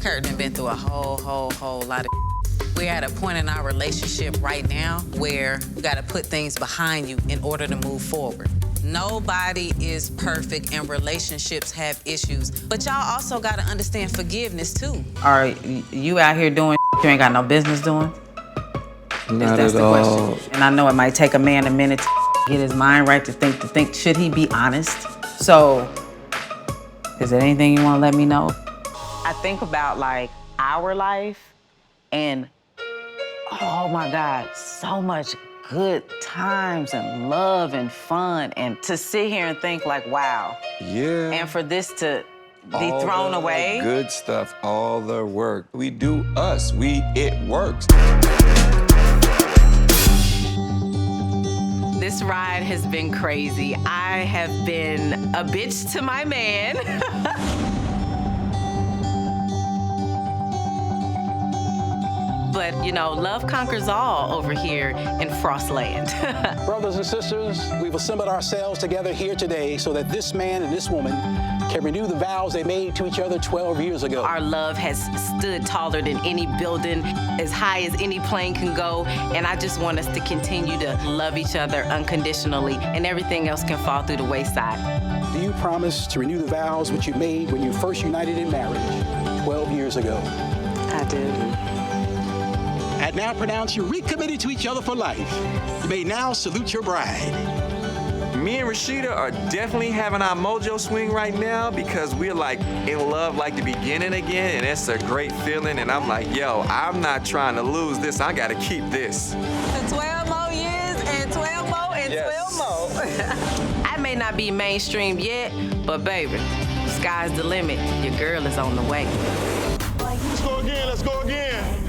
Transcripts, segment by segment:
and Kirk done been through a whole lot of. We're at a point in our relationship right now where you gotta put things behind you in order to move forward. Nobody is perfect and relationships have issues, but y'all also gotta understand forgiveness too. Are you out here doing you ain't got no business doing? Not That's at the all. question. And I know it might take a man a minute to get his mind right to think, should he be honest? So, is there anything you wanna let me know? I think about like our life and oh my God, so much good times and love and fun, and to sit here and think like, wow. Yeah. And for this to be All thrown the away. Good stuff, all the work. We do us, it works. This ride has been crazy. I have been a bitch to my man. But, you know, love conquers all over here in Frostland. Brothers and sisters, we've assembled ourselves together here today so that this man and this woman can renew the vows they made to each other 12 years ago. Our love has stood taller than any building, as high as any plane can go, and I just want us to continue to love each other unconditionally, and everything else can fall through the wayside. Do you promise to renew the vows which you made when you first united in marriage 12 years ago? I do. I now pronounce you recommitted to each other for life. You may now salute your bride. Me and Rasheeda are definitely having our mojo swing right now because we're like in love like the beginning again, and it's a great feeling. And I'm like, yo, I'm not trying to lose this. I gotta keep this. 12 more years and 12 more and Yes. 12 more. I may not be mainstream yet, but baby, sky's the limit. Your girl is on the way. Let's go again, let's go again.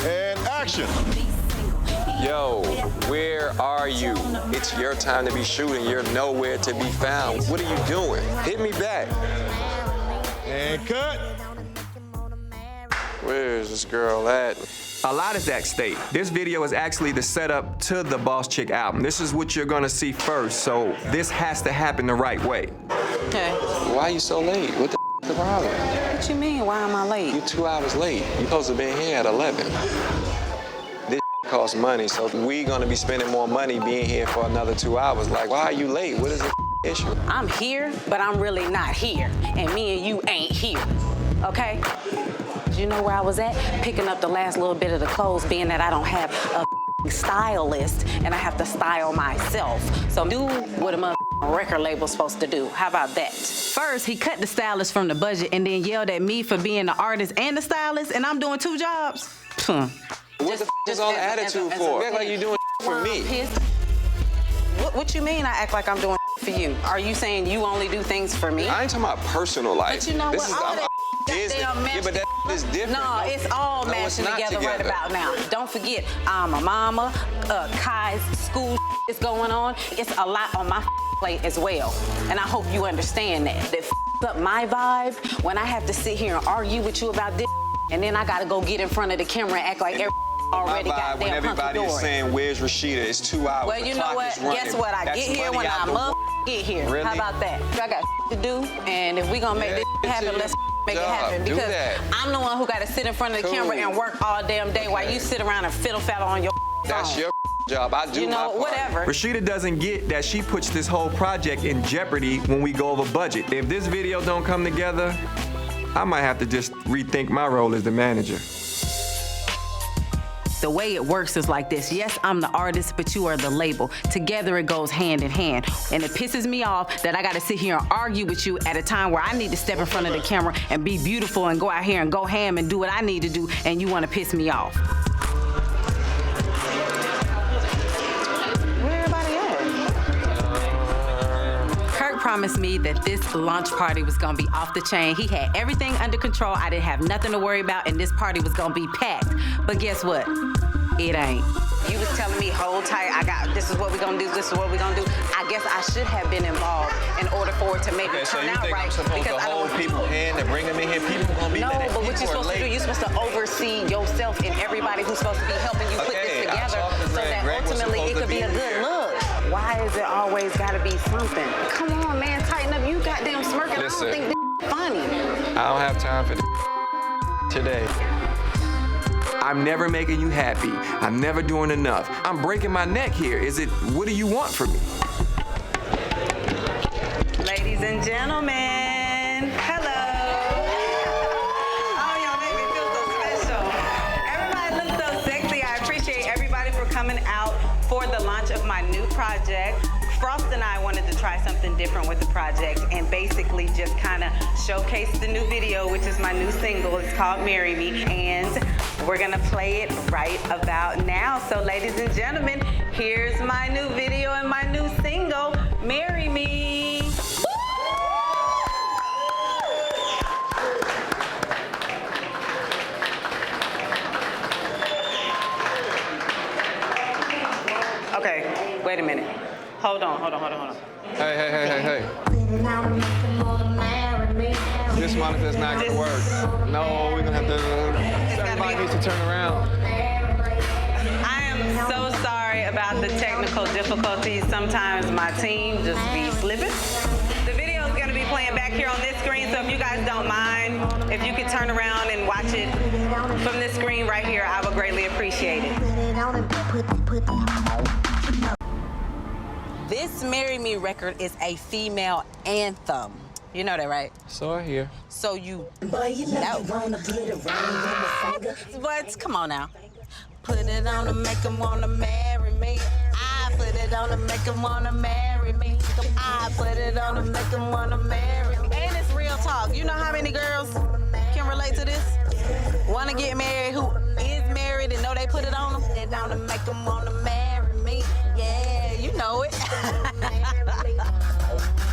And action. Yo, where are you? It's your time to be shooting. You're nowhere to be found. What are you doing? Hit me back. And cut. Where is this girl at? A lot is at stake. This video is actually the setup to the Boss Chick album. This is what you're gonna see first, so this has to happen the right way. Okay. Why are you so late? What the problem? What you mean, why am I late? You 2 hours late. You supposed to be here at 11. This costs money, so we gonna be spending more money being here for another 2 hours. Like, why are you late? What is the issue? I'm here, but I'm really not here. And me and you ain't here, okay? You know where I was at? Picking up the last little bit of the clothes, being that I don't have a stylist and I have to style myself. So do what a record label's supposed to do. How about that? First, he cut the stylist from the budget and then yelled at me for being the artist and the stylist, and I'm doing 2 jobs. What the is all the attitude for? Act like you doing for me. What you mean I act like I'm doing for you? Are you saying you only do things for me? I ain't talking about personal life. But you know this what? Is, All I'm, that business. damn Yeah, but that is different. No, it's all No, mashing it's not together right together. about now. Don't forget, I'm a mama, Kai's school is going on. It's a lot on my plate as well. And I hope you understand that. That up my vibe when I have to sit here and argue with you about this, and then I gotta go get in front of the camera and act like everybody already My got vibe when damn everybody is hunky-dory. saying, where's Rasheeda? It's 2 hours. Well, you know what? Guess what? I get here when I get here. Really? How about that? I got to do, and if we gonna make this happen, let's make it happen. Do Because that. I'm the one who got to sit in front of the camera and work all damn day while you sit around and fiddle-faddle on your That's phone. your job. I do You know, my part. whatever. Rasheeda doesn't get that she puts this whole project in jeopardy when we go over budget. If this video don't come together, I might have to just rethink my role as the manager. The way it works is like this. Yes, I'm the artist, but you are the label. Together it goes hand in hand. And it pisses me off that I gotta sit here and argue with you at a time where I need to step in front of the camera and be beautiful and go out here and go ham and do what I need to do, and you wanna piss me off. Where everybody at? Kirk promised me that this launch party was gonna be off the chain. He had everything under control. I didn't have nothing to worry about, and this party was gonna be packed. But guess what? It ain't. You was telling me, hold tight, this is what we're gonna do, this is what we're gonna do. I guess I should have been involved in order for it to make it turn out right. Because I don't people in and bring them in here? People gonna be No, but what you're supposed to do, you're supposed to oversee yourself and everybody who's supposed to be helping you put this together so that ultimately it could be a good look. Why is it always gotta be something? Come on, man, tighten up. You goddamn smirking. Listen. I don't think this is fun. money. I don't have time for today. I'm never making you happy. I'm never doing enough. I'm breaking my neck here. What do you want from me? Ladies and gentlemen, hello. Oh, y'all make me feel so special. Everybody looks so sexy. I appreciate everybody for coming out for the launch of my new project. Frost and I wanted to try something different with the project and basically just kind of showcase the new video, which is my new single. It's called Marry Me, and we're gonna play it right about now. So ladies and gentlemen, here's my new video and my new single, Marry Me. Okay, wait a minute. Hold on. Hey. This monitor is not gonna work. No, we're gonna have to, everybody needs to turn around. I am so sorry about the technical difficulties. Sometimes my team just be slipping. The video is gonna be playing back here on this screen, so if you guys don't mind, if you could turn around and watch it from this screen right here, I would greatly appreciate it. This Marry Me record is a female anthem. You know that, right? So I hear. So you know. But come on now. Put it on to make them wanna marry me. I put it on to make them wanna marry me. I put it on to make them wanna marry me. And it's real talk. You know how many girls can relate to this? Wanna get married, who is married and know they put it on them? It on to make them wanna marry me. Yeah, you know it.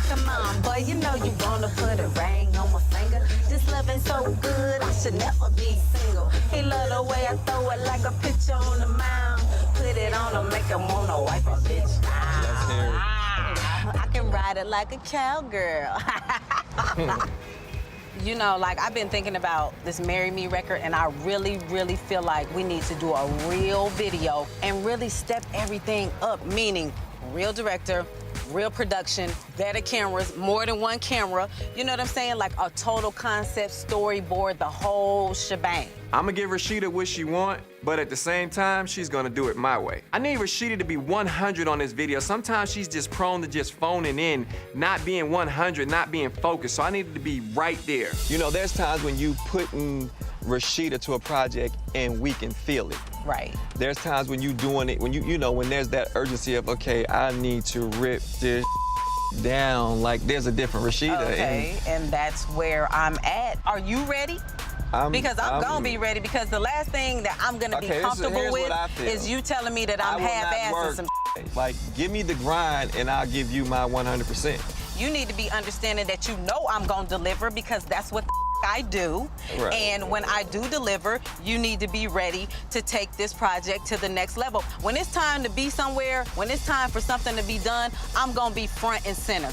Come on, boy, you know you wanna put a ring on my finger. This loving so good, I should never be single. He love the way I throw it like a picture on the mound. Put it on him, make him wanna wipe a bitch down. I can ride it like a cowgirl. You know, like, I've been thinking about this Marry Me record, and I really, really feel like we need to do a real video and really step everything up, meaning real director, real production, better cameras, more than one camera. You know what I'm saying? Like a total concept, storyboard, the whole shebang. I'm gonna give Rasheeda what she want, but at the same time, she's gonna do it my way. I need Rasheeda to be 100 on this video. Sometimes she's just prone to just phoning in, not being 100, not being focused. So I needed to be right there. You know, there's times when you putting Rasheeda to a project and we can feel it. Right. There's times when you doing it, when you know, when there's that urgency of, okay, I need to rip this down, like there's a different Rasheeda. Okay, and that's where I'm at. Are you ready? Because I'm gonna be ready, because the last thing that I'm gonna be comfortable with is you telling me that I'm half-assing some Like, give me the grind and I'll give you my 100%. You need to be understanding that you know I'm gonna deliver, because that's what I do. Right. And when I do deliver, you need to be ready to take this project to the next level. When it's time to be somewhere, when it's time for something to be done, I'm gonna be front and center.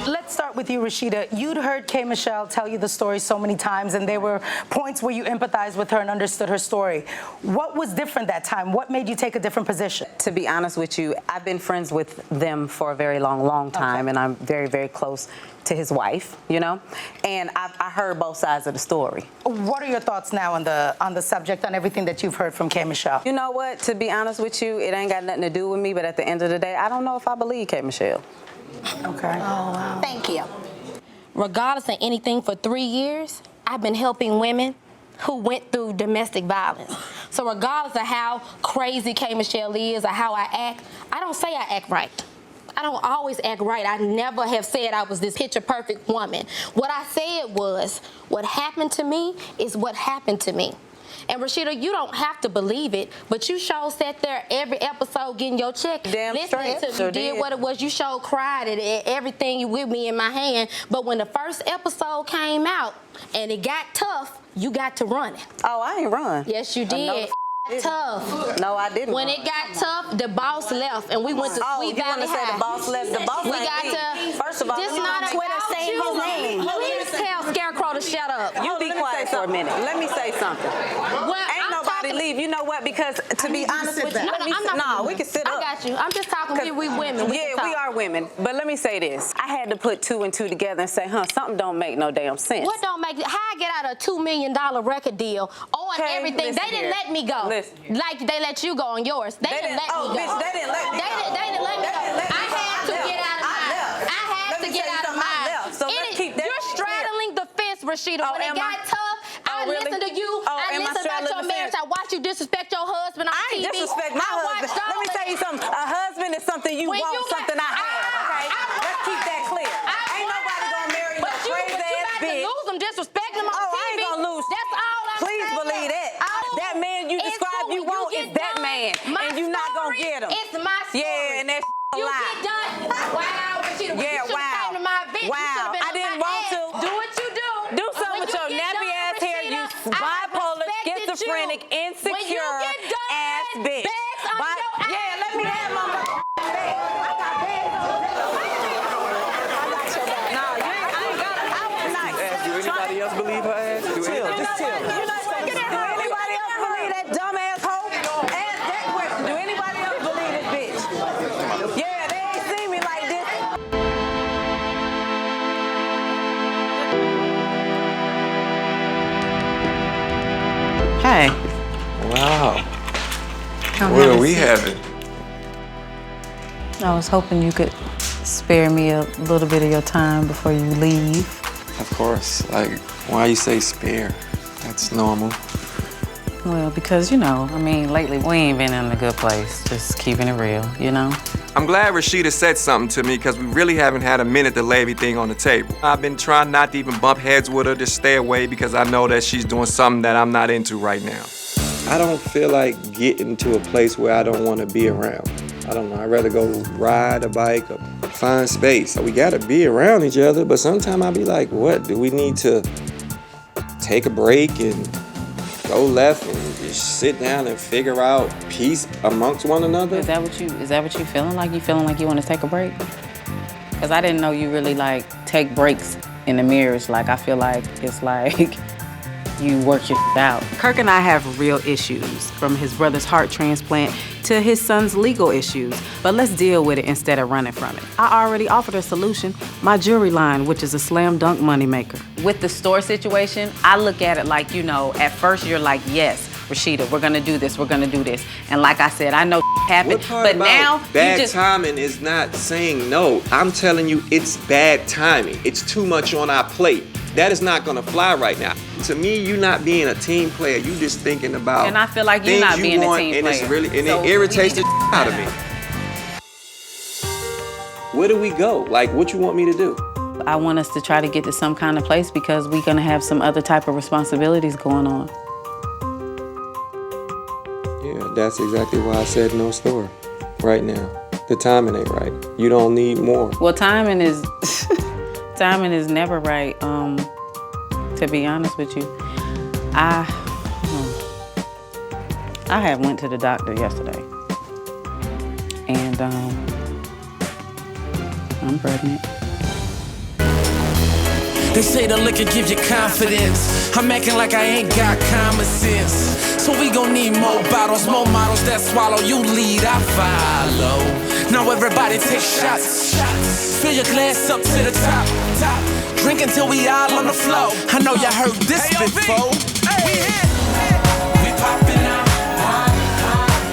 Let's start with you, Rasheeda. You'd heard K. Michelle tell you the story so many times, and there were points where you empathized with her and understood her story. What was different that time? What made you take a different position? To be honest with you, I've been friends with them for a very long time, and I'm very, very close to his wife, you know? And I heard both sides of the story. What are your thoughts now on the subject, on everything that you've heard from K. Michelle? You know what? To be honest with you, it ain't got nothing to do with me, but at the end of the day, I don't know if I believe K. Michelle. Okay. Oh, wow. Thank you. Regardless of anything, for 3 years, I've been helping women who went through domestic violence. So regardless of how crazy K. Michelle is or how I act, I don't say I act right. I don't always act right. I never have said I was this picture-perfect woman. What I said was, what happened to me is what happened to me. And Rasheeda, you don't have to believe it, but you sure sat there every episode getting your check. Damn listening straight. to you did what it was. You sure cried at everything you with me in my hand. But when the first episode came out and it got tough, you got to run it. Oh, I ain't run. Yes, you did. Tough. No, I didn't. When it got tough, the boss left, and we went to Sweet Valley High. Say the boss left? The boss we ain't got me. to. First of all, this not Twitter saying his name. Please tell Scarecrow to shut up. You be quiet for a minute. Let me say something. Well, Ain't I'm nobody everybody leave. You know what? Because to be honest with you, we can sit up. I got you. I'm just talking. We women. We are women. But let me say this. I had to put 2 and 2 together and say, something don't make no damn sense. What don't make? How I get out a $2 million record deal on everything? They didn't let me go. Like they let you go on yours. They didn't let me go. Bitch, they didn't let me go. They didn't let me go. I had to get out of mine. I had to get out of mine. So let's keep that. You're straddling the fence, Rasheeda. When it got tough, I listened to you. I listened about your marriage. I watched you disrespect your husband on TV. I ain't disrespect my husband. Let me tell you something. A husband is something you want, something I have, okay? Let's keep that clear. Ain't nobody gonna marry no crazy ass bitch. Lose them, disrespect them on TV. I ain't gonna lose. That's all I'm saying. Please believe that. That man you describe you want is that man, and you not gonna get him. It's my story. Yeah, and that's a lie. You get done. Wow, Rasheeda. Yeah, you wow. Came to my event. Wow. I didn't want to. Do what you do. Do something with your nappy ass hair, you bipolar, schizophrenic, insecure ass bitch. Yeah, let me have my bag. I got bags on the Nah, you ain't, I ain't got it. I was nice. Do anybody else believe her ass? Just chill. You know what? Do anybody else believe that dumb ass hoe? Ask that question. Do anybody else believe this bitch? Yeah, they ain't seen me like this. Hey. Wow. What are we having? I was hoping you could spare me a little bit of your time before you leave. Of course. Like, why you say spare? That's normal. Well, because, lately we ain't been in a good place. Just keeping it real, I'm glad Rasheeda said something to me because we really haven't had a minute to lay everything on the table. I've been trying not to even bump heads with her, to stay away because I know that she's doing something that I'm not into right now. I don't feel like getting to a place where I don't want to be around. I don't know, I'd rather go ride a bike or find space. We gotta be around each other, but sometimes I'll be like, what? Do we need to take a break and go left and just sit down and figure out peace amongst one another? Is that what you feeling like? You feeling like you want to take a break? Because I didn't know you really take breaks in the marriage. I feel like it's like you work your out. Kirk and I have real issues, from his brother's heart transplant to his son's legal issues. But let's deal with it instead of running from it. I already offered a solution, my jewelry line, which is a slam dunk moneymaker. With the store situation, I look at it like, at first you're like, yes, Rasheeda, we're gonna do this, we're gonna do this. And like I said, I know happened, but now bad timing is not saying no. I'm telling you, it's bad timing. It's too much on our plate. That is not gonna fly right now. To me, you not being a team player, you just thinking about and I feel like you're not being a team and player. It's really, and it irritates the out of me. Where do we go? What you want me to do? I want us to try to get to some kind of place because we're gonna have some other type of responsibilities going on. Yeah, that's exactly why I said no store right now. The timing ain't right. You don't need more. Well, timing is never right. To be honest with you, I had went to the doctor yesterday, and I'm pregnant. They say the liquor gives you confidence. I'm acting like I ain't got common sense. So we gon' need more bottles, more models that swallow. You lead, I follow. Now everybody take shots. Fill your glass up to the top. Drink until we all on the floor. I know you heard this before. We here. We popping out.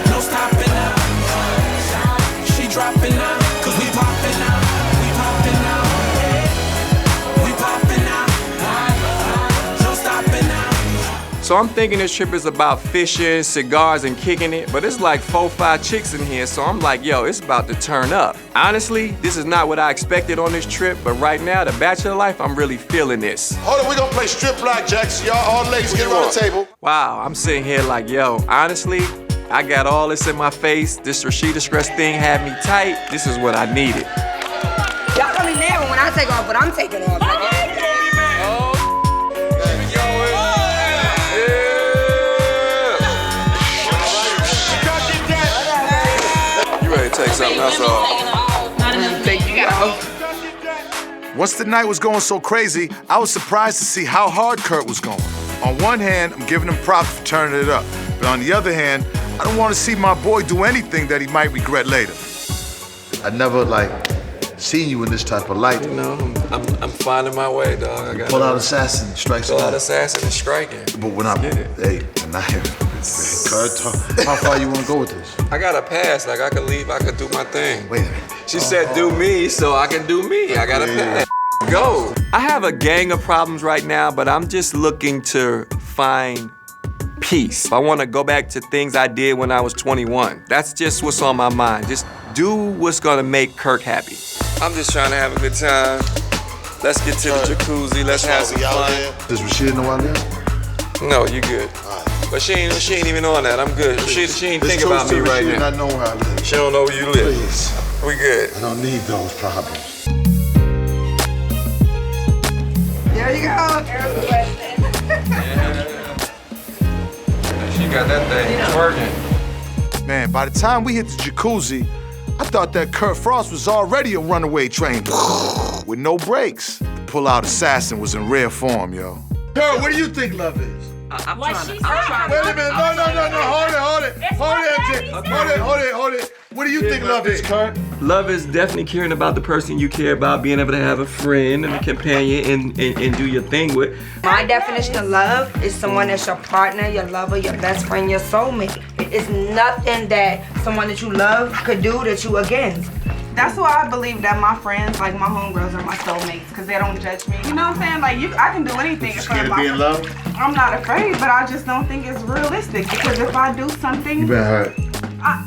No stopping out. She dropping out. Cause we popping out. We popping out. We popping out. No stopping out. So I'm thinking this trip is about fishing, cigars, and kicking it, but it's like 4-5 chicks in here, so I'm like, yo, it's about to turn up. Honestly, this is not what I expected on this trip, but right now, the bachelor life, I'm really feeling this. Hold on, we gonna play strip blackjacks. Y'all all ladies get around the table. Wow, I'm sitting here like, yo, honestly, I got all this in my face. This Rasheeda stress thing had me tight. This is what I needed. Y'all come in there when I take off, but I'm taking off. You ready to take something else off? Once the night was going so crazy, I was surprised to see how hard Kirk was going. On one hand, I'm giving him props for turning it up. But on the other hand, I don't want to see my boy do anything that he might regret later. I never, like, seen you in this type of light. You know, I'm finding my way, dog. I got Pull out assassin, strike Pull out assassin and striking. But when I'm, hey, Kurt, how far you want to go with this? I got a pass. Like, I could leave, I could do my thing. Wait a minute. She said do me, so I can do me. I got a pass. Go. I have a gang of problems right now, but I'm just looking to find peace. I want to go back to things I did when I was 21. That's just what's on my mind. Just do what's gonna make Kirk happy. I'm just trying to have a good time. Let's get to the jacuzzi. Let's have some fun. Does Rasheeda know I live? No, you good. But she ain't even on that. I'm good. She ain't think about me right now. I know where I live. She don't know where you live. Please. We good. I don't need those problems. There you go. She got that thing working. Man, by the time we hit the jacuzzi, I thought that Kurt Frost was already a runaway train with no brakes. The pull-out assassin was in rare form, yo. Kurt, what do you think love is? I'm Wait a minute, no, hold it. What do you think love is, Kurt? Love is definitely caring about the person you care about, being able to have a friend and a companion and do your thing with. My definition of love is someone that's your partner, your lover, your best friend, your soulmate. It's nothing that someone that you love could do that you against. That's why I believe that my friends, like my homegirls, are my soulmates, because they don't judge me. You know what I'm saying? Like, I can do anything in front of my in love? I'm not afraid, but I just don't think it's realistic, because if I do something... You been hurt. I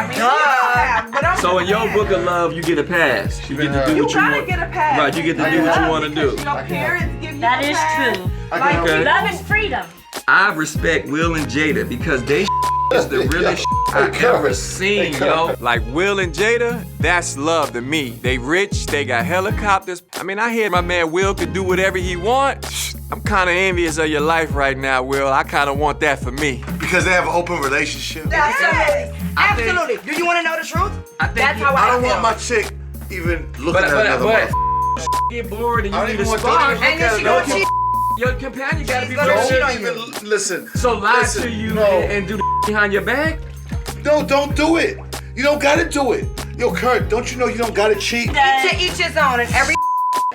mean, yeah, but I'm So in your book of love, you get a pass. You get to do what you want. You gotta get a pass. Right, you get to do what you want to do. Your parents give you That a is pass. true. Like, Okay. Love is freedom. I respect Will and Jada because they is the realest I've ever seen, yo. Like Will and Jada, that's love to me. They rich, they got helicopters. I mean, I hear my man Will could do whatever he want. I'm kind of envious of your life right now, Will. I kind of want that for me. Because they have an open relationship? Absolutely. Absolutely. Do you want to know the truth? That's how I don't feel. want my chick even looking at another but motherfucker. get bored and you I don't need even a want spark. to look at it. Your companion gotta be gonna cheat on ready. you. Listen. So lie listen, to you no. and do the behind your back? No, don't do it. You don't gotta do it. Yo, Kurt, don't you know you don't gotta cheat? To each his own, and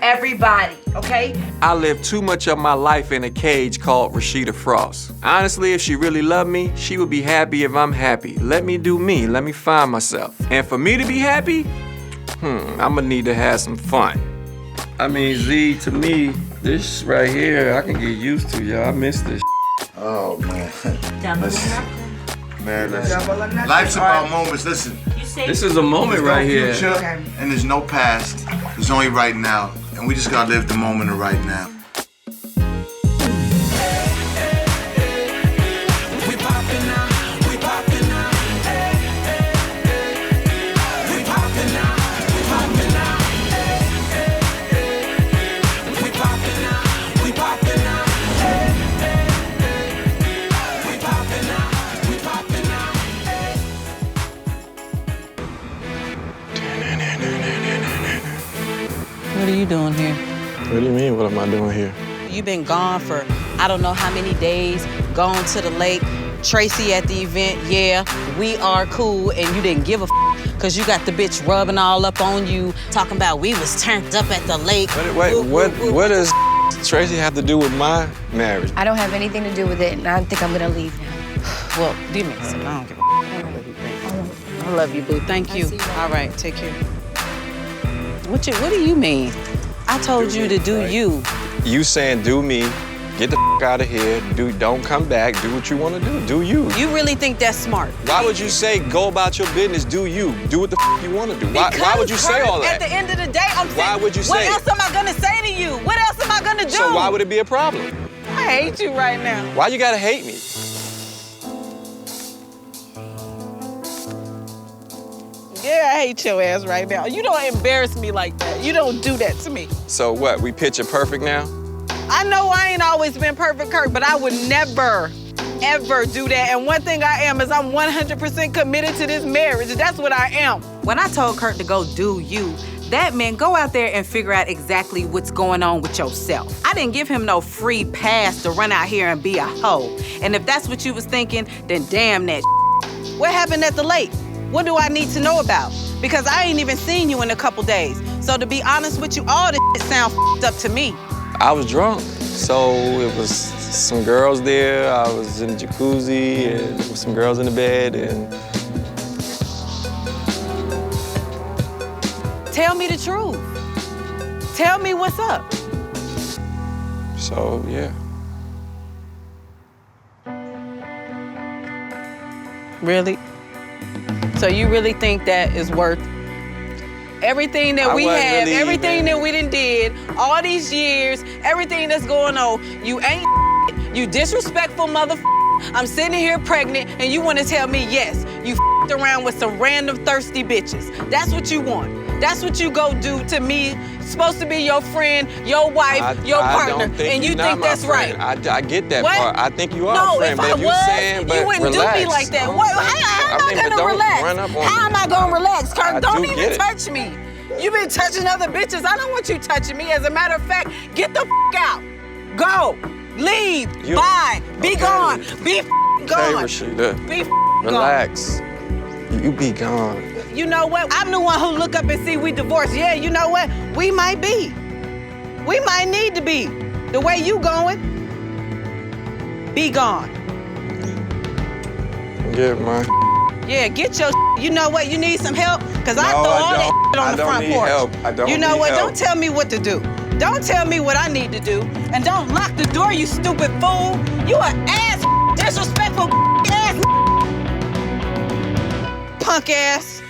everybody, okay? I live too much of my life in a cage called Rasheeda Frost. Honestly, if she really loved me, she would be happy if I'm happy. Let me do me, let me find myself. And for me to be happy, I'ma need to have some fun. I mean, Z, to me, this right here, I can get used to, y'all. I miss this. Oh, man. Listen. Man, listen. Life's about moments. Listen. This is a moment right here. There's no future and there's no past. There's only right now. And we just gotta live the moment of right now. What are you doing here? What do you mean, what am I doing here? You've been gone for I don't know how many days, gone to the lake, Tracy at the event, yeah, we are cool, and you didn't give a because you got the bitch rubbing all up on you, talking about we was turned up at the lake. What does Tracy have to do with my marriage? I don't have anything to do with it, and I think I'm gonna leave now. Well, give me a second. I don't give a I love you, boo. Thank you. All right, take care. What do you mean? I told you to do you. You saying do me, get the out of here, don't come back, do what you want to do you. You really think that's smart? Why would you say go about your business, do you would you want to do? Why would you say all that? At the end of the day, I'm saying, why would you say what else am I gonna say to you? What else am I gonna do? So why would it be a problem? I hate you right now. Why you gotta hate me? Yeah, I hate your ass right now. You don't embarrass me like that. You don't do that to me. So what, we picture perfect now? I know I ain't always been perfect, Kirk, but I would never, ever do that. And one thing I am is I'm 100% committed to this marriage. That's what I am. When I told Kirk to go do you, That meant go out there and figure out exactly what's going on with yourself. I didn't give him no free pass to run out here and be a hoe. And if that's what you was thinking, then damn that. What happened at the lake? What do I need to know about? Because I ain't even seen you in a couple days. So to be honest with you, all this shit sound up to me. I was drunk, so it was some girls there. I was in the jacuzzi and with some girls in the bed and... Tell me the truth. Tell me what's up. So, yeah. Really? So you really think that is worth everything that we have, everything that we done did, all these years, everything that's going on? You ain't you disrespectful I'm sitting here pregnant and you want to tell me yes, you around with some random thirsty bitches. That's what you want. That's what you go do to me, supposed to be your friend, your wife, your partner, and you think that's right. I get that part. I think you are a friend, but if you saying, but you wouldn't relax. do me like that. How am I gonna relax? How am I gonna relax, Kirk? Don't even touch me. You've been touching other bitches. I don't want you touching me. As a matter of fact, get the out. Go. Leave. Bye. Be gone. Be gone. Okay, Rasheeda. Be relax. You be gone. You know what? I'm the one who look up and see we divorced. Yeah, you know what? We might be. We might need to be. The way you going, be gone. Get my... Yeah, get your You know what? You need some help? Because I throw all that on the front porch. I don't You know need what? help. Don't tell me what to do. Don't tell me what I need to do. And don't lock the door, you stupid fool. You an ass, disrespectful ass, punk ass.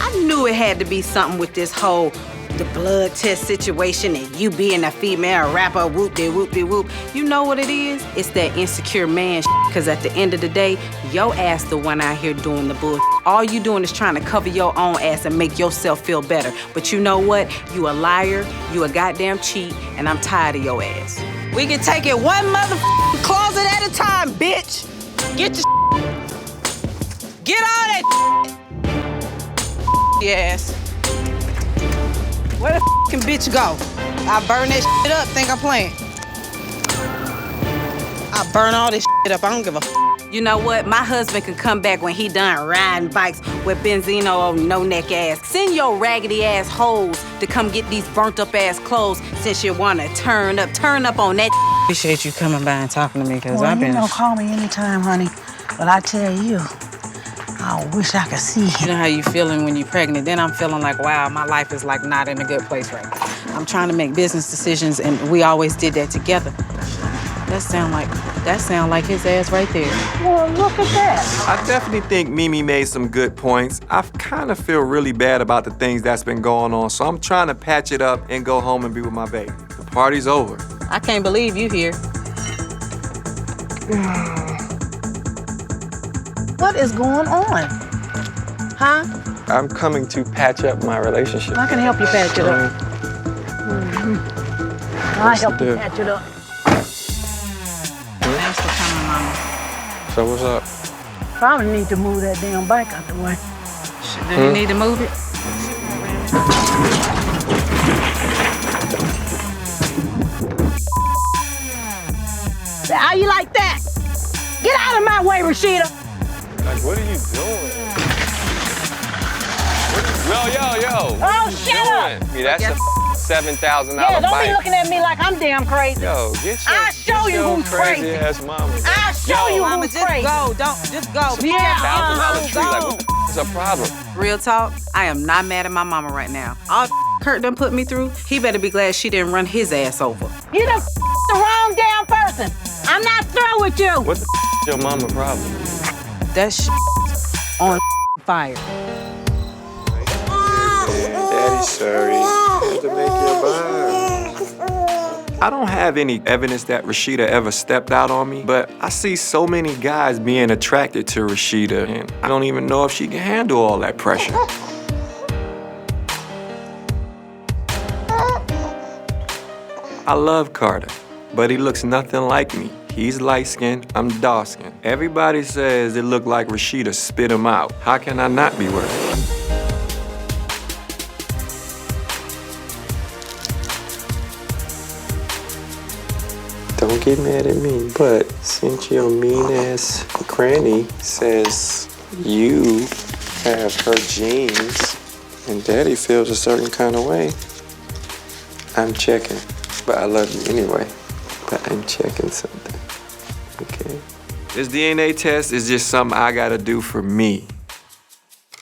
I knew it had to be something with this whole the blood test situation and you being a female rapper, whoop-de-whoop-de-whoop. You know what it is? It's that insecure man because at the end of the day, your ass the one out here doing the bullshit. All you doing is trying to cover your own ass and make yourself feel better. But you know what? You a liar, you a goddamn cheat, and I'm tired of your ass. We can take it one motherfucking closet at a time, bitch. Get your Get all that ass. Where the fucking bitch go? I burn that shit up, think I'm playing. I burn all this shit up, I don't give a You know what? My husband can come back when he done riding bikes with Benzino on no-neck ass. Send your raggedy ass hoes to come get these burnt up ass clothes since you wanna turn up on that. Appreciate you coming by and talking to me because I've been... You know, call me anytime, honey. But I tell you, I wish I could see you. You know how you feeling when you're pregnant? Then I'm feeling like, wow, my life is like not in a good place right now. I'm trying to make business decisions and we always did that together. That sound like his ass right there. Well, look at that. I definitely think Mimi made some good points. I kind of feel really bad about the things that's been going on, so I'm trying to patch it up and go home and be with my baby. The party's over. I can't believe you here. What is going on? Huh? I'm coming to patch up my relationship. I can help you patch it up. I'll help you patch it up. Thanks for coming, Mama. So what's up? Probably need to move that damn bike out the way. Do you need to move it? How you like that? Get out of my way, Rasheeda. Like, what are you doing? Yo. Oh, shut up. I mean, that's a $7,000 Yeah, don't bike. be looking at me like I'm damn crazy. Yo, get your, I'll show you who's crazy crazy. ass mama. I'll show you Mama, who's just crazy. go. Just go. Yeah, $1,000 tree. Like, what the is a problem? Real talk, I am not mad at my mama right now. All Kurt done put me through, he better be glad she didn't run his ass over. You done the wrong damn person. I'm not through with you. What the is your mama problem? That on fire. Daddy's sorry. To make your mind. I don't have any evidence that Rasheeda ever stepped out on me, but I see so many guys being attracted to Rasheeda, and I don't even know if she can handle all that pressure. I love Carter, but he looks nothing like me. He's light-skinned, I'm dark-skinned. Everybody says it looked like Rasheeda spit him out. How can I not be worried? don't get mad at me, but since your mean-ass granny says you have her genes and daddy feels a certain kind of way, I'm checking. But I love you anyway. But I'm checking something, okay? This DNA test is just something I gotta do for me.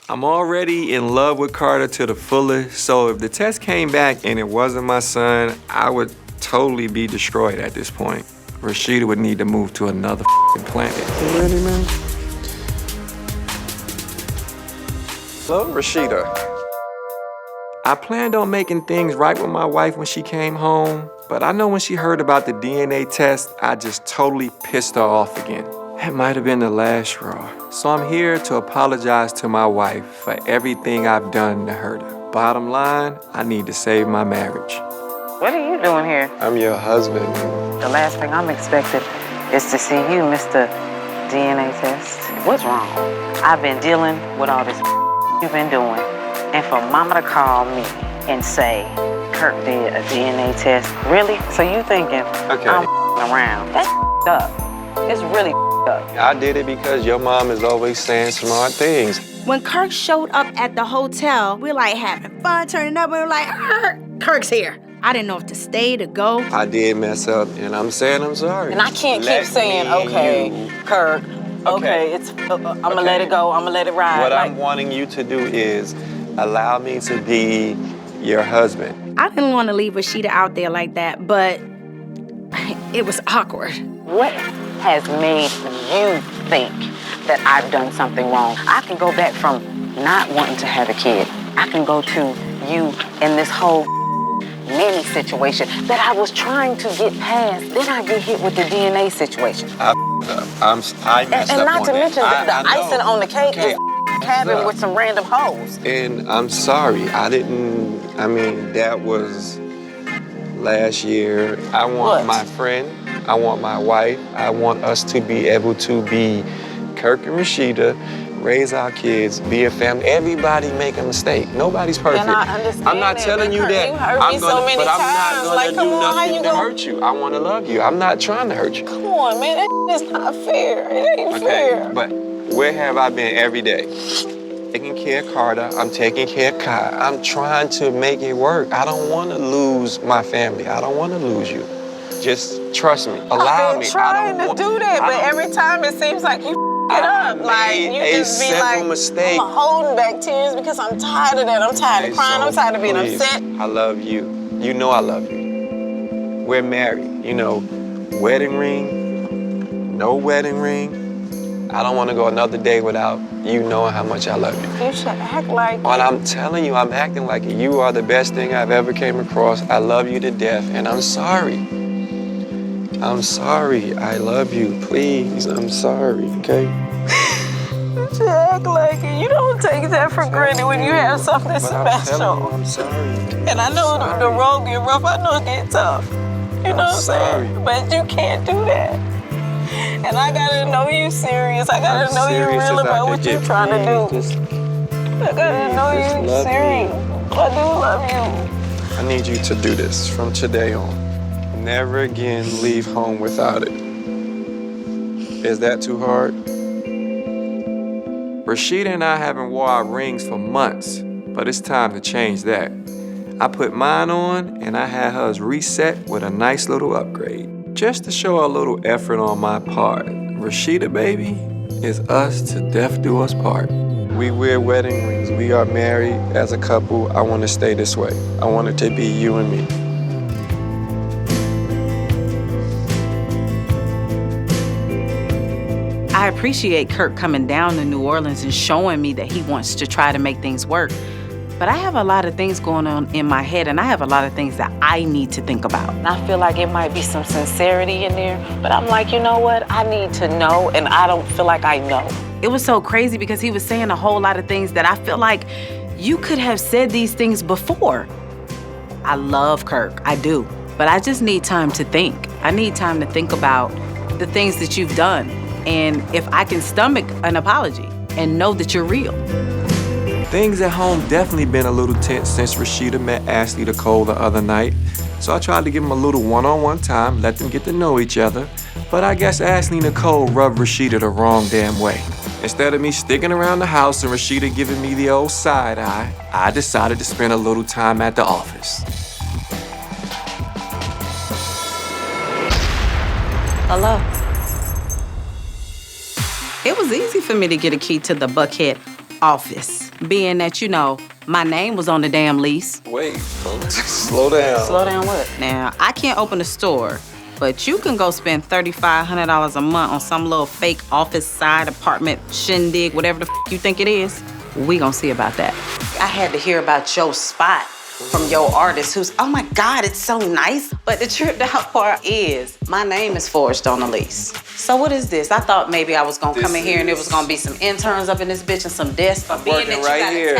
I'm already in love with Carter to the fullest, so if the test came back and it wasn't my son, I would totally be destroyed at this point. Rasheeda would need to move to another planet. You ready, man? Hello, Rasheeda. I planned on making things right with my wife when she came home, but I know when she heard about the DNA test, I just totally pissed her off again. That might have been the last straw. So I'm here to apologize to my wife for everything I've done to hurt her. Bottom line, I need to save my marriage. What are you doing here? I'm your husband. The last thing I'm expecting is to see you, Mr. DNA test. What's wrong? I've been dealing with all this you've been doing, and for mama to call me and say Kirk did a DNA test. Really? So you thinking I'm around? That's up. It's really up. I did it because your mom is always saying smart things. When Kirk showed up at the hotel, we're like having fun, turning up, and we're like, Kirk's here. I didn't know if to stay, to go. I did mess up, and I'm saying I'm sorry. And I can't keep saying, okay, Kirk, okay, it's, I'm gonna let it go, I'm gonna let it ride. What I'm wanting you to do is allow me to be your husband. I didn't want to leave Rasheeda out there like that, but it was awkward. What has made you think that I've done something wrong? I can go back from not wanting to have a kid. I can go to you in this whole mini situation that I was trying to get past. Then I get hit with the DNA situation. I messed and up not on to that. mention the icing on the cake is cabin with some random hoes. And I'm sorry. That was last year. I want my friend, I want my wife, I want us to be able to be Kirk and Rasheeda, raise our kids, be a family. Everybody make a mistake. Nobody's perfect. And I understand I'm not telling you that. You hurt me so many times. I'm not Like, gonna do come on, how nothing you to gonna hurt you. I want to love you. I'm not trying to hurt you. Come on, man, that is not fair. It ain't fair. But where have I been every day? Taking care of Carter, I'm taking care of Kai. I'm trying to make it work. I don't want to lose my family. I don't want to lose you. Just trust me. Allow me. I've been trying to do that, but every time it seems like you it up. Like, you just be like, mistake. I'm holding back tears because I'm tired of that. I'm tired of crying. I'm tired of being upset. I love you. You know I love you. We're married. You know, wedding ring, no wedding ring. I don't want to go another day without you knowing how much I love you. You should act like But I'm telling you, I'm acting like it. You are the best thing I've ever came across. I love you to death, and I'm sorry. I'm sorry. I love you. Please, I'm sorry, okay? You should act like it. You don't take that for granted when you have something special. I'm sorry. And I know the road get rough. I know it get tough. You know what I'm saying? But you can't do that. And I gotta know you serious. I gotta know you real about what you're trying to do. I gotta know you serious. I do love you. I need you to do this from today on. Never again leave home without it. Is that too hard? Rasheeda and I haven't wore our rings for months, but it's time to change that. I put mine on and I had hers reset with a nice little upgrade. Just to show a little effort on my part. Rasheeda, baby, is us to death do us part. We wear wedding rings. We are married as a couple. I want to stay this way. I want it to be you and me. I appreciate Kirk coming down to New Orleans and showing me that he wants to try to make things work. But I have a lot of things going on in my head, and I have a lot of things that I need to think about. And I feel like it might be some sincerity in there, but I'm like, you know what? I need to know, and I don't feel like I know. It was so crazy because he was saying a whole lot of things that I feel like you could have said these things before. I love Kirk, I do, but I just need time to think. I need time to think about the things that you've done, and if I can stomach an apology and know that you're real. Things at home definitely been a little tense since Rasheeda met Ashley the Cole the other night. So I tried to give them a little one-on-one time, let them get to know each other. But I guess Ashley Nicole rubbed Rasheeda the wrong damn way. Instead of me sticking around the house and Rasheeda giving me the old side eye, I decided to spend a little time at the office. Hello. It was easy for me to get a key to the Buckhead office, being that, my name was on the damn lease. Wait, slow down. Slow down what? Now, I can't open a store, but you can go spend $3,500 a month on some little fake office side apartment shindig, whatever the you think it is. We gonna see about that. I had to hear about your spot from your artist who's, oh my God, it's so nice. But the tripped out part is, my name is forged on the lease. So what is this? I thought maybe I was gonna come in here and there was gonna be some interns up in this bitch and some desks. I'm working right here.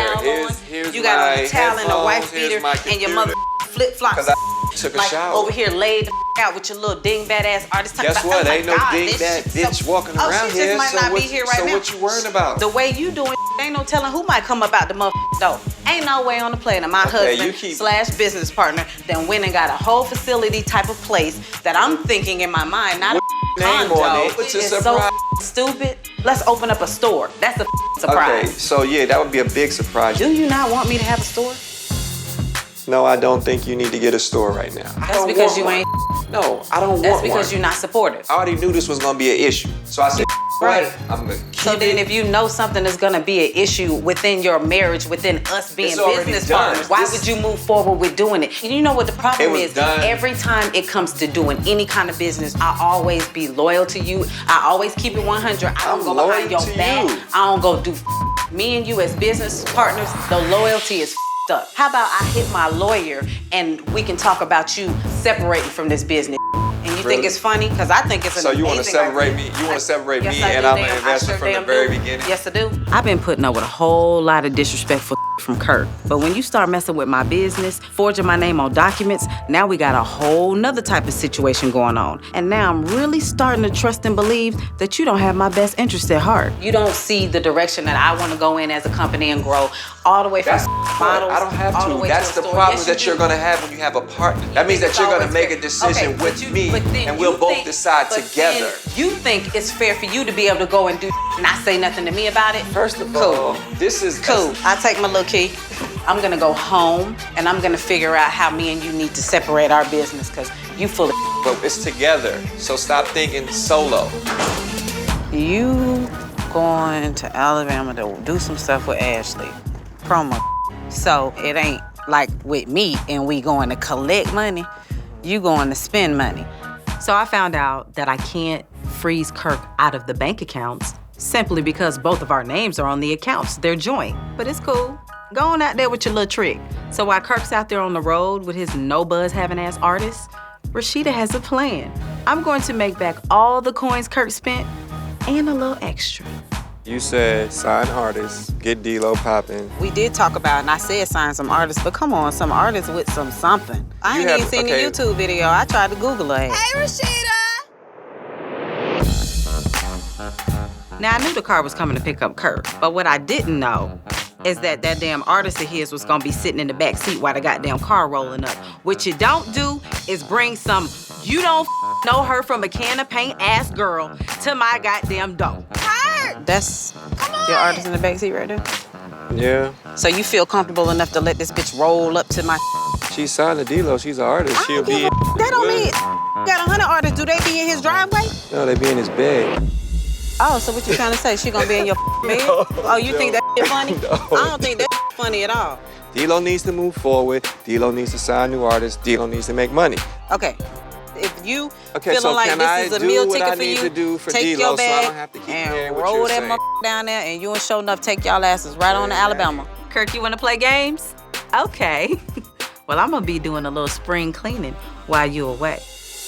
You got on a towel and a wife beater and your mother flip-flops. Because I took a shower. Over here laid the out with your little dingbat ass artist. Guess what? Ain't no dingbat bitch walking around here. She just might not be here right now. So what you worrying about? The way you doing, ain't no telling who might come up out the motherfucking door. Ain't no way on the planet my husband / business partner then went and got a whole facility type of place that I'm thinking in my mind, not a name condo. on it. It's a surprise. So stupid. Let's open up a store. That's a surprise. Okay, so yeah, that would be a big surprise. Do you not want me to have a store? No, I don't think you need to get a store right now. That's because you ain't. No, I don't want one. That's because you're not supportive. I already knew this was gonna be an issue. So I said, right. I'm gonna So then if you know something is gonna be an issue within your marriage, within us being business partners, why would you move forward with doing it? And you know what the problem is? Every time it comes to doing any kind of business, I always be loyal to you. I always keep it 100. I don't go behind your back. I don't go do me and you as business partners, the loyalty is up. How about I hit my lawyer and we can talk about you separating from this business? And you think it's funny? Because I think it's an amazing So you want to separate me? You want to separate me and I'm an investor from the very beginning? Yes, I do. I've been putting up with a whole lot of disrespectful from Kirk. But when you start messing with my business, forging my name on documents, now we got a whole nother type of situation going on. And now I'm really starting to trust and believe that you don't have my best interest at heart. You don't see the direction that I want to go in as a company and grow all the way from models. I don't have to. That's the problem that you're going to have when you have a partner. That means that you're going to make a decision with me and we'll both decide together. You think it's fair for you to be able to go and do not say nothing to me about it? First of all, this is cool. I take my little key. I'm gonna go home and I'm gonna figure out how me and you need to separate our business because you full of But it's together, so stop thinking solo. You going to Alabama to do some stuff with Ashley. Promo. So it ain't like with me and we going to collect money. You going to spend money. So I found out that I can't freeze Kirk out of the bank accounts simply because both of our names are on the accounts. They're joint, but it's cool. Go on out there with your little trick. So while Kirk's out there on the road with his no-buzz having ass artists, Rasheeda has a plan. I'm going to make back all the coins Kirk spent and a little extra. You said sign artists, get D-Lo popping. We did talk about, and I said sign some artists, but come on, some artists with some something. I ain't even seen the YouTube video. I tried to Google her. Hey, Rasheeda! Now, I knew the car was coming to pick up Kirk, but what I didn't know is that that damn artist of his was gonna be sitting in the back seat while the goddamn car rolling up. What you don't do is bring some you don't know her from a can of paint ass girl to my goddamn door. Kirk! That's your artist in the back seat right there? Yeah. So you feel comfortable enough to let this bitch roll up to my She signed to D-Lo, she's an artist. She'll be in That don't mean got 100 artists, do they be in his driveway? No, they be in his bed. Oh, so what you trying to say? She gonna be in your bed? Oh, you think that funny? No. I don't think that funny at all. D-Lo needs to move forward. D-Lo needs to sign new artists. D-Lo needs to make money. Okay. If you Okay, feeling so like can this I is a do meal what ticket I for need you, to do for take D-Lo your so I bag don't have to keep and hearing what roll you're that saying? down there, and you and sure enough take y'all asses right on to Alabama. Kirk, you wanna play games? Okay. Well, I'm gonna be doing a little spring cleaning while you away.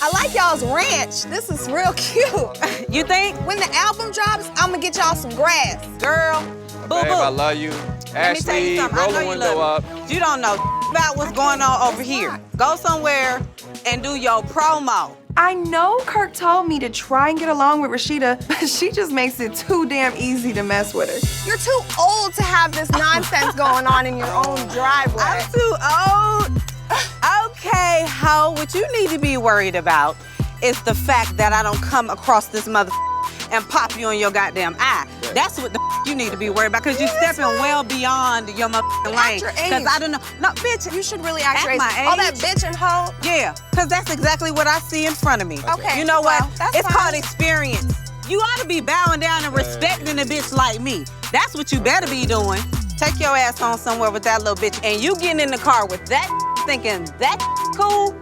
I like y'all's ranch. This is real cute. You think? When the album drops, I'm gonna get y'all some grass. Girl, Babe, I love you. Let me tell you Ashley, something. I roll know the you window love up. me. You don't know about what's going on over here. Go somewhere and do your promo. I know Kirk told me to try and get along with Rasheeda, but she just makes it too damn easy to mess with her. You're too old to have this nonsense going on in your own driveway. I'm too old. Okay, ho, what you need to be worried about is the fact that I don't come across this mother and pop you on your goddamn eye. That's what the you need to be worried about, because you're stepping well beyond your motherfucking lane. Because I don't know. No, bitch. You should really act your age. my age. All that bitch and hoe. Yeah, because that's exactly what I see in front of me. Okay. You know well, what? That's It's fine. called experience. You ought to be bowing down and respecting a bitch like me. That's what you better be doing. Take your ass on somewhere with that little bitch, and you getting in the car with that thinking that cool,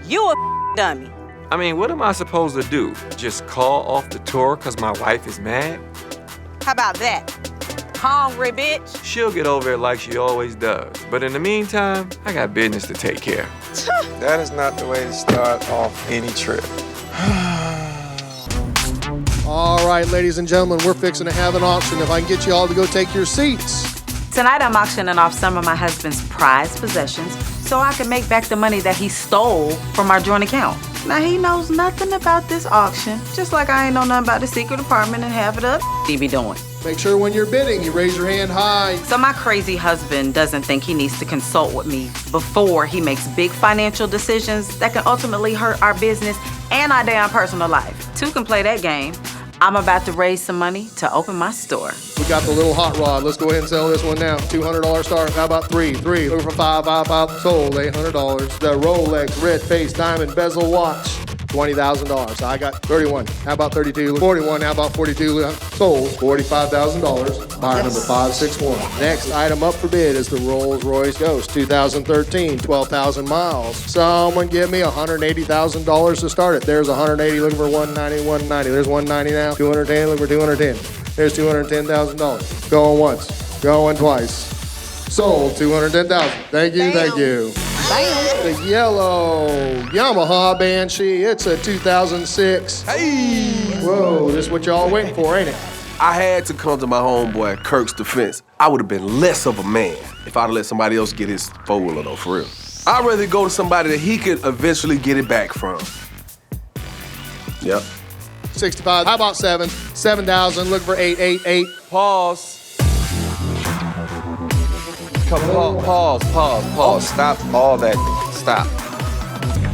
you a dummy. I mean, what am I supposed to do? Just call off the tour because my wife is mad? How about that? Hungry bitch. She'll get over it like she always does. But in the meantime, I got business to take care of. That is not the way to start off any trip. All right, ladies and gentlemen, we're fixing to have an auction. If I can get you all to go take your seats. Tonight I'm auctioning off some of my husband's prized possessions so I can make back the money that he stole from our joint account. Now he knows nothing about this auction, just like I ain't know nothing about the secret apartment and half of the he be doing. Make sure when you're bidding, you raise your hand high. So my crazy husband doesn't think he needs to consult with me before he makes big financial decisions that can ultimately hurt our business and our damn personal life. Two can play that game. I'm about to raise some money to open my store. We got the little hot rod. Let's go ahead and sell this one now. $200 start. How about three? Looking for five. Sold. $800. The Rolex red face diamond bezel watch. $20,000. I got 31. How about 32? 41. How about 42? Sold. $45,000. Buyer number 561. Next item up for bid is the Rolls Royce Ghost 2013. 12,000 miles. Someone give me $180,000 to start it. There's 180. Looking for 190. 190. There's 190 now. 210. Looking for 210. There's $210,000. Going once. Going twice. Sold. $210,000. Thank you. Thank you. The yellow Yamaha Banshee. It's a 2006. Hey! Whoa, this is what y'all waiting for, ain't it? I had to come to my homeboy Kirk's defense. I would have been less of a man if I'd let somebody else get his four-wheeler, though, for real. I'd rather go to somebody that he could eventually get it back from. Yep. 65. How about 7? 7,000. Look for 888. Pause. Pause. Stop all that. Stop.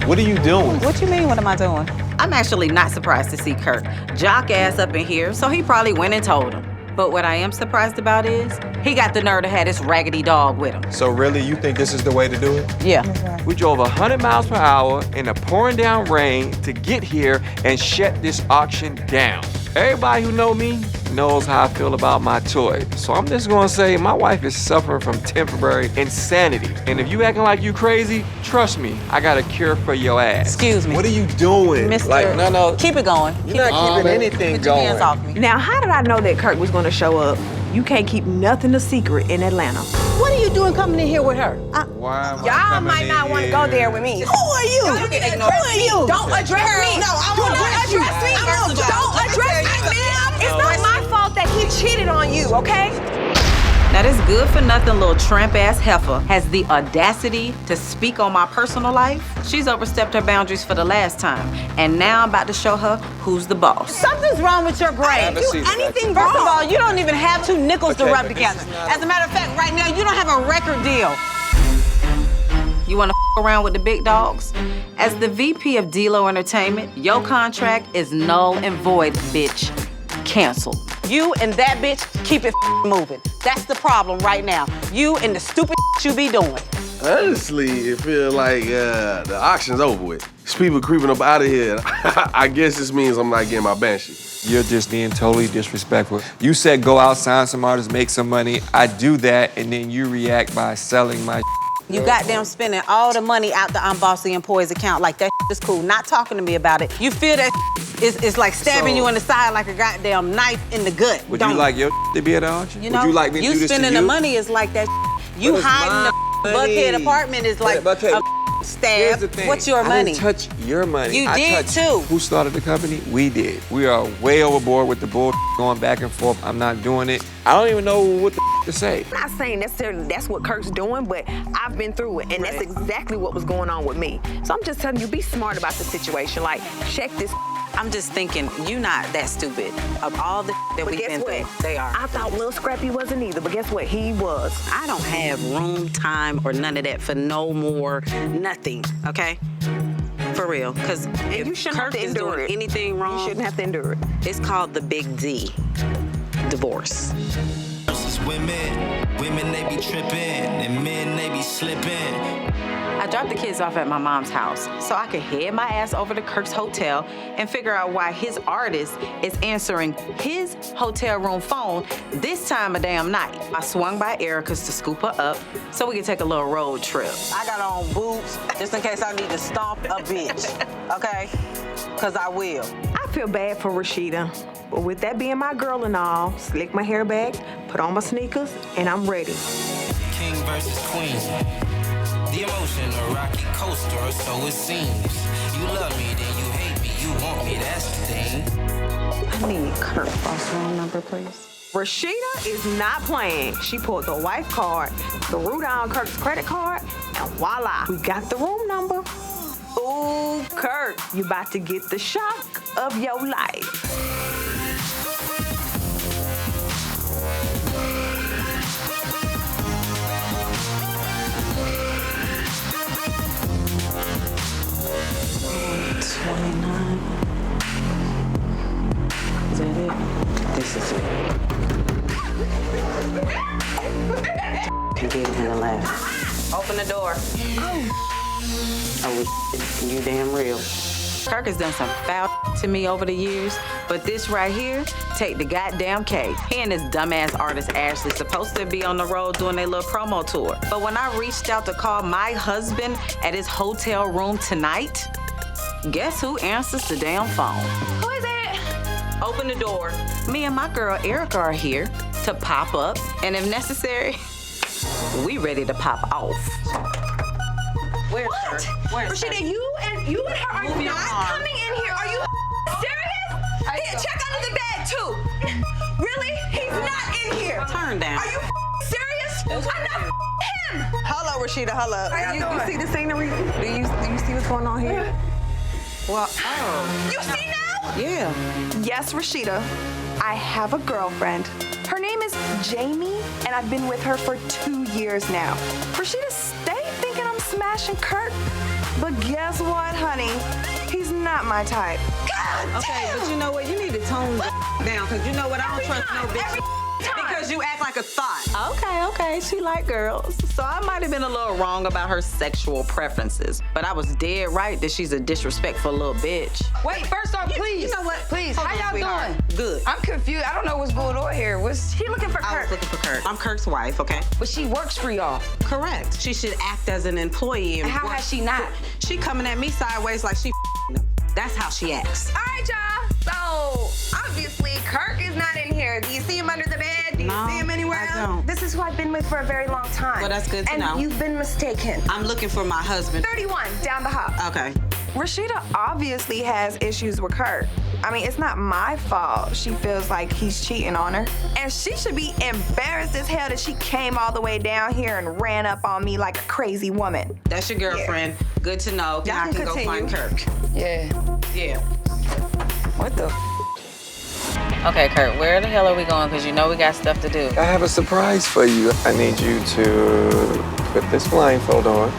What are you doing? What you mean, what am I doing? I'm actually not surprised to see Kirk jock ass up in here, so he probably went and told him. But what I am surprised about is he got the nerve to have this raggedy dog with him. So really, you think this is the way to do it? Yeah. We drove 100 miles per hour in the pouring down rain to get here and shut this auction down. Everybody who know me knows how I feel about my toy. So I'm just gonna say my wife is suffering from temporary insanity. And if you acting like you crazy, trust me, I got a cure for your ass. Excuse me. What are you doing? Mr. Like, no. Keep it going. You're not keeping anything Put your going. hands off me. Now, how did I know that Kirk was gonna show up? You can't keep nothing a secret in Atlanta. What are you doing coming in here with her? Why am I Y'all coming might in not want to here? go there with me. Who are you? Don't address me. Don't address me. No, I Do won't not address you. address me. Don't address me, ma'am. It's not my fault that he cheated on you, okay? Now this good for nothing little tramp ass heifer has the audacity to speak on my personal life. She's overstepped her boundaries for the last time, and now I'm about to show her who's the boss. Something's wrong with your brain. never seen that. Anything wrong? First of all, you don't even have two nickels to Okay, rub but this together. is not- As a matter of fact, right now, you don't have a record deal. You wanna around with the big dogs? As the VP of D-Lo Entertainment, your contract is null and void, bitch. Canceled. You and that bitch keep it moving. That's the problem right now. You and the stupid you be doing. Honestly, it feels like the auction's over with. There's people creeping up out of here. I guess this means I'm not getting my Banshee. You're just being totally disrespectful. You said go out, sign some artists, make some money. I do that, and then you react by selling my You goddamn spending all the money out the I'm Bossy Employees account like that is cool. Not talking to me about it. You feel that is like stabbing you in the side like a goddamn knife in the gut. Would you like your to be at the auction? You know, Would you like me to do this to spending you? the money is like that. You But it's hiding my the Buckhead money. apartment is like But okay, a Stab. the thing. What's your I money? didn't touch your money. You I did touched too. Who started the company? We did. We are way overboard with the bull going back and forth. I'm not doing it. I don't even know what the to say. I'm not saying necessarily that's what Kirk's doing, but I've been through it, and that's exactly what was going on with me. So I'm just telling you, be smart about the situation. Like, check this. I'm just thinking, you not that stupid. Of all the that we've been through, they are. I thought Lil Scrappy wasn't either, but guess what? He was. I don't have room, time, or none of that for no more nothing, okay? For real, because if you shouldn't Kirk have to is endure doing it. anything wrong, You shouldn't have to endure it. It's called the big D, divorce. Versus women they be tripping, and men they be slipping. I dropped the kids off at my mom's house so I could head my ass over to Kirk's hotel and figure out why his artist is answering his hotel room phone this time of damn night. I swung by Erica's to scoop her up so we could take a little road trip. I got on boots just in case I need to stomp a bitch, okay? Because I will. I feel bad for Rasheeda, but with that being my girl and all, slick my hair back, put on my sneakers, and I'm ready. King versus queen. The emotion, a rocky coaster, or so it seems. You love me, then you hate me. You want me, that's the thing. I need Kirk Frost room number, please. Rasheeda is not playing. She pulled the wife card, threw down Kirk's credit card, and voila, we got the room number. Ooh, Kirk, you about to get the shock of your life. Is that it? This is it. You get him to laugh. Open the door. Oh, you damn real. Kirk has done some foul to me over the years, but this right here, take the goddamn K. He and his dumbass artist Ashley supposed to be on the road doing their little promo tour. But when I reached out to call my husband at his hotel room tonight, guess who answers the damn phone? Who is it? Open the door. Me and my girl Erica are here to pop up, and if necessary, we ready to pop off. Where's What? her? Where's Rashida, her? you and her are Move your not arm. coming in here. Are you serious? Hey, check under the bed too. Really? He's not in here. Turn down. Are you serious? I'm not him. Hello, Rasheeda, hello. How y'all You doing? see the scenery? Do you see what's going on here? Well, You see now? yeah. Yes, Rasheeda, I have a girlfriend. Her name is Jamie, and I've been with her for 2 years now. Rasheeda stayed thinking I'm smashing Kirk, but guess what, honey? He's not my type. God Okay, damn. but you know what? You need to tone down, because you know what? I don't trust no bitch. Because you act like a thought. Okay, she like girls. So I might have been a little wrong about her sexual preferences, but I was dead right that she's a disrespectful little bitch. Wait, first off, please. You know what? Please, Hold how on, y'all sweetheart. doing? Good. I'm confused. I don't know what's going on here. Was she looking for I Kirk? was looking for Kirk. I'm Kirk's wife, okay? But she works for y'all. Correct. She should act as an employee. And how has she not? She coming at me sideways like she them. That's how she acts. All right, y'all. So obviously Kirk is not in here. Do you see him under the bed? Do you No, see him anywhere I else? don't. This is who I've been with for a very long time. Well, that's good to and know. You've been mistaken. I'm looking for my husband. 31 down the hall. Okay. Rasheeda obviously has issues with Kirk. I mean, it's not my fault she feels like he's cheating on her. And she should be embarrassed as hell that she came all the way down here and ran up on me like a crazy woman. That's your girlfriend. Good to know. Y'all I can can go find Kirk. Yeah. Yeah. What the? Okay, Kirk, where the hell are we going? Because you know we got stuff to do. I have a surprise for you. I need you to put this blindfold on.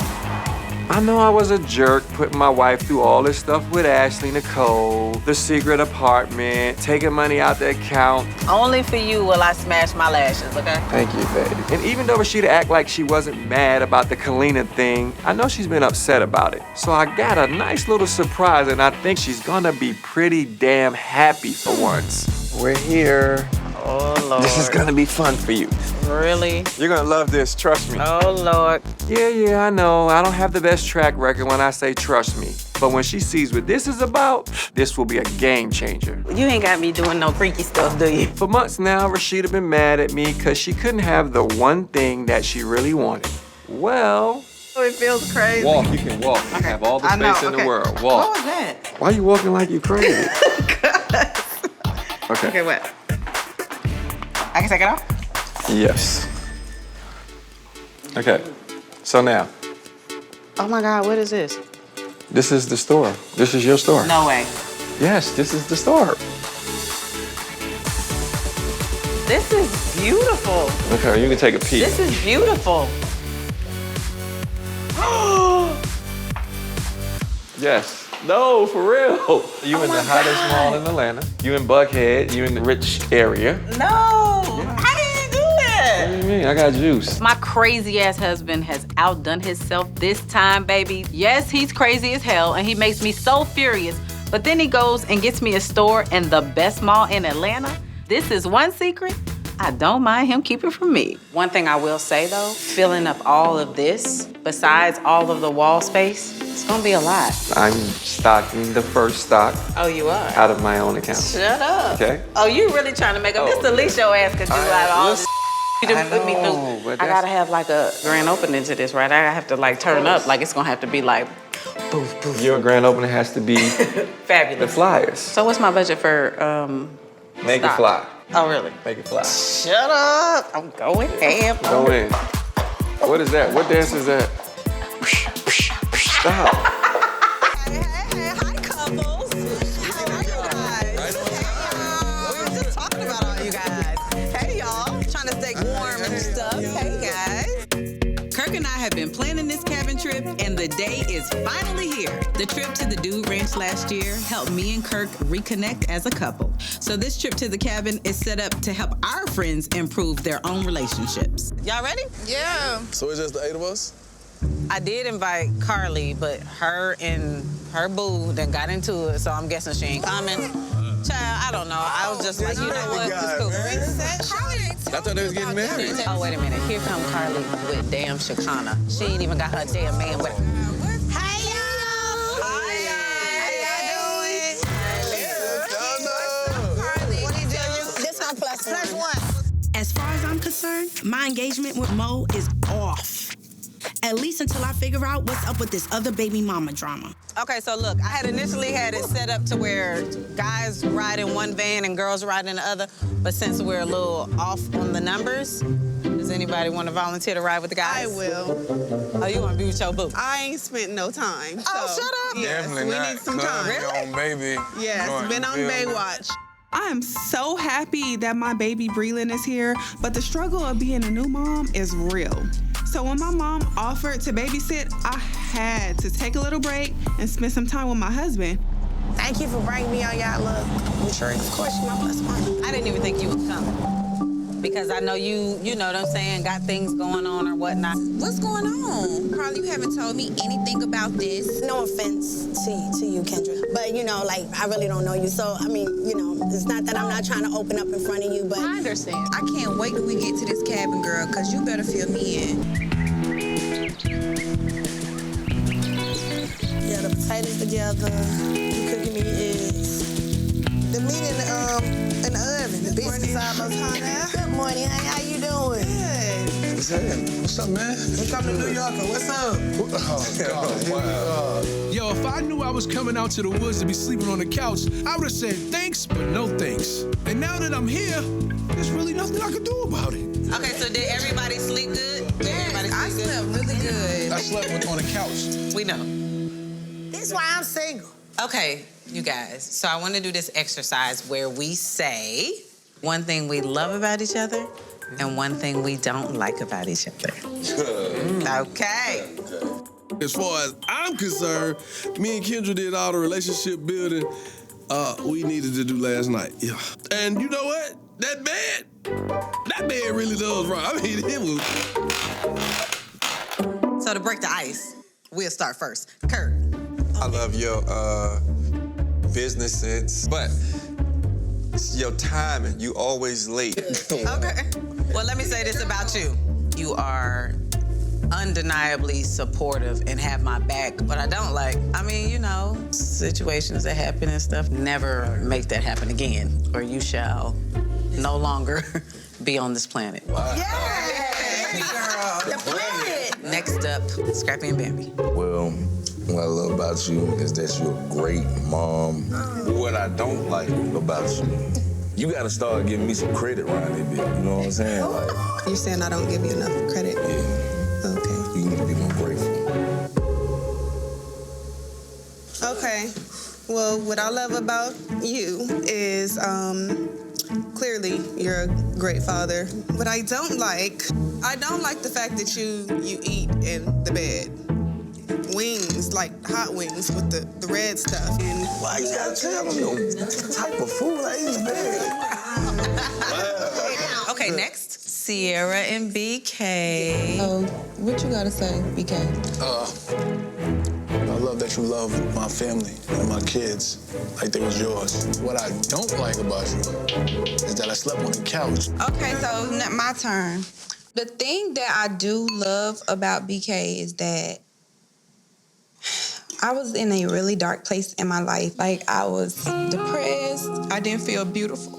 I know I was a jerk putting my wife through all this stuff with Ashley, Nicole, the secret apartment, taking money out the account. Only for you will I smash my lashes, okay? Thank you, baby. And even though Rasheeda act like she wasn't mad about the Kalina thing, I know she's been upset about it. So I got a nice little surprise, and I think she's gonna be pretty damn happy for once. We're here. Oh, Lord. This is gonna be fun for you. Really? You're gonna love this, trust me. Oh, Lord. Yeah, I know. I don't have the best track record when I say trust me. But when she sees what this is about, this will be a game changer. You ain't got me doing no freaky stuff, do you? For months now, Rasheeda been mad at me because she couldn't have the one thing that she really wanted. Well, It feels crazy. Walk, you can walk. You have all the I know, space in the okay. world. What Walk. was that? Why you walking like you crazy? Okay. Okay, what? I can take it off? Yes. Okay. So now, Oh my God, what is this? this is the store. This is your store. No way. Yes, this is the store. This is beautiful. Okay, you can take a peek. This is beautiful. Yes. No, for real. You in the hottest mall in Atlanta. You in Buckhead. You in the rich area. No. How did you do that? What do you mean? I got juice. My crazy ass husband has outdone himself this time, baby. Yes, he's crazy as hell and he makes me so furious. But then he goes and gets me a store in the best mall in Atlanta. This is one secret I don't mind him keeping from me. One thing I will say though, filling up all of this, besides all of the wall space, it's gonna be a lot. I'm stocking the first stock Oh, you are? out of my own account. Shut up. Okay. Oh, you really trying to make up? This the least your ass could do out of all this you done put me through. but I gotta have like a grand opening to this, right? I have to like turn up. Like it's gonna have to be like boof, boof. Your grand opening has to be Fabulous. the flyers. So what's my budget for Make stock? it fly. Oh, really? Make it fly. Shut up. I'm going ham. Go in. What is that? What dance is that? Stop. Kirk and I have been planning this cabin trip, and the day is finally here. The trip to the Dude Ranch last year helped me and Kirk reconnect as a couple. So this trip to the cabin is set up to help our friends improve their own relationships. Y'all ready? Yeah. So it's just the 8 of us? I did invite Carly, but her and her boo then got into it, so I'm guessing she ain't coming. Child, I don't know. I was just like, you know what? It's cool. I thought they was getting married. Oh, wait a minute. Here come Carly with damn Shakana. She ain't even got her damn man with her. As far as I'm concerned, my engagement with Mo is off. At least until I figure out what's up with this other baby mama drama. Okay, so look, I had initially had it set up to where guys ride in one van and girls ride in the other, but since we're a little off on the numbers, does anybody want to volunteer to ride with the guys? I will. Oh, you want to be with your boo? I ain't spent no time. Oh, so, shut up. Yes, Definitely we not. need some time. On baby. Yes, been on Baywatch. I am so happy that my baby Breland is here, but the struggle of being a new mom is real. So when my mom offered to babysit, I had to take a little break and spend some time with my husband. Thank you for bringing me on y'all look. I'm sure, of course, you're my plus one. I didn't even think you would come. Because I know you know what I'm saying, got things going on or whatnot. What's going on? Carly, you haven't told me anything about this. No offense to you, Kendra. But, you know, like, I really don't know you. So, I mean, you know, it's not that I'm not trying to open up in front of you, but... I understand. I can't wait till we get to this cabin, girl, because you better fill me in. Yeah, the potatoes together, you cooking me eggs. The meat in the oven. The biscuits almost hot now. Good morning, honey. How you doing? Good. What's up, man? We come to New York. What's up? Oh, God, wow. Yo, if I knew I was coming out to the woods to be sleeping on the couch, I would have said thanks, but no thanks. And now that I'm here, there's really nothing I can do about it. Okay, so did everybody sleep good? I slept really good. I slept on the couch. We know. This is why I'm single. Okay, you guys. So I want to do this exercise where we say one thing we love about each other and one thing we don't like about each other. Okay. As far as I'm concerned, me and Kendra did all the relationship building we needed to do last night. Yeah. And you know what? That bed really does right. I mean, it was... So to break the ice, we'll start first. Kirk. I love your business sense, but your timing, you always late. Okay. Well, let me say this about you. You are undeniably supportive and have my back. What I don't like, I mean, you know, situations that happen and stuff, never make that happen again, or you shall no longer be on this planet. Yeah, girl. The planet. Next up, Scrappy and Bambi. Well, what I love about you is that you're a great mom. What I don't like about you gotta start giving me some credit around that bit. You know what I'm saying? Like, You're saying I don't give you enough credit? yeah. Okay. You need to be more grateful. Okay. Well, what I love about you is clearly you're a great father. What I don't like the fact that you eat in the bed. Wings, like hot wings with the red stuff. And why you gotta tell them the type of food I eat in bed? Okay, next, Sierra and BK. Oh, what you gotta say, BK? I love that you love my family and my kids like they was yours. What I don't like about you is that I slept on the couch. Okay, so my turn. The thing that I do love about BK is that I was in a really dark place in my life. Like, I was depressed. I didn't feel beautiful.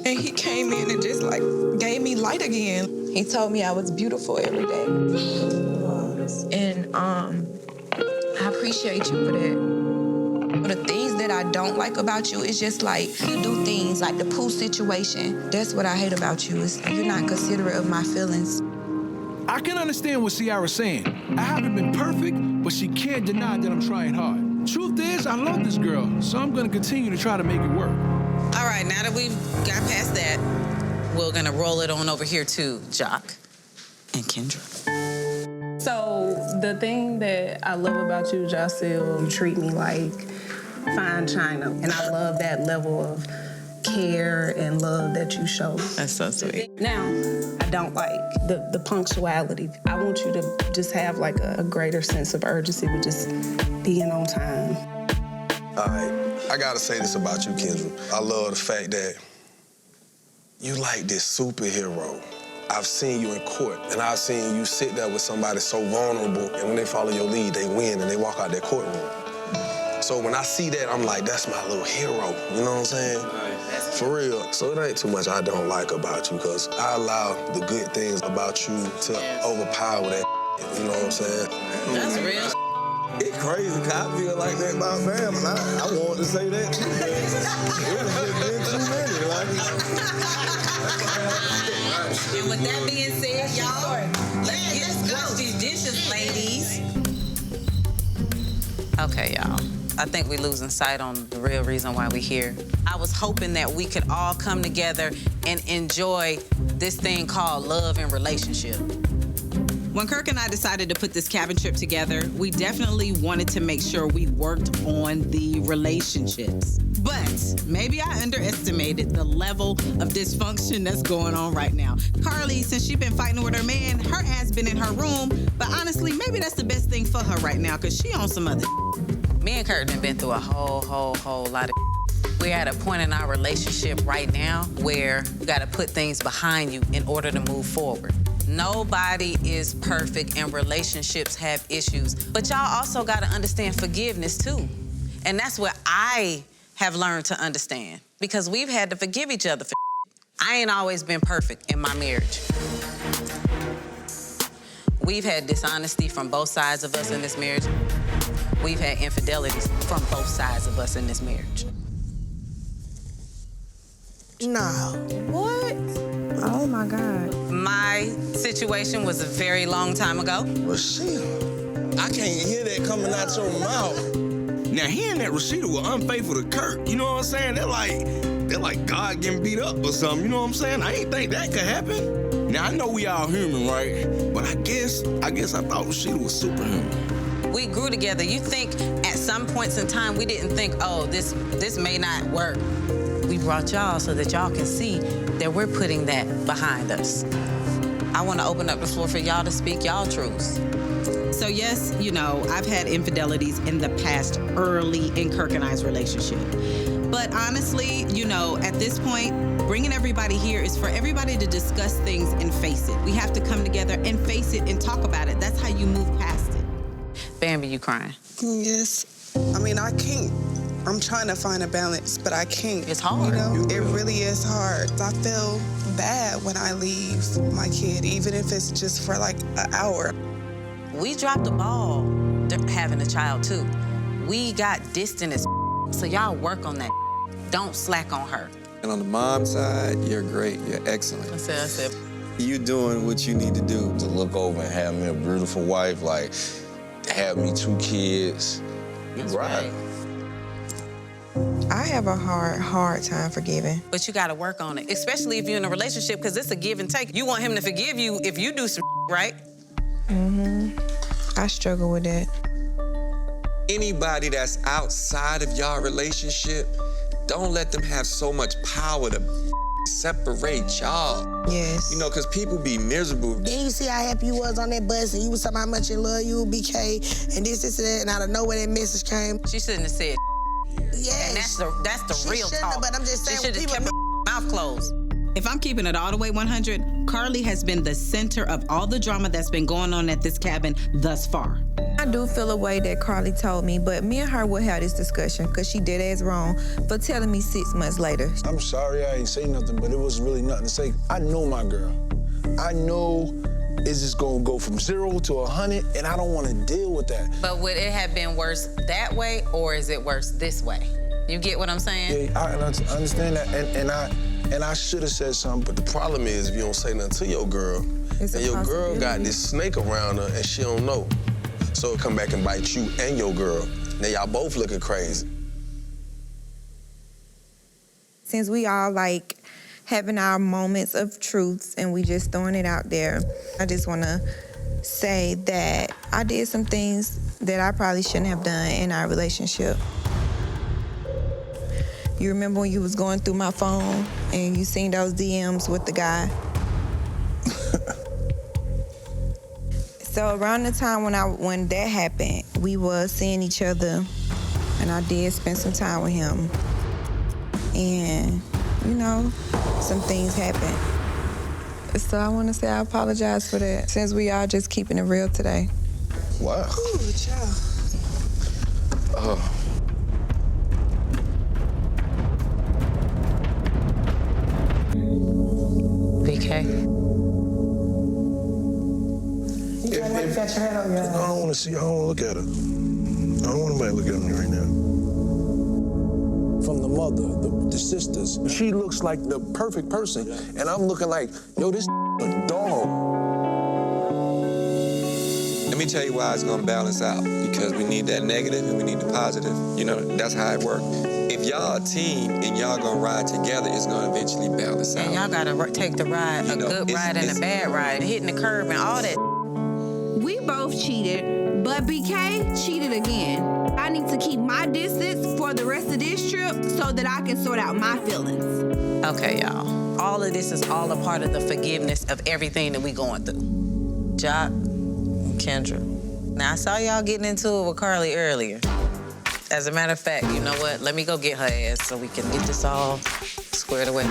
And he came in and just, like, gave me light again. He told me I was beautiful every day. And I appreciate you for that. But the things that I don't like about you is just, like, you do things like the poo situation. That's what I hate about you, is you're not considerate of my feelings. I can understand what Ciara's saying. I haven't been perfect, but she can't deny that I'm trying hard. Truth is, I love this girl, so I'm gonna continue to try to make it work. All right, now that we've got past that, we're gonna roll it on over here to Jock and Kendra. So the thing that I love about you, Jocel, you treat me like fine china. And I love that level of care and love that you show. That's so sweet. Now, I don't like the punctuality. I want you to just have like a greater sense of urgency with just being on time. All right, I gotta say this about you, Kendra. I love the fact that you like this superhero. I've seen you in court, and I've seen you sit there with somebody so vulnerable, and when they follow your lead, they win, and they walk out that courtroom. So when I see that, I'm like, that's my little hero, you know what I'm saying? For real. So it ain't too much I don't like about you, because I allow the good things about you to overpower that, you know what I'm saying? That's real. It's crazy, cause I feel like that about Bam, and I wanted to say that too, but it was just been too many, And with that being said, y'all, let's wash these dishes, ladies. Okay, y'all. I think we're losing sight on the real reason why we're here. I was hoping that we could all come together and enjoy this thing called love and relationship. When Kirk and I decided to put this cabin trip together, we definitely wanted to make sure we worked on the relationships. But maybe I underestimated the level of dysfunction that's going on right now. Carly, since she's been fighting with her man, her ass been in her room. But honestly, maybe that's the best thing for her right now, because she on some other. Me and Kurt have been through a whole lot of. We're at a point in our relationship right now where you gotta put things behind you in order to move forward. Nobody is perfect and relationships have issues, but y'all also gotta understand forgiveness too. And that's what I have learned to understand, because we've had to forgive each other for. I ain't always been perfect in my marriage. We've had dishonesty from both sides of us in this marriage. We've had infidelities from both sides of us in this marriage. No. What? Oh my God. My situation was a very long time ago. Rasheeda, I can't hear that coming out your mouth. Now, hearing that Rasheeda was unfaithful to Kirk, you know what I'm saying? They're like God getting beat up or something, you know what I'm saying? I ain't think that could happen. Now, I know we all human, right? But I guess I thought Rasheeda was superhuman. We grew together. You think at some points in time we didn't think, oh, this may not work. We brought y'all so that y'all can see that we're putting that behind us. I want to open up the floor for y'all to speak y'all truths. So yes, you know, I've had infidelities in the past early in Kirk and I's relationship. But honestly, you know, at this point, bringing everybody here is for everybody to discuss things and face it. We have to come together and face it and talk about it. That's how you move past it. Bambi, you crying? Yes. I mean, I can't. I'm trying to find a balance, but I can't. It's hard. You know, it really is hard. I feel bad when I leave my kid, even if it's just for like an hour. We dropped the ball having a child, too. We got distant as so y'all work on that. Don't slack on her. And on the mom side, you're great. You're excellent. I said. You doing what you need to do. To look over and have me a beautiful wife, like, have me 2 kids. You right. I have a hard time forgiving. But you gotta work on it, especially if you're in a relationship, because it's a give and take. You want him to forgive you if you do some right? I struggle with that. Anybody that's outside of your relationship, don't let them have so much power to separate y'all. Yes. You know, because people be miserable. Then you see how happy you was on that bus, and you was talking how much you love you, BK, and this, and that, and out of nowhere that message came. She shouldn't have said. Yeah. And that's the real talk. But I'm just saying, she should have kept her mouth closed. If I'm keeping it all the way 100, Carly has been the center of all the drama that's been going on at this cabin thus far. I do feel a way that Carly told me, but me and her will have this discussion because she dead ass wrong for telling me 6 months later. I'm sorry I ain't say nothing, but it was really nothing to say. I know my girl. I know it's just gonna go from 0 to 100, and I don't want to deal with that. But would it have been worse that way, or is it worse this way? You get what I'm saying? Yeah, I understand that, and I should have said something, but The problem is if you don't say nothing to your girl, and your girl got this snake around her and she don't know. So it come back and bite you and your girl. Now y'all both looking crazy. Since we all like having our moments of truths and we just throwing it out there, I just want to say that I did some things that I probably shouldn't have done in our relationship. You remember when you was going through my phone and you seen those DMs with the guy? So around the time when that happened, we was seeing each other, and I did spend some time with him. And, you know, some things happened. So I want to say I apologize for that, since we are just keeping it real today. Wow. Ooh, child. Oh. BK. I don't want to see. I don't want to look at her. I don't want nobody to look at me right now. From the mother, the sisters, she looks like the perfect person, and I'm looking like, yo, this a dog. Let me tell you why it's gonna balance out. Because we need that negative and we need the positive. You know, that's how it works. If y'all a team and y'all gonna ride together, it's gonna eventually balance out. And y'all gotta take the ride, a good ride and a bad ride, hitting the curb and all that. We both cheated, but BK cheated again. I need to keep my distance for the rest of this trip so that I can sort out my feelings. Okay, y'all. All of this is all a part of the forgiveness of everything that we going through. Jock and Kendra. Now, I saw y'all getting into it with Carly earlier. As a matter of fact, you know what? Let me go get her ass so we can get this all squared away.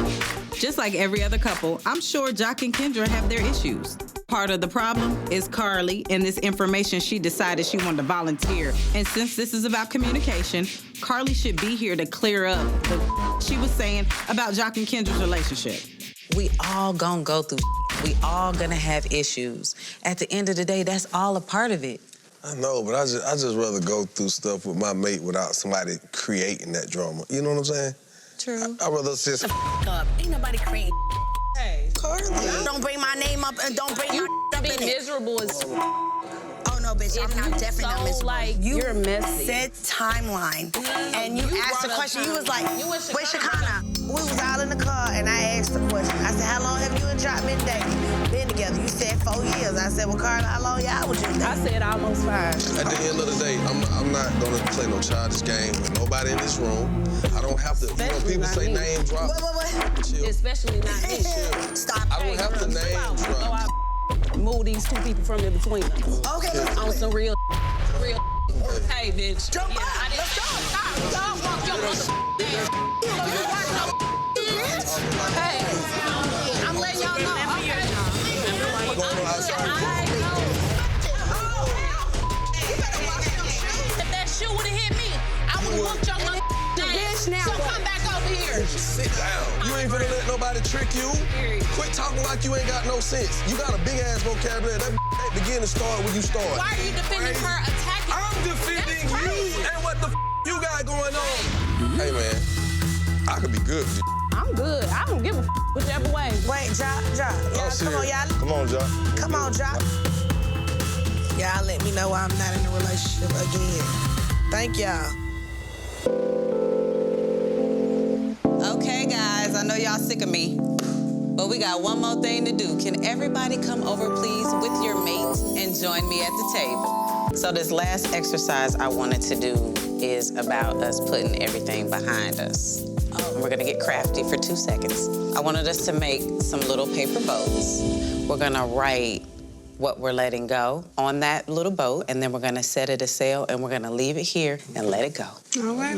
Just like every other couple, I'm sure Jock and Kendra have their issues. Part of the problem is Carly and this information she decided she wanted to volunteer. And since this is about communication, Carly should be here to clear up the she was saying about Jock and Kendra's relationship. We all gonna go through we all gonna have issues. At the end of the day, that's all a part of it. I know, but I just rather go through stuff with my mate without somebody creating that drama. You know what I'm saying? True. I'd rather just Up. Ain't nobody creating. Hey, Carly. Don't bring my name up and don't bring my up in it. Miserable as Oh no, bitch, I'm definitely not miserable. Like, you're messy. Said timeline, and you asked the question. You was like, "Where's Shekinah?" We was all in the car, and I asked the question. I said, "How long have you and Jock been dating? Been together?" You said 4 years. I said, "Well, Carla, how long y'all was you dating?" I said almost 5. At the end of the day, I'm not gonna play no childish game with nobody in this room. I don't have to. You know, people say name drop. What? Chill. Especially not me. Stop. I don't have to name drop. Move these 2 people from in between us. Okay, let's on some real. Hey, bitch. Jump up. I didn't. Let's go. Stop. Don't walk your Hey, I'm letting y'all know. If that shoe would have hit me, I would have whooped your ass. So come back over here. Sit down. You ain't gonna let nobody trick you. Quit talking like you ain't got no sense. You got a big ass vocabulary. That Begin to start where you start. Why are you defending her attacking? I'm defending you and what the you got going on. Hey, man, I could be good with you. I'm good. I don't give a whichever way. Wait, Ja. Y'all, come on, y'all. Come on, Ja. Come on, Ja. Y'all let me know why I'm not in a relationship again. Thank y'all. Okay, guys, I know y'all sick of me, but we got one more thing to do. Can everybody come over, please, with your mates and join me at the table? So this last exercise I wanted to do is about us putting everything behind us. We're gonna get crafty for 2 seconds. I wanted us to make some little paper boats. We're gonna write what we're letting go on that little boat, and then we're gonna set it a sail, and we're gonna leave it here and let it go. All right.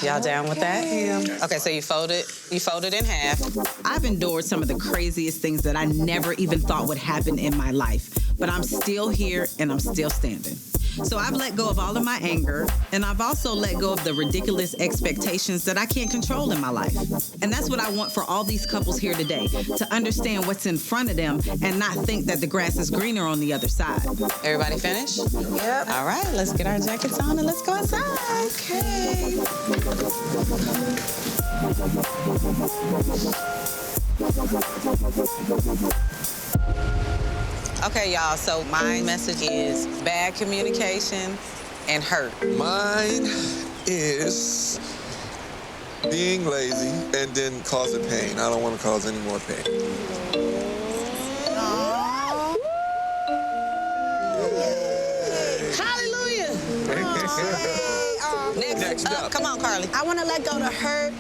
Y'all down with that? Yeah. Okay, so you fold it in half. I've endured some of the craziest things that I never even thought would happen in my life, but I'm still here and I'm still standing. So I've let go of all of my anger, and I've also let go of the ridiculous expectations that I can't control in my life. And that's what I want for all these couples here today, to understand what's in front of them and not think that the grass is greener on the other side. Everybody finished? Yep. All right, let's get our jackets on and let's go outside. Okay. Okay, y'all, so my message is bad communication and hurt. Mine is being lazy and then causing pain. I don't want to cause any more pain. Hallelujah. Next up. Come on, Carly. I want to let go the hurt,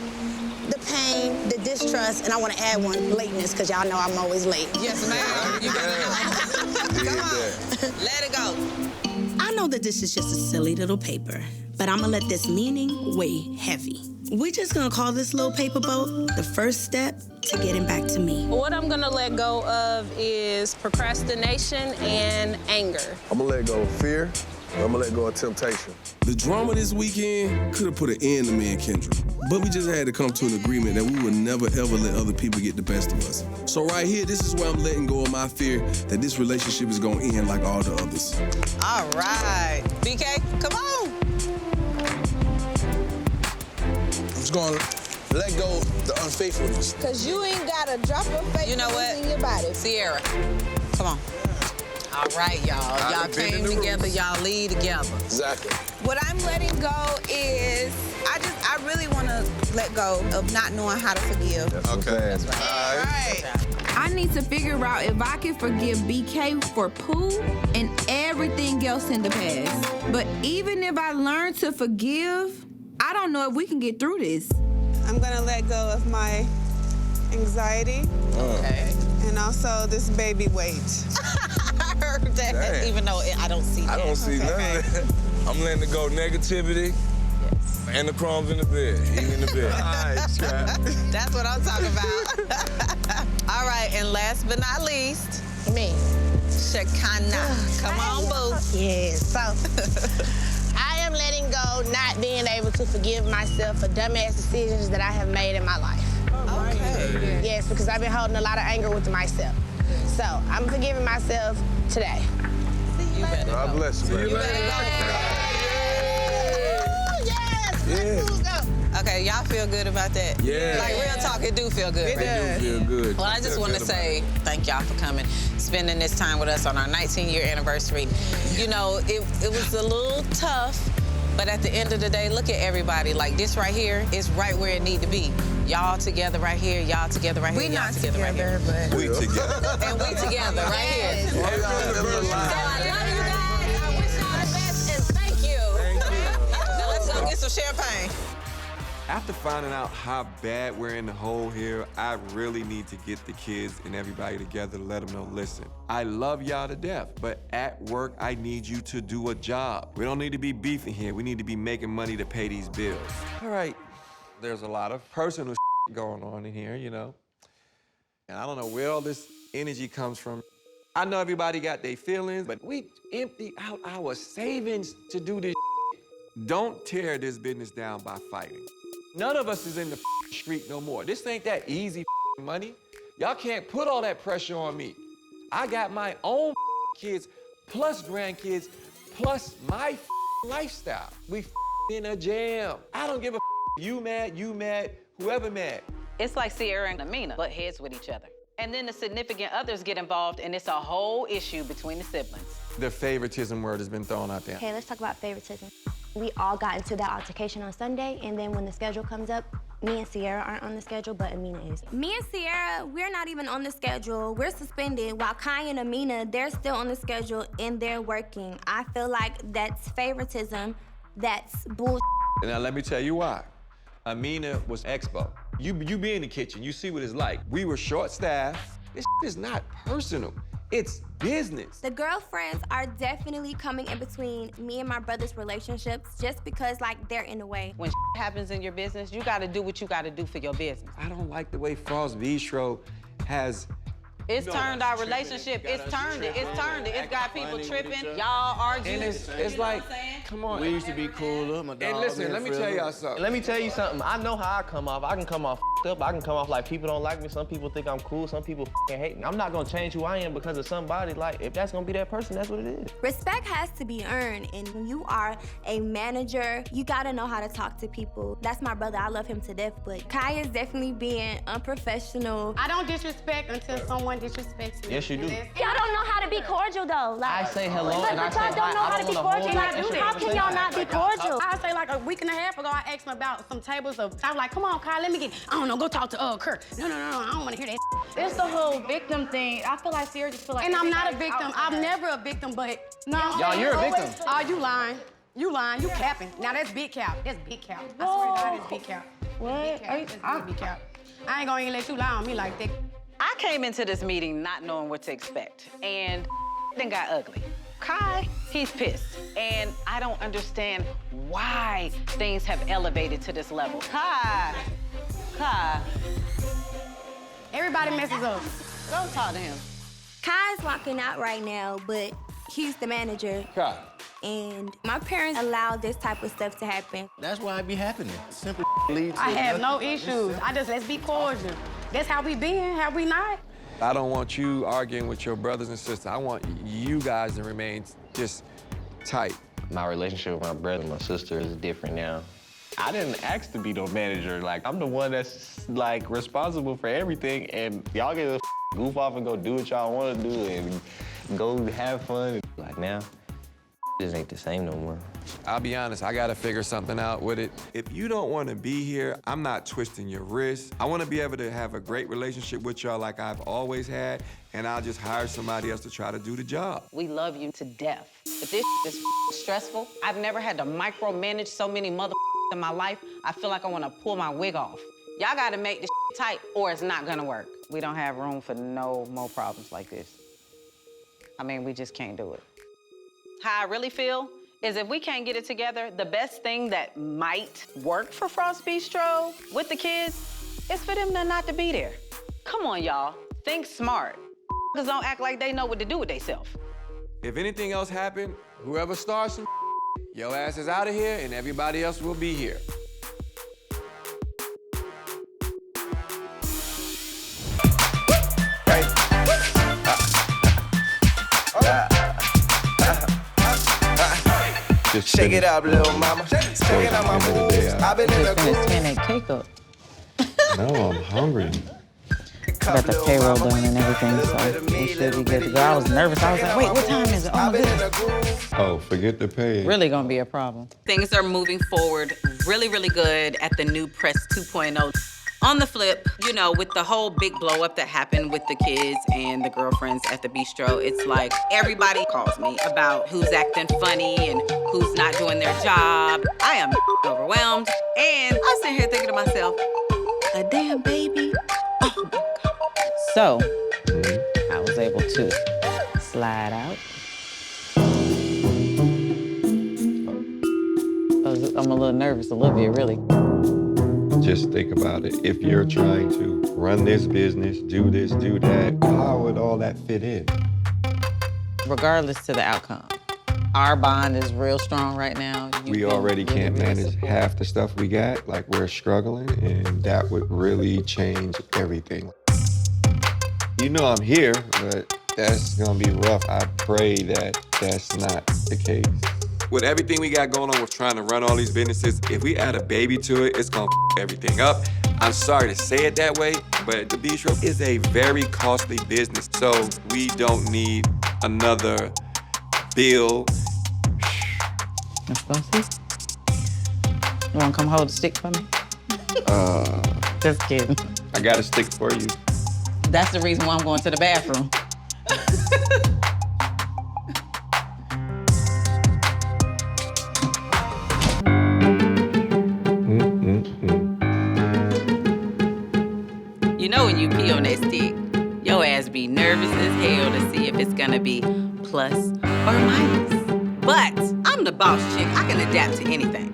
the pain, the distrust, and I want to add one, lateness, because y'all know I'm always late. Yes, ma'am. You got it. Come on. Let it go. I know that this is just a silly little paper, but I'm gonna let this meaning weigh heavy. We're just gonna call this little paper boat the first step to getting back to me. What I'm gonna let go of is procrastination and anger. I'm gonna let go of fear. I'm gonna let go of temptation. The drama this weekend could have put an end to me and Kendra. But we just had to come to an agreement that we would never, ever let other people get the best of us. So right here, this is where I'm letting go of my fear that this relationship is gonna end like all the others. All right. BK, come on. I'm just gonna let go of the unfaithfulness. Cause you ain't got a drop of faithfulness You know what? in your body. Sierra, come on. All right, y'all. Y'all came together, y'all lead together. Exactly. What I'm letting go is, I really want to let go of not knowing how to forgive. Okay. That's right. All right. I need to figure out if I can forgive BK for Pooh and everything else in the past. But even if I learn to forgive, I don't know if we can get through this. I'm gonna let go of my anxiety. Okay. And also this baby weight. I heard that, Dang. even though I don't see that. I don't see none of that. I'm letting it go negativity and the crumbs in the bed, eating in the bed. That's what I'm talking about. All right, and last but not least, Me. Shekinah. Come on, boo. Yes. So I am letting go, not being able to forgive myself for dumbass decisions that I have made in my life. Okay. Yes, because I've been holding a lot of anger with myself. So I'm forgiving myself today. You better God go. bless you, baby. You better Yes, let's go. Okay, y'all feel good about that? Yeah. Like, real talk, it do feel good, right? It do feel good. Well, I just want to say thank y'all for coming, spending this time with us on our 19-year anniversary. You know, it was a little tough, but at the end of the day, look at everybody. Like, this right here is right where it need to be. Y'all together right here, y'all together right here, y'all together right here. but We together. And we together right here. So I love you guys. I wish y'all the best, and thank you. Now let's go get some champagne. After finding out how bad we're in the hole here, I really need to get the kids and everybody together to let them know, listen, I love y'all to death, but at work, I need you to do a job. We don't need to be beefing here. We need to be making money to pay these bills. All right, there's a lot of personal going on in here, you know. And I don't know where all this energy comes from. I know everybody got their feelings, but we empty out our savings to do this. Don't tear this business down by fighting. None of us is in the street no more. This ain't that easy money. Y'all can't put all that pressure on me. I got my own kids, plus grandkids, plus my lifestyle. We in a jam. I don't give a you mad, whoever mad. It's like Sierra and Amina butt heads with each other. And then the significant others get involved, and it's a whole issue between the siblings. The favoritism word has been thrown out there. Okay, let's talk about favoritism. We all got into that altercation on Sunday, and then when the schedule comes up, me and Sierra aren't on the schedule, but Amina is. Me and Sierra, we're not even on the schedule. We're suspended, while Kai and Amina, they're still on the schedule and they're working. I feel like that's favoritism. That's bull. Now let me tell you why. Amina was expo. You be in the kitchen, you see what it's like. We were short-staffed. This is not personal. It's business. The girlfriends are definitely coming in between me and my brother's relationships just because, like, they're in the way. When happens in your business, you gotta do what you gotta do for your business. I don't like the way Frost Bistro has... It's turned our relationship. It's turned it. It's got people tripping. Y'all arguing. And it's like, come on. We used to be cooler. My dog. And listen, let me tell y'all something. Let me tell you something. I know how I come off. I can come off up. I can come off like people don't like me. Some people think I'm cool. Some people hate me. I'm not gonna change who I am because of somebody. Like, if that's gonna be that person, that's what it is. Respect has to be earned, and when you are a manager, you gotta know how to talk to people. That's my brother. I love him to death, but Kai is definitely being unprofessional. I don't disrespect until someone disrespects me. Yes, you do. Y'all don't know how to be cordial, though. Like, I say hello and I say y'all don't know how to be cordial. How can y'all not be cordial? I say like a week and a half ago, I asked him about some tables of. I was like, come on, Kyle, let me get. I don't know, go talk to Kirk. No, I don't want to hear that. It's the whole victim thing. I feel like Sierra just feel like. And I'm not a victim. I'm never a victim, but no. Y'all, you're a victim. Oh, you lying? You lying? You capping? Now that's big cap. That's big cap. I swear to God, it's big cap. What? That's big cap. I ain't gonna even let you lie on me like that. I came into this meeting not knowing what to expect, and then got ugly. Kai, he's pissed, and I don't understand why things have elevated to this level. Kai. Everybody messes up. Go talk to him. Kai's walking out right now, but he's the manager. Kai. And my parents allow this type of stuff to happen. That's why it be happening. Simply leads to I have no nothing. issues. Let's be cordial. That's how we been, have we not? I don't want you arguing with your brothers and sisters. I want you guys to remain just tight. My relationship with my brother and my sister is different now. I didn't ask to be no manager. Like, I'm the one that's, like, responsible for everything, and y'all get to goof off and go do what y'all want to do and go have fun. Like, now, this ain't the same no more. I'll be honest, I gotta figure something out with it. If you don't wanna be here, I'm not twisting your wrist. I wanna be able to have a great relationship with y'all like I've always had, and I'll just hire somebody else to try to do the job. We love you to death. But this is stressful. I've never had to micromanage so many mother in my life. I feel like I wanna pull my wig off. Y'all gotta make this tight or it's not gonna work. We don't have room for no more problems like this. I mean, we just can't do it. How I really feel is if we can't get it together, the best thing that might work for Frost Bistro with the kids is for them not to be there. Come on, y'all. Think smart. Cause don't act like they know what to do with themselves. If anything else happened, whoever starts some your ass is out of here and everybody else will be here. Shake it up, little mama. Check it out my moves. I've been in the groove. Tearing that cake up. No, I'm hungry. Got the payroll done and everything, so we should be good to go. I was nervous. I was like, wait, what time is it? Oh my goodness. Oh, forget the pay. Really gonna be a problem. Things are moving forward really, really good at the new Press 2.0. On the flip, you know, with the whole big blow up that happened with the kids and the girlfriends at the bistro, it's like everybody calls me about who's acting funny and who's not doing their job. I am overwhelmed, and I'm sitting here thinking to myself, a damn baby. Oh my God. So, I was able to slide out. I'm a little nervous, a little bit, really. Just think about it. If you're trying to run this business, do this, do that, how would all that fit in? Regardless to the outcome, our bond is real strong right now. We already can't manage half the stuff we got, like we're struggling, and that would really change everything. You know I'm here, but That's gonna be rough. I pray that that's not the case. With everything we got going on with trying to run all these businesses, if we add a baby to it, it's gonna everything up. I'm sorry to say it that way, but the bistro is a very costly business, so we don't need another bill. Let's go see. You wanna come hold the stick for me? Just kidding. I got a stick for you. That's the reason why I'm going to the bathroom. You know when you pee on that stick, your ass be nervous as hell to see if it's gonna be plus or minus. But I'm the boss chick. I can adapt to anything.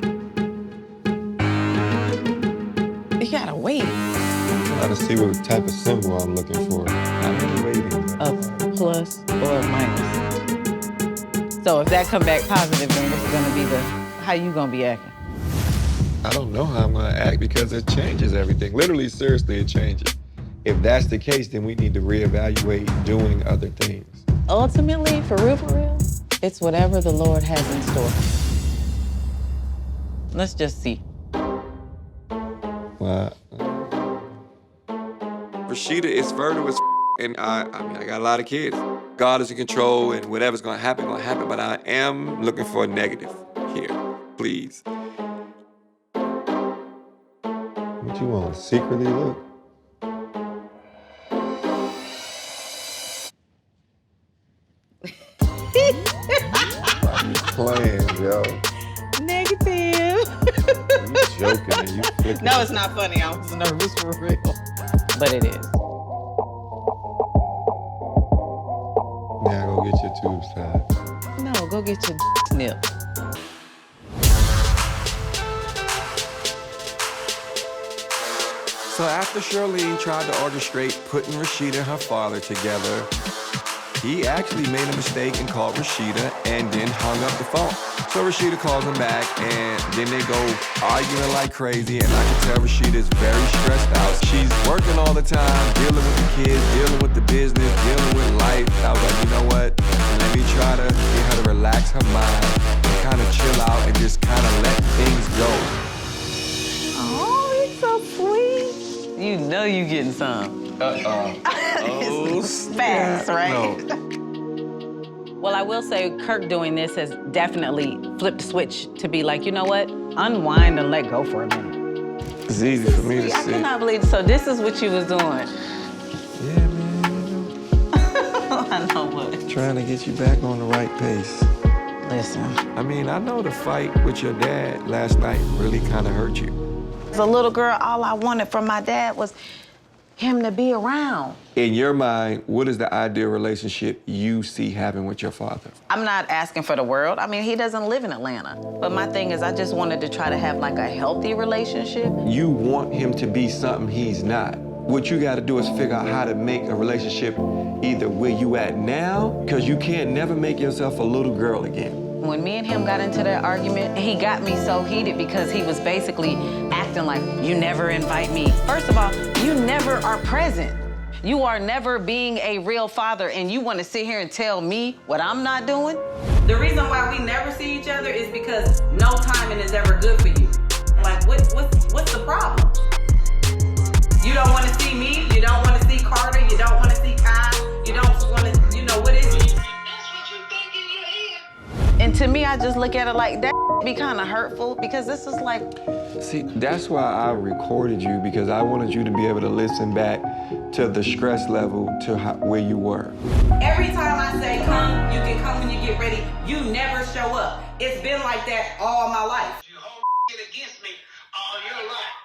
You gotta wait. Try to see what type of symbol I'm looking for. I'm waiting. A plus or a minus. So if that come back positive, then what's gonna be how you gonna be acting? I don't know how I'm gonna act because it changes everything. Literally, seriously, it changes. If that's the case, then we need to reevaluate doing other things. Ultimately, for real, it's whatever the Lord has in store. Let's just see. Well, Rasheeda is fertile as and I mean, I got a lot of kids. God is in control, and whatever's gonna happen, but I am looking for a negative here, please. What you want, secretly look? Playing, yo. Negative. You joking and you flicking. No, it's not funny. I was nervous for real. But it is. Now go get your tubes tied. No, go get your snip. So after Charlene tried to orchestrate putting Rasheeda and her father together, he actually made a mistake and called Rasheeda and then hung up the phone. So Rasheeda calls him back and then they go arguing like crazy, and I can tell Rasheeda is very stressed out. She's working all the time, dealing with the kids, dealing with the business, dealing with life. I was like, you know what? Let me try to get her to relax her mind and kind of chill out and just kind of let things go. Oh, he's so sweet. You know you getting some. Oh, fast, right? No. Well, I will say Kirk doing this has definitely flipped the switch to be like, you know what? Unwind and let go for a minute. It's easy for me to I see. cannot believe, so this is what you was doing. Yeah, man. I know what. Trying to get you back on the right pace. Listen. I mean, I know the fight with your dad last night really kind of hurt you. As a little girl, all I wanted from my dad was him to be around. In your mind, what is the ideal relationship you see having with your father? I'm not asking for the world. I mean, he doesn't live in Atlanta. But my thing is, I just wanted to try to have like a healthy relationship. You want him to be something he's not. What you gotta do is figure out how to make a relationship either where you at now, because you can't never make yourself a little girl again. When me and him got into that argument, he got me so heated because he was basically acting like, you never invite me. First of all, you never are present. You are never being a real father, and you want to sit here and tell me what I'm not doing? The reason why we never see each other is because no timing is ever good for you. Like, what's the problem? You don't want to see me, you don't want to see Carter, you don't want to see Kyle, you don't want to, what is it? And to me, I just look at it like that be kind of hurtful because this is like... See, that's why I recorded you, because I wanted you to be able to listen back to the stress level to where you were. Every time I say come, you can come when you get ready, you never show up. It's been like that all my life. You hold it against me all your life.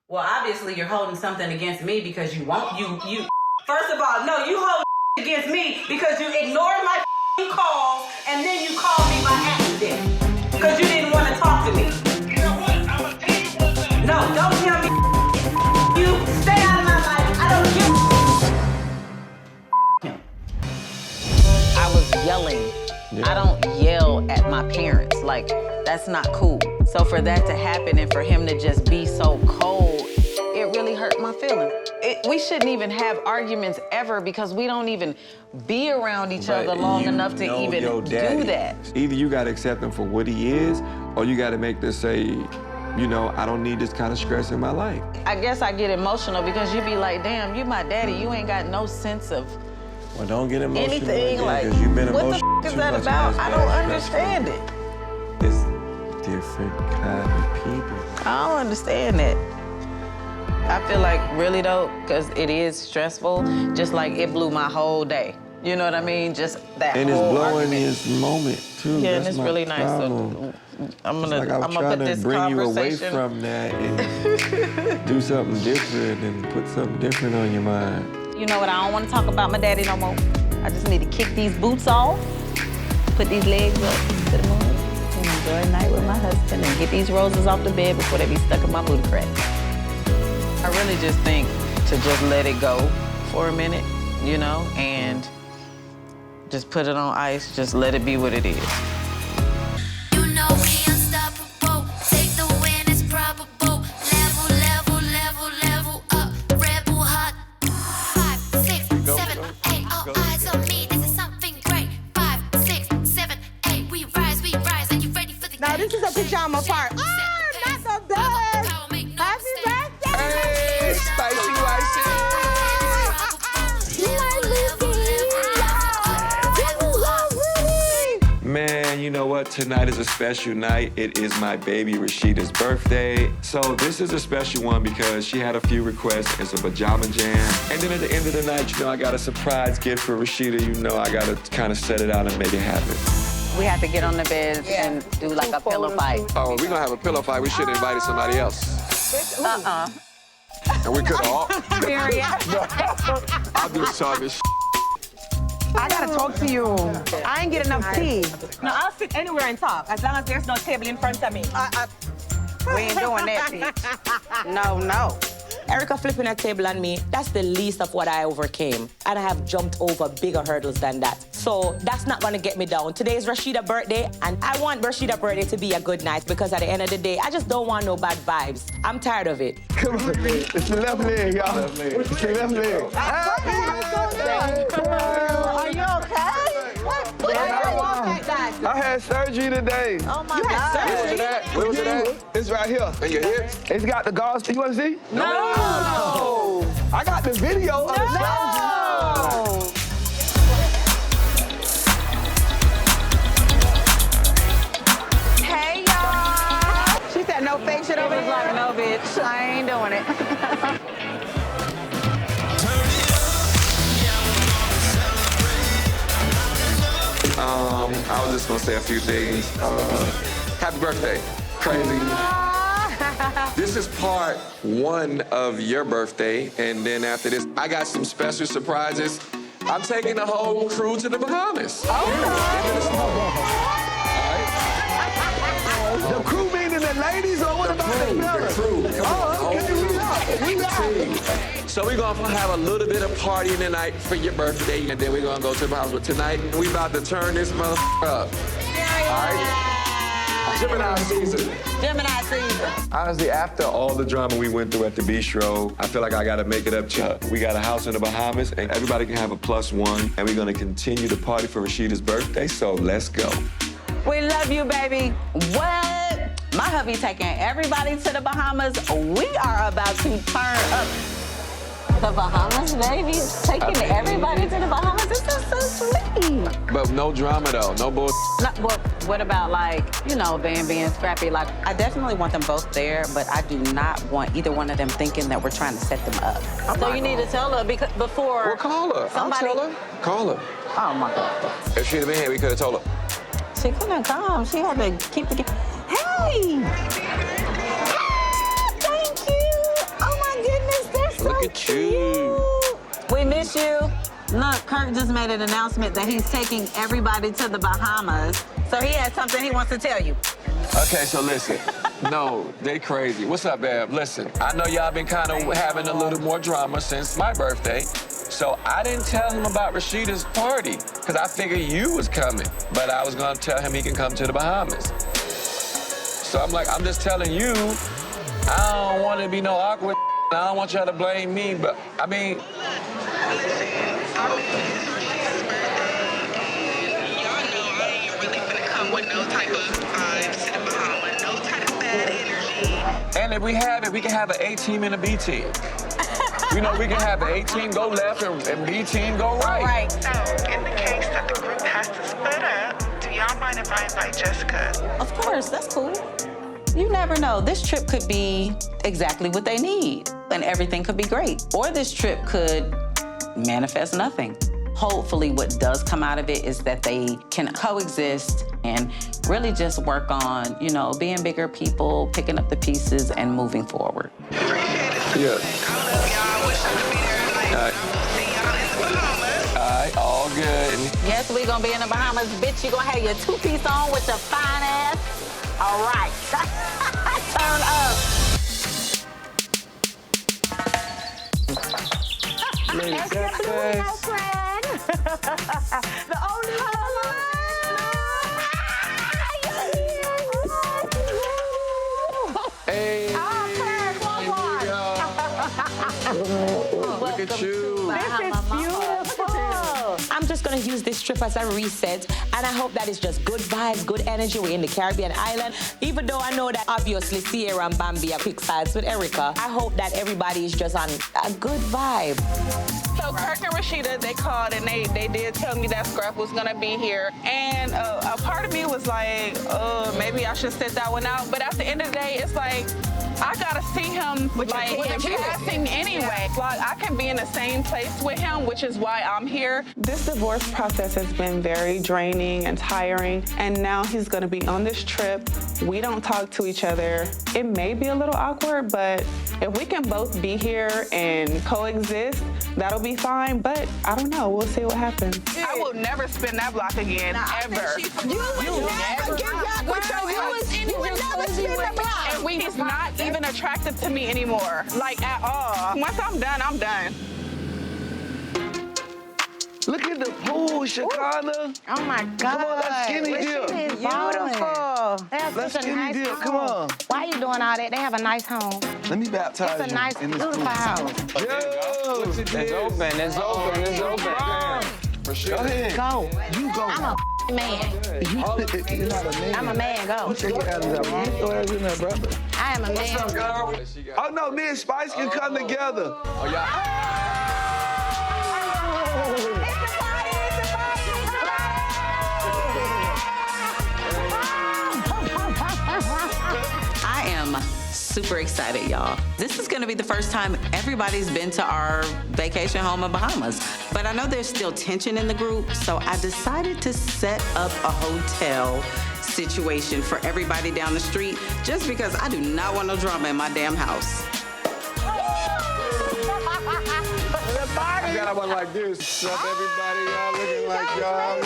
Well, obviously you're holding something against me because you won't, you. First of all, no, you hold against me because you ignored my calls and then you called me by accident because you didn't want to talk to me. You know what? I'm gonna tell you one thing. No, don't tell me. You stay out of my life. I don't give. I was yelling. Yeah. I don't yell at my parents. Like, that's not cool. So for that to happen and for him to just be so cold, it really hurt my feelings. we shouldn't even have arguments ever because we don't even be around each other long enough to even do that. Either you gotta accept him for what he is, or you gotta make this say, you know, I don't need this kind of stress in my life. I guess I get emotional because you be like, damn, you my daddy, you ain't got no sense of Well, don't get emotional. anything. Like, because you've been what emotional the f is too that much about? and I it's don't bad understand it. It's different kind of people. I don't understand it. I feel like, really though, because it is stressful, just like it blew my whole day. You know what I mean? Just that And it's whole blowing argument. his moment too. Yeah, and That's it's my really nice. problem. So I'm gonna, Like I was I'm gonna trying put to this bring you away conversation. from that and do something different and put something different on your mind. You know what? I don't want to talk about my daddy no more. I just need to kick these boots off, put these legs up to the moon, and enjoy a night with my husband and get these roses off the bed before they be stuck in my booty crack. I really just think to just let it go for a minute, you know, and just put it on ice, just let it be what it is. You know we unstoppable. Take the win, it's probable. Level up. Rebel hot. 5, 6, 7, 8. All eyes on me. This is something great. 5, 6, 7, 8. We rise. Are you ready for the Now this is a pajama part. Oh, not the best. Happy birthday. Hey, spicy rice. Man, you know what? Tonight is a special night. It is my baby Rasheeda's birthday. So this is a special one because she had a few requests. It's a pajama jam. And then at the end of the night, you know, I got a surprise gift for Rasheeda. You know, I got to kind of set it out and make it happen. We have to get on the bed and do like a pillow fight. Oh, we're gonna have a pillow fight. We should have invited somebody else. And we could have all. I'm just talking shit. I gotta talk to you. I ain't get enough tea. No, I'll sit anywhere and talk as long as there's no table in front of me. We ain't doing that, bitch. No. Erica flipping a table on me, that's the least of what I overcame. And I have jumped over bigger hurdles than that. So that's not gonna get me down. Today is Rasheeda's birthday, and I want Rasheeda's birthday to be a good night because at the end of the day, I just don't want no bad vibes. I'm tired of it. Come on, it's the left leg, y'all. It's the left leg. Are you okay? What like that? I had surgery today. Oh my God. Where was it at? Where was it at? It's right here. In your hip? It's got the gauze. You want to see? No. I got the video of the surgery. Hey, y'all. She said no fake shit over here. Like, no, bitch, I ain't doing it. I was just gonna say a few things. Happy birthday. Crazy. This is part 1 of your birthday, and then after this, I got some special surprises. I'm taking the whole crew to the Bahamas. The crew meaning the ladies, or what about the fellas? The crew. Oh, okay, we out. So we're gonna have a little bit of partying tonight for your birthday, and then we're gonna go to the Bahamas. But tonight, we about to turn this motherfucker up. All right? Gemini season. Honestly, after all the drama we went through at the bistro, I feel like I gotta make it up, Chuck. We got a house in the Bahamas, and everybody can have a +1, and we're gonna continue to party for Rasheeda's birthday, so let's go. We love you, baby. What? My hubby taking everybody to the Bahamas. We are about to turn up. The Bahamas, baby. Taking everybody to the Bahamas. This is so sweet. But no drama, though. No bull. No, well, what about, like, you know, them being scrappy? Like, I definitely want them both there, but I do not want either one of them thinking that we're trying to set them up. so you need to tell her because before. Well, call her. Somebody. I'll tell her. Call her. Oh my God. If she'd have been here, we could have told her. She couldn't come. She had to keep the. Hey! Ah, thank you. Oh my goodness, they're so Look at you. We miss you. Look, Kirk just made an announcement that he's taking everybody to the Bahamas. So he has something he wants to tell you. Okay, so listen. No, they crazy. What's up, babe? Listen, I know y'all been kind of having a little more drama since my birthday. So I didn't tell him about Rasheeda's party, because I figured you was coming. But I was going to tell him he can come to the Bahamas. So I'm like, I'm just telling you, I don't want to be no awkward. I don't want y'all to blame me, but I mean... With no type of vibes to the Bahamas, no type of bad energy. And if we have it, we can have an A team and a B team. You know, we can have the A team go left and B team go right. All right. So, in the case that the group has to split up, do y'all mind if I invite Jessica? Of course, that's cool. You never know. This trip could be exactly what they need, and everything could be great. Or this trip could manifest nothing. Hopefully what does come out of it is that they can coexist and really just work on, you know, being bigger people, picking up the pieces and moving forward. Yeah. All right, all good. Yes, we gonna be in the Bahamas. Bitch, you gonna have your two-piece on with your fine ass. All right. Turn up. The only Hey. Look at you. This is beautiful. I'm just gonna use this trip as a reset, and I hope that it's just good vibes, good energy. We're in the Caribbean island. Even though I know that obviously Sierra and Bambi are quick sides with Erica, I hope that everybody is just on a good vibe. So Kirk and Rasheeda, they called and they did tell me that Scrap was gonna be here. And a part of me was like, maybe I should sit that one out. But at the end of the day, it's like, I gotta see him like in passing anyway. Like I can be in the same place with him, which is why I'm here. This divorce process has been very draining and tiring. And now he's gonna be on this trip. We don't talk to each other. It may be a little awkward, but if we can both be here and coexist, that'll be fine. But I don't know, we'll see what happens. I will never spin that block again, ever. You would never get back with your You would never spin the block. And he's not even attracted to me anymore, like at all. Once I'm done, I'm done. Look at the pool, Shakana. Oh my God. Come on, let's skinny dip. Beautiful. Let's skinny dip, come on. Why are you doing all that? They have a nice home. Let me baptize you. It's a nice, in this beautiful pool. house. Yo! It's open, it's open, it's open. For sure. Go ahead. Go. You go. I'm a man. You're not a man. I'm a man. Go. Check it out. Throw that in there, brother. I am a man. What's up, girl? Oh, no, me and Spice can come together. Oh, yeah. I am super excited, y'all. This is gonna be the first time everybody's been to our vacation home in Bahamas. But I know there's still tension in the group, so I decided to set up a hotel situation for everybody down the street just because I do not want no drama in my damn house. I got one like this. What's up, everybody? Y'all looking like y'all.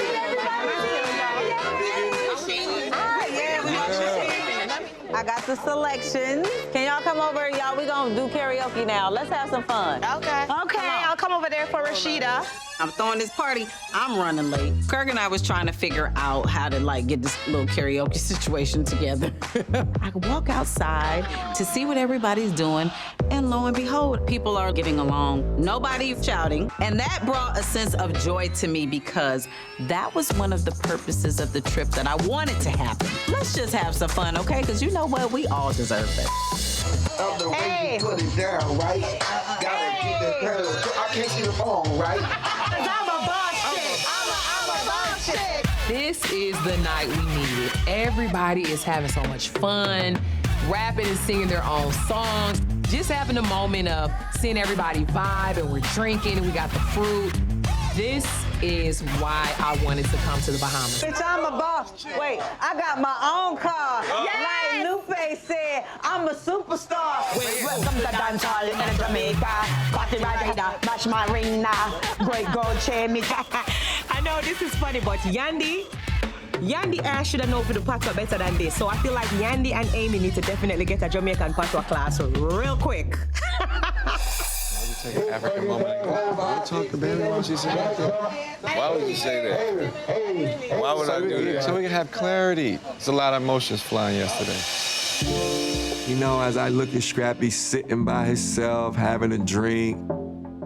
I got the selection. Can y'all come over, y'all? We gonna do karaoke now. Let's have some fun. Okay. I'll come over there for Rasheeda. I'm throwing this party. I'm running late. Kirk and I was trying to figure out how to like get this little karaoke situation together. I could walk outside to see what everybody's doing, and lo and behold, people are getting along. Nobody's shouting, and that brought a sense of joy to me because that was one of the purposes of the trip that I wanted to happen. Let's just have some fun, okay? Because you know what? We all deserve it. Of the way you put it down, right? Gotta get the pedal. I can't see the phone, right? I'm a boss chick. I'm a boss chick. This is the night we needed. Everybody is having so much fun, rapping and singing their own songs. Just having a moment of seeing everybody vibe, and we're drinking and we got the fruit. This is why I wanted to come to the Bahamas. Bitch, I'm a boss. Wait, I got my own car. Like Lupe said, I'm a superstar. Welcome to the dance hall in Jamaica. Party rider, mash my ring now. Great gold chain me. I know this is funny, but Yandy should have known for the patois better than this. So I feel like Yandy and Amy need to definitely get a Jamaican patois class real quick. Take an African moment. We'll talk to baby while she's in there. Why would you say that? Why would I do that? So we can have clarity. There's a lot of emotions flying yesterday. You know, as I look at Scrappy sitting by himself, having a drink,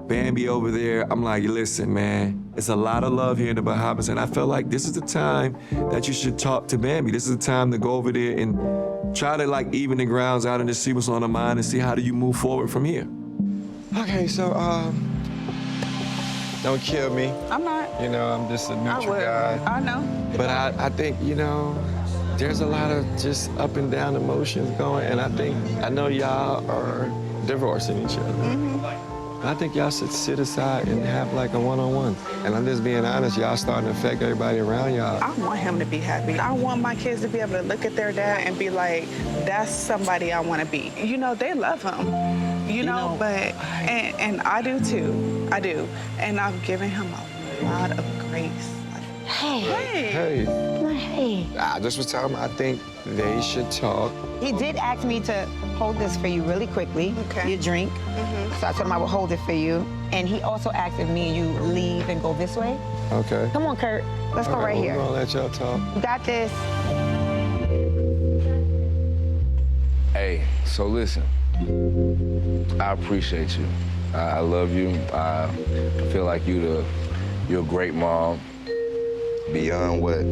Bambi over there, I'm like, listen, man, it's a lot of love here in the Bahamas, and I felt like this is the time that you should talk to Bambi. This is the time to go over there and try to like even the grounds out and just see what's on her mind and see how do you move forward from here. Okay, so, don't kill me. I'm not. You know, I'm just a I neutral would. guy. I know. But I think, you know, there's a lot of just up and down emotions going, and I know y'all are divorcing each other. I think y'all should sit aside and have like a one-on-one. And I'm just being honest, y'all starting to affect everybody around y'all. I want him to be happy. I want my kids to be able to look at their dad and be like, that's somebody I want to be. You know, they love him. You know, but, and I do too. I do. And I've given him a lot of grace. Hey. I just was telling him I think they should talk. He did ask me to hold this for you really quickly, your drink. So I told him I would hold it for you. And he also asked if me and you leave and go this way. Okay. Come on, Kurt. Let's go right We're here. gonna let y'all talk. You got this. Hey, so listen, I appreciate you. I love you. I feel like you're a great mom, beyond what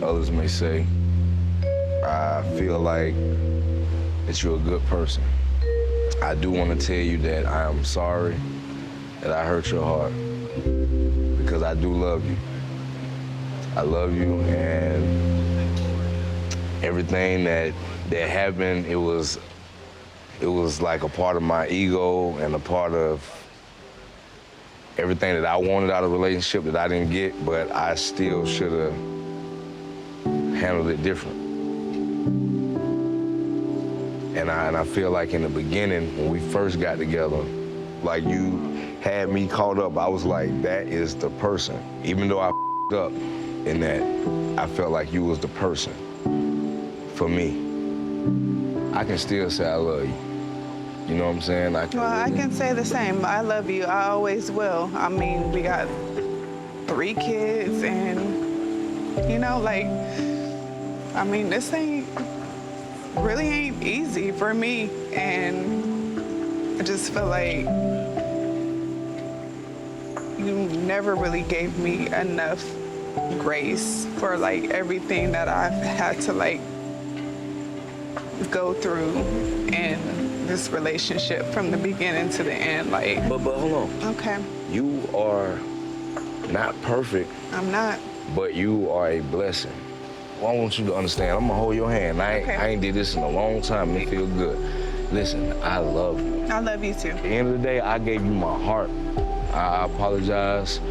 others may say. I feel like that you're a good person. I do want to tell you that I am sorry that I hurt your heart, because I do love you. I love you, and everything that happened, it was like a part of my ego and a part of everything that I wanted out of a relationship that I didn't get, but I still should have handled it different. And I feel like in the beginning, when we first got together, like you had me caught up, I was like, that is the person. Even though I f***ed up in that, I felt like you was the person for me. I can still say I love you. You know what I'm saying? Well, I can say the same. I love you. I always will. I mean, we got 3 kids, and, you know, like, I mean, this really ain't easy for me, and I just feel like you never really gave me enough grace for, like, everything that I've had to, like, go through in this relationship from the beginning to the end, like. But hold on. Okay. You are not perfect. I'm not. But you are a blessing. Well, I want you to understand, I'm gonna hold your hand. I ain't did this in a long time, and it feel good. Listen, I love you. I love you too. At the end of the day, I gave you my heart. I apologize.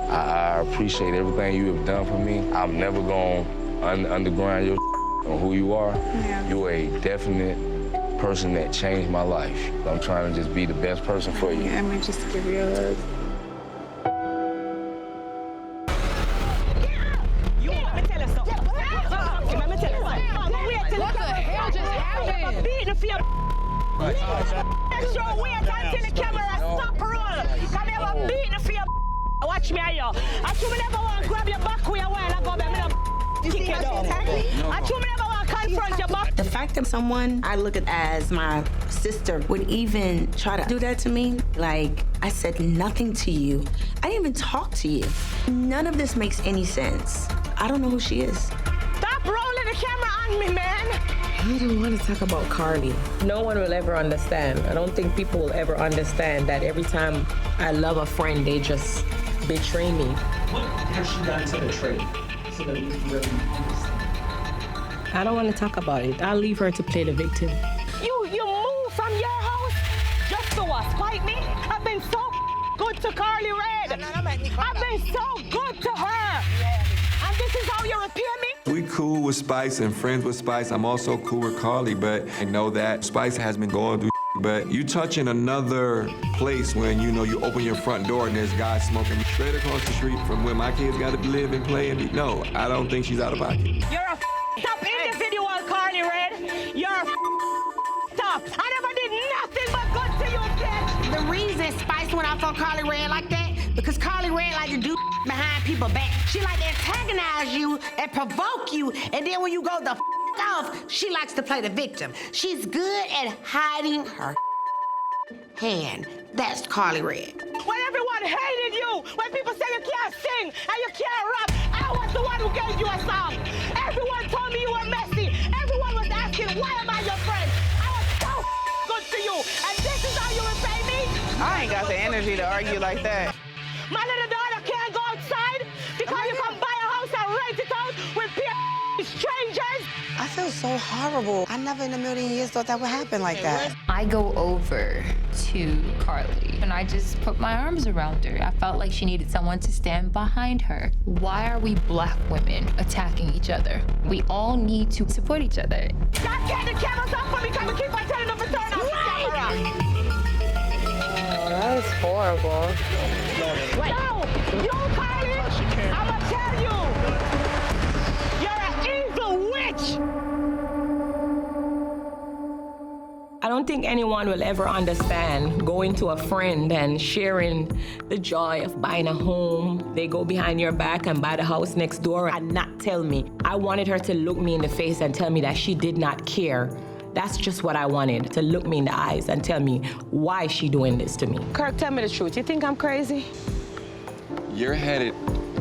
I appreciate everything you have done for me. I'm never gonna underground your on who you are. Yeah. You're a definite person that changed my life. I'm trying to just be the best person for you. Let me just give you a hug. What the hell just happened? Extra wait until the camera stop roll. Come here, I'm beating for your. Watch me, yo. I told me never want to grab your back with a while ago, but I'm kick it down. I told me never want to confront your back. The fact that someone I look at as my sister would even try to do that to me, like, I said nothing to you. I didn't even talk to you. None of this makes any sense. I don't know who she is. Stop rolling the camera on me, man. I don't want to talk about Carly. No one will ever understand. I don't think people will ever understand that every time I love a friend, they just betray me. What has she done to betray you so that we can really understand? I don't want to talk about it. I'll leave her to play the victim. You moved from your house just to spite me? I've been so good to Carly Red. I've been so good to her. And this is how you repay me? We cool with Spice and friends with Spice. I'm also cool with Carly, but I know that Spice has been going through. But you touch in another place when, you know, you open your front door and there's guys smoking straight across the street from where my kids got to live and play. And no, I don't think she's out of pocket. You're a top individual, Carly Red. You're a top. I never did nothing but good to you, bitch. The reason Spice went off on Carly Red like that, because Carly Red like to do behind people's back. She like to antagonize you and provoke you, and then when you go the off, love, she likes to play the victim. She's good at hiding her hand. That's Carly Red. When everyone hated you, when people say you can't sing and you can't rap, I was the one who gave you a song. Everyone told me you were messy. Everyone was asking, why am I your friend? I was so good to you, and this is how you repay me? I ain't got the energy to argue like that. My little daughter can't go outside because you can buy a house and rent it out with strangers. I feel so horrible. I never in a million years thought that would happen like that. I go over to Carly and I just put my arms around her. I felt like she needed someone to stand behind her. Why are we black women attacking each other? We all need to support each other. God, get the cameras up for me because we keep on telling them to turn off the camera. Oh, that is horrible. Wait. No, you, Carly, I'ma tell you, you're an evil witch. I don't think anyone will ever understand going to a friend and sharing the joy of buying a home. They go behind your back and buy the house next door and not tell me. I wanted her to look me in the face and tell me that she did not care. That's just what I wanted, to look me in the eyes and tell me why she doing this to me. Kirk, tell me the truth. You think I'm crazy? You're headed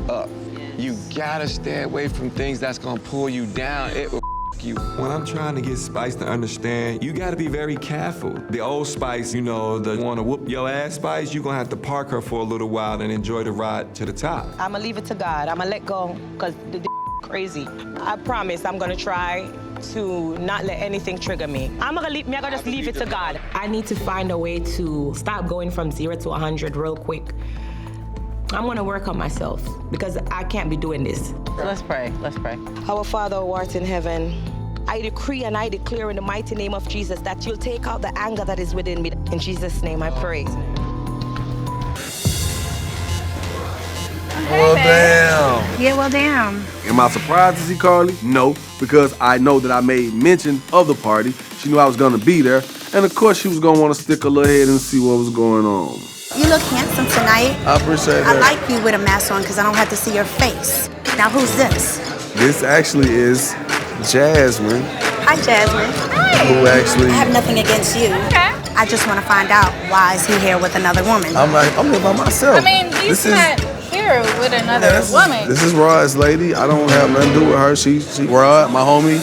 up. You gotta stay away from things that's gonna pull you down. It will you. When I'm trying to get Spice to understand, you gotta be very careful. The old Spice, you know, the wanna whoop your ass Spice, you're gonna have to park her for a little while and enjoy the ride to the top. I'ma leave it to God. I'ma let go, because the crazy. I promise I'm gonna try to not let anything trigger me. I'm gonna just leave it to God. I need to find a way to stop going from 0 to 100 real quick. I'm gonna work on myself because I can't be doing this. Let's pray. Let's pray. Our Father who art in heaven, I decree and I declare in the mighty name of Jesus that you'll take out the anger that is within me. In Jesus' name I pray. Well, damn. Yeah, well, damn. Am I surprised to see Carly? No, because I know that I made mention of the party. She knew I was gonna be there. And of course, she was gonna wanna stick her little head and see what was going on. You look handsome tonight. I appreciate that. I like you with a mask on because I don't have to see your face. Now, who's this? This actually is Jasmine. Hi, Jasmine. Hi. Who actually... I have nothing against you. Okay. I just want to find out, why is he here with another woman? I'm here by myself. I mean, he's not here with another woman. This is Rod's lady. I don't have nothing to do with her. She Rod, my homie.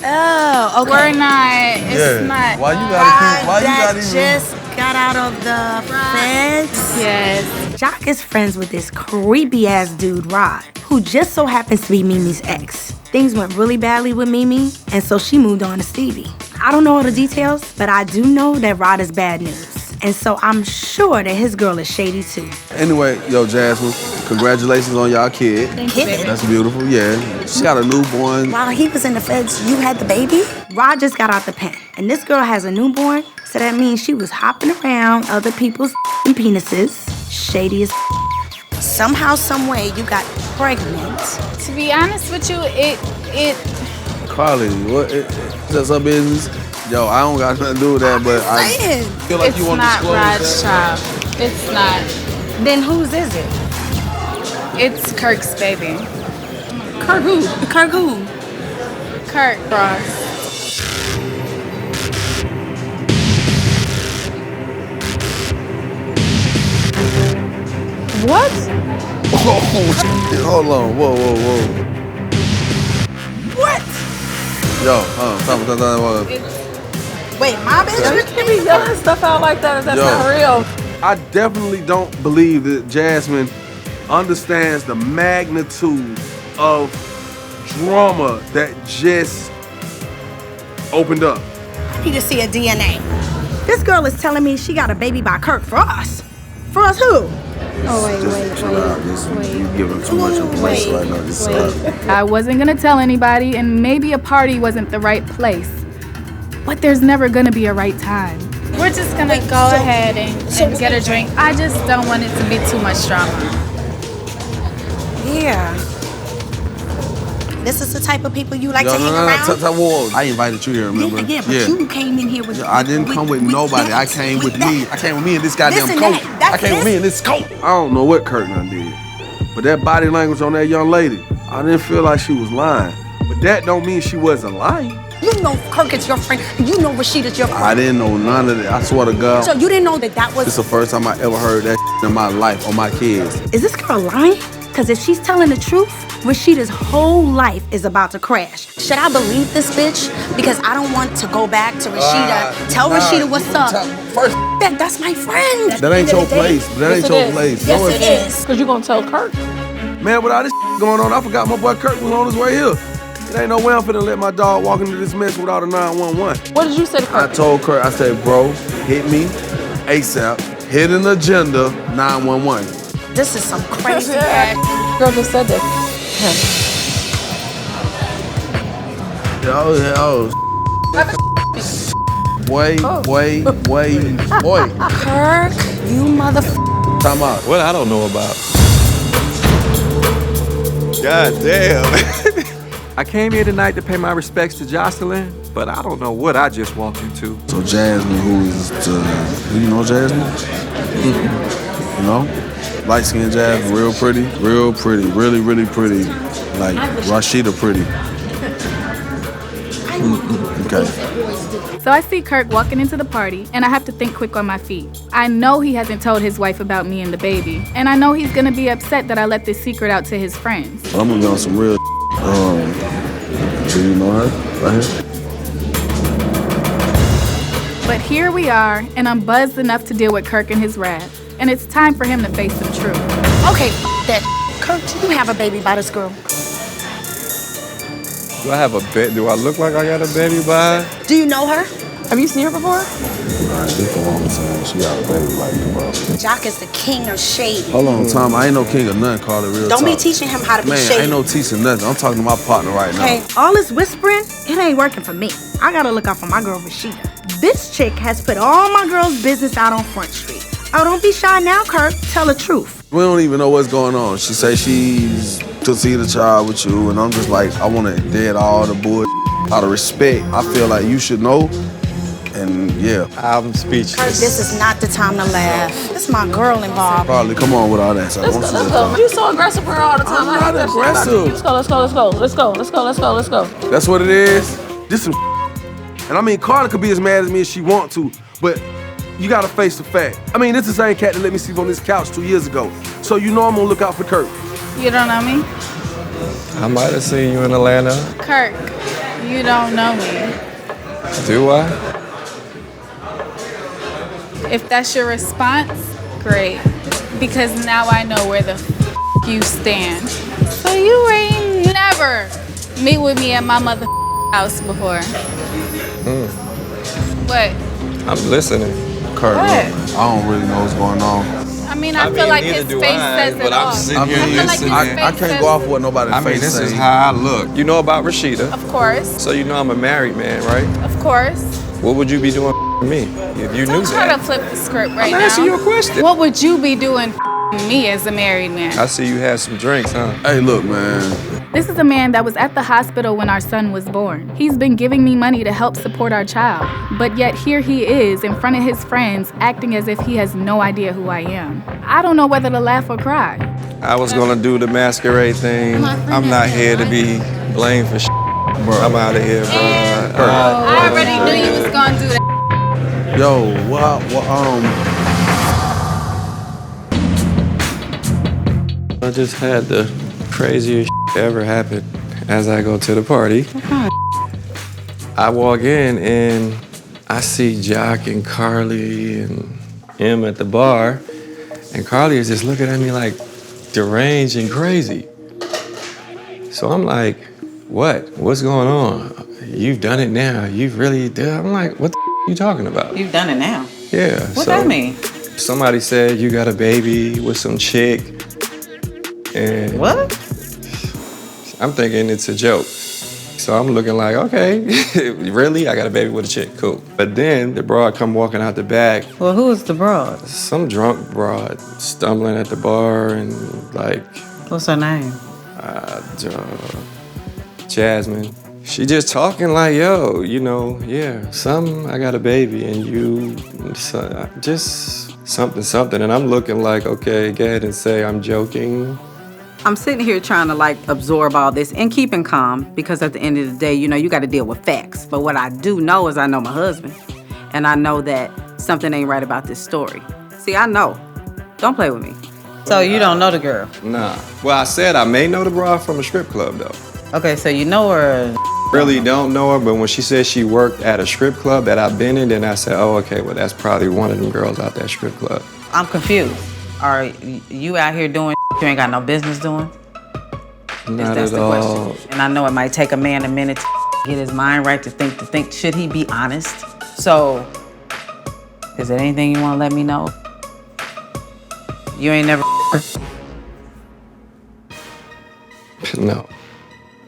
Oh, okay. We're not. It's not. Why you gotta keep? Just got out of the feds. Yes. Jock is friends with this creepy ass dude, Rod, who just so happens to be Mimi's ex. Things went really badly with Mimi, and so she moved on to Stevie. I don't know all the details, but I do know that Rod is bad news. And so I'm sure that his girl is shady too. Anyway, yo, Jasmine, congratulations on y'all kid. Thank you, baby. That's beautiful, yeah. She got a newborn. While he was in the feds, you had the baby? Rod just got out the pen, and this girl has a newborn, so that means she was hopping around other people's penises. Shady as somehow, someway, you got pregnant. To be honest with you, it Carly, what? That's her business? Yo, I don't got nothing to do with that, but I feel like you want to disclose Rod's that. child. It's not. Then whose is it? It's Kirk's baby. Kirk who? Kirk who? Kirk Ross. What? Oh, hold on. Whoa. What? Yo, tell me. Wait, my bitch? You can't be yelling stuff out like that if that's not real. I definitely don't believe that Jasmine understands the magnitude of drama that just opened up. I need to see a DNA. This girl is telling me she got a baby by Kirk for us. For us who? Oh, wait. You're giving too much information right now. Just I wasn't gonna tell anybody, and maybe a party wasn't the right place. But there's never gonna be a right time. We're just gonna go ahead and get a drink. I just don't want it to be too much drama. Yeah. This is the type of people you like to hang around? I invited you here, remember? Yeah, but you came in here with... I didn't come with nobody. I came with me. I came with me in this goddamn coat. I came with me in this coat. I don't know what Kirk done did, but that body language on that young lady, I didn't feel like she was lying. that don't mean she wasn't lying. You know Kirk is your friend. You know Rasheeda's your friend. I didn't know none of that. I swear to God. So you didn't know that was... It's the first time I ever heard that in my life on my kids. Is this girl lying? Because if she's telling the truth, Rasheeda's whole life is about to crash. Should I believe this bitch? Because I don't want to go back to Rasheeda. Tell Rasheeda what's up. First, that's my friend. That ain't your place. That ain't your place. Yes, it is. Because you're going to tell Kirk. Man, with all this going on, I forgot my boy Kirk was on his way here. It ain't no way I'm finna let my dog walk into this mess without a 911. What did you say to Kirk? I told Kirk, I said, bro, hit me ASAP. Hidden agenda, 911. This is some crazy ass. Girl just said that. Wait. Kirk, you motherfucker. Time out. What I don't know about. God damn. I came here tonight to pay my respects to Jocelyn, but I don't know what I just walked into. So Jasmine, do you know Jasmine? You know? Light-skinned Jasmine, real pretty, really, really pretty. Like Rasheeda pretty. Okay. So I see Kirk walking into the party, and I have to think quick on my feet. I know he hasn't told his wife about me and the baby, and I know he's gonna be upset that I let this secret out to his friends. I'm gonna be on some real do you know her? Right here? But here we are, and I'm buzzed enough to deal with Kirk and his wrath, and it's time for him to face some truth. Okay, that. Kirk, do you have a baby by this girl? Do I have a baby? Do I look like I got a baby by her? Do you know her? Have you seen her before? Nah, she come on saying she got a baby like you, bro. Jock is the king of shade. Hold on, Tom. I ain't no king of nothing. Call it real Don't be talk. teaching him how to be Man, shady. ain't no teaching nothing. I'm talking to my partner right now. Hey, all this whispering, it ain't working for me. I gotta look out for my girl Rasheeda. This chick has put all my girls' business out on Front Street. Oh, don't be shy now, Kirk. Tell the truth. We don't even know what's going on. She say she's to see the child with you, and I'm just like, I want to dead all the bull. Out of respect, I feel like you should know. And yeah, I'm speechless. Kirk, this is not the time to laugh. This is my girl involved. Probably, come on with all that. So Let's go. You so aggressive for her all the time. I'm not aggressive. Let's go. That's what it is. This some and I mean, Carla could be as mad as me as she want to, but you gotta face the fact. I mean, this is the same cat that let me sleep on this couch 2 years ago. So you know I'm gonna look out for Kirk. You don't know me? I might have seen you in Atlanta. Kirk, you don't know me. Do I? If that's your response, great. Because now I know where the you stand. So you ain't never meet with me at my mother house before. What? I'm listening. Kirk, What? I don't really know what's going on. I mean, I feel like his face says it all. I can't go off what nobody's face this say. is how I look. You know about Rasheeda? Of course. So you know I'm a married man, right? Of course. What would you be doing for me if you knew Don't try that? to flip the script right now. I'm asking you a question. What would you be doing me as a married man? I see you had some drinks, huh? Hey, look, man. This is a man that was at the hospital when our son was born. He's been giving me money to help support our child. But yet here he is in front of his friends acting as if he has no idea who I am. I don't know whether to laugh or cry. I was gonna do the masquerade thing. I'm not here to be blamed for bro. I'm out of here, bro. I already knew you was gonna do that. Yo, I just had the craziest ever happen as I go to the party. I walk in and I see Jock and Carly and him at the bar, and Carly is just looking at me like deranged and crazy. So I'm like, what's going on? You've done it now. You've really done. I'm like, what the are you talking about? You've done it now. Yeah. What that mean? Somebody said you got a baby with some chick. And what? I'm thinking it's a joke. So I'm looking like, okay, really? I got a baby with a chick, cool. But then the broad come walking out the back. Well, who is the broad? Some drunk broad stumbling at the bar and like. What's her name? Jasmine. She just talking like, yo, you know, yeah, I got a baby and you, just something. And I'm looking like, okay, go ahead and say I'm joking. I'm sitting here trying to like absorb all this and keeping calm because at the end of the day, you know, you got to deal with facts. But what I do know is I know my husband, and I know that something ain't right about this story. See, I know. Don't play with me. So you don't know the girl? Nah. Well, I said I may know the broad from a strip club, though. Okay, so you know her. Really don't know her, but when she said she worked at a strip club that I've been in, then I said, oh, okay, well, that's probably one of them girls out that strip club. I'm confused. Are you out here doing you ain't got no business doing? Not That's at the all. question. And I know it might take a man a minute to get his mind right to think, should he be honest? So, is there anything you want to let me know? You ain't never No.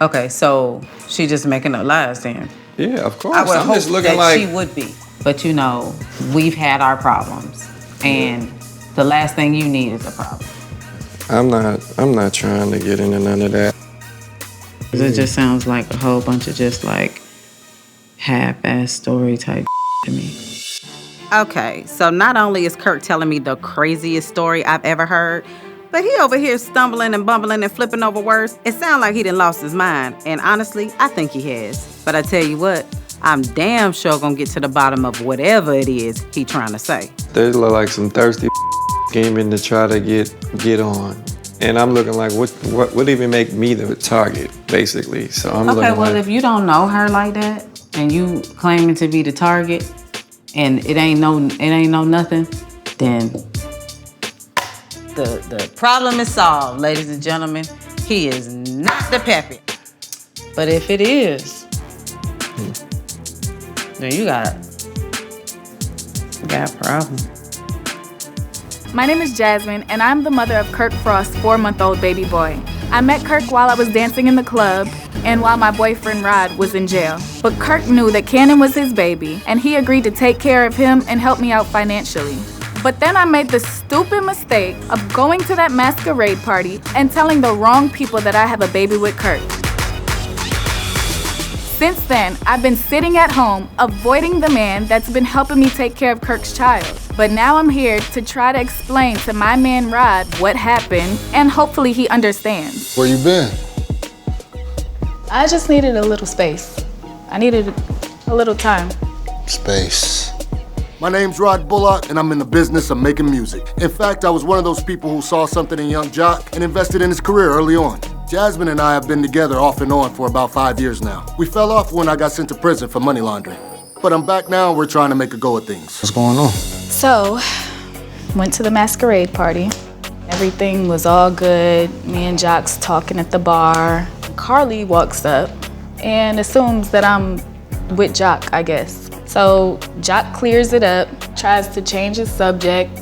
Okay, so she just making up lies then? Yeah, of course. I would I'm hope just looking that like she would be. But you know, we've had our problems. And the last thing you need is a problem. I'm not trying to get into none of that. It just sounds like a whole bunch of just like half-ass story type to me. Okay, so not only is Kirk telling me the craziest story I've ever heard, but he over here stumbling and bumbling and flipping over words. It sounds like he done lost his mind. And honestly, I think he has. But I tell you what, I'm damn sure gonna get to the bottom of whatever it is he trying to say. They look like some thirsty scheming to try to get on. And I'm looking like, what would even make me the target, basically? So I'm looking Okay, well, like, if you don't know her like that, and you claiming to be the target, and it ain't no nothing, then the problem is solved, ladies and gentlemen. He is not the peppy. But if it is, then you got a problem. My name is Jasmine, and I'm the mother of Kirk Frost's 4-month-old baby boy. I met Kirk while I was dancing in the club and while my boyfriend Rod was in jail. But Kirk knew that Cannon was his baby, and he agreed to take care of him and help me out financially. But then I made the stupid mistake of going to that masquerade party and telling the wrong people that I have a baby with Kirk. Since then, I've been sitting at home, avoiding the man that's been helping me take care of Kirk's child. But now I'm here to try to explain to my man Rod what happened, and hopefully he understands. Where you been? I just needed a little space. I needed a little time. Space. My name's Rod Bullock, and I'm in the business of making music. In fact, I was one of those people who saw something in young Jock and invested in his career early on. Jasmine and I have been together off and on for about 5 years now. We fell off when I got sent to prison for money laundering. But I'm back now, and we're trying to make a go of things. What's going on? So, went to the masquerade party. Everything was all good. Me and Jock's talking at the bar. Carly walks up and assumes that I'm with Jock, I guess. So Jock clears it up, tries to change his subject.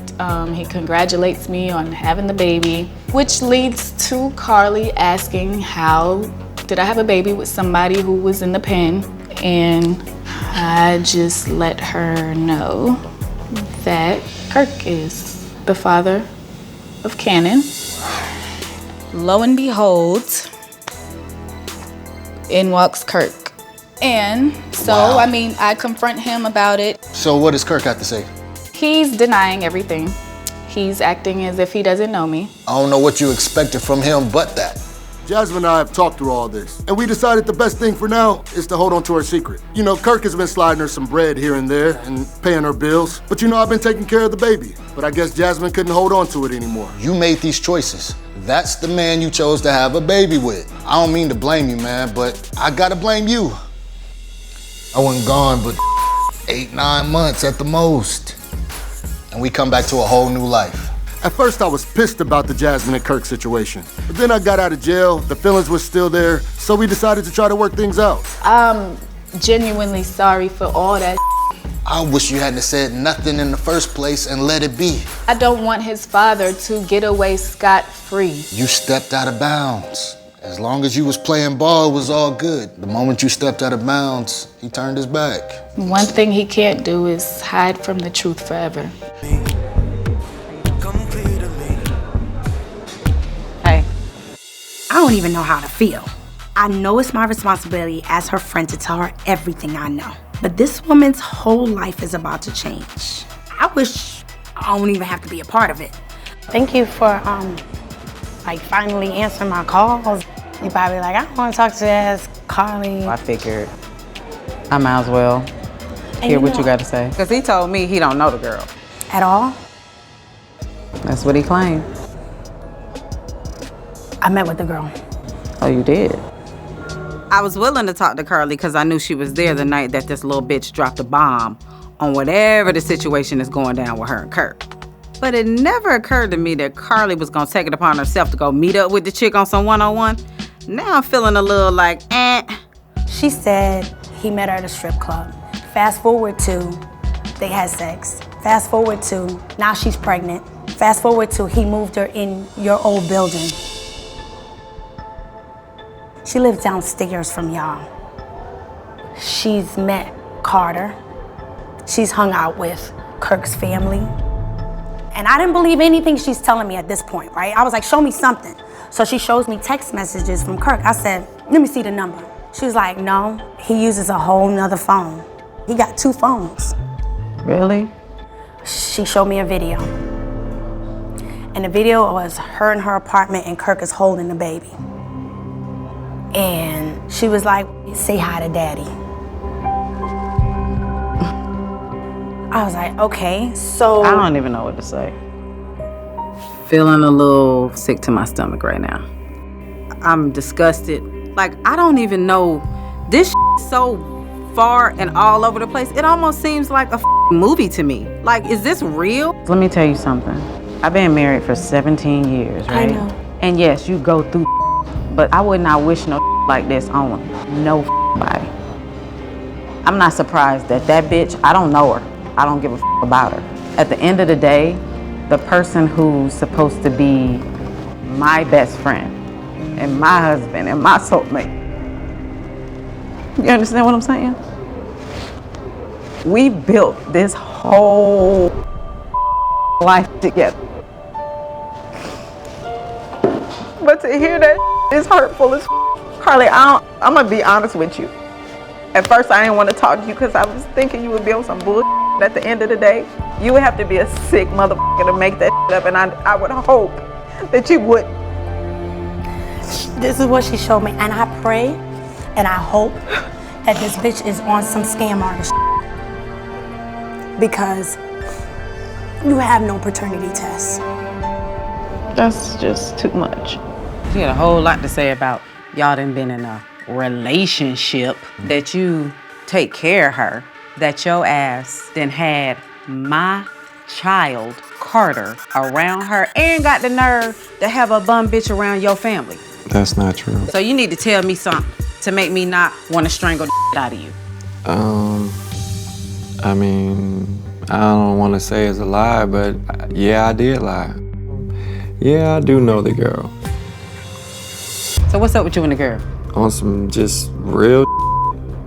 He congratulates me on having the baby, which leads to Carly asking how did I have a baby with somebody who was in the pen. And I just let her know that Kirk is the father of Cannon. Lo and behold, in walks Kirk. And so, Wow. I mean, I confront him about it. So what does Kirk have to say? He's denying everything. He's acting as if he doesn't know me. I don't know what you expected from him but that. Jasmine and I have talked through all this, and we decided the best thing for now is to hold on to her secret. You know, Kirk has been sliding her some bread here and there and paying her bills, but you know, I've been taking care of the baby. But I guess Jasmine couldn't hold on to it anymore. You made these choices. That's the man you chose to have a baby with. I don't mean to blame you, man, but I gotta blame you. I wasn't gone but 8-9 months at the most. And we come back to a whole new life. At first, I was pissed about the Jasmine and Kirk situation. But then I got out of jail, the feelings were still there, so we decided to try to work things out. I'm genuinely sorry for all that. I wish you hadn't said nothing in the first place and let it be. I don't want his father to get away scot-free. You stepped out of bounds. As long as you was playing ball, it was all good. The moment you stepped out of bounds, he turned his back. One thing he can't do is hide from the truth forever. Hey. I don't even know how to feel. I know it's my responsibility as her friend to tell her everything I know. But this woman's whole life is about to change. I wish I don't even have to be a part of it. Thank you for like finally answering my calls. You probably like, I don't want to talk to ass Carly. I figured I might as well hear what you got to say. Because he told me he don't know the girl. At all? That's what he claimed. I met with the girl. Oh, you did? I was willing to talk to Carly because I knew she was there the night that this little bitch dropped a bomb on whatever the situation is going down with her and Kirk. But it never occurred to me that Carly was gonna take it upon herself to go meet up with the chick on some one-on-one. Now I'm feeling a little like, She said he met her at a strip club. Fast forward to, they had sex. Fast forward to, now she's pregnant. Fast forward to, he moved her in your old building. She lives downstairs from y'all. She's met Carter. She's hung out with Kirk's family. And I didn't believe anything she's telling me at this point, right? I was like, show me something. So she shows me text messages from Kirk. I said, let me see the number. She was like, no, he uses a whole nother phone. He got 2 phones. Really? She showed me a video. And the video was her in her apartment and Kirk is holding the baby. And she was like, say hi to daddy. I was like, okay, so. I don't even know what to say. Feeling a little sick to my stomach right now. I'm disgusted. Like, I don't even know. This is so far and all over the place. It almost seems like a movie to me. Like, is this real? Let me tell you something. I've been married for 17 years, right? I know. And yes, you go through, but I would not wish no like this on no body. I'm not surprised that bitch, I don't know her. I don't give a about her. At the end of the day, the person who's supposed to be my best friend and my husband and my soulmate. You understand what I'm saying? We built this whole life together. But to hear that is hurtful as Carly, I'm gonna be honest with you. At first I didn't want to talk to you because I was thinking you would be on some bullshit. At the end of the day, you would have to be a sick motherfucker to make that up, and I would hope that you wouldn't. This is what she showed me, and I pray and I hope that this bitch is on some scam artist because you have no paternity test. That's just too much. You had a whole lot to say about y'all done been in a relationship, that you take care of her, that your ass then had my child, Carter, around her and got the nerve to have a bum bitch around your family. That's not true. So you need to tell me something to make me not want to strangle the out of you. I mean, I don't want to say it's a lie, but yeah, I did lie. Yeah, I do know the girl. So what's up with you and the girl? On some just real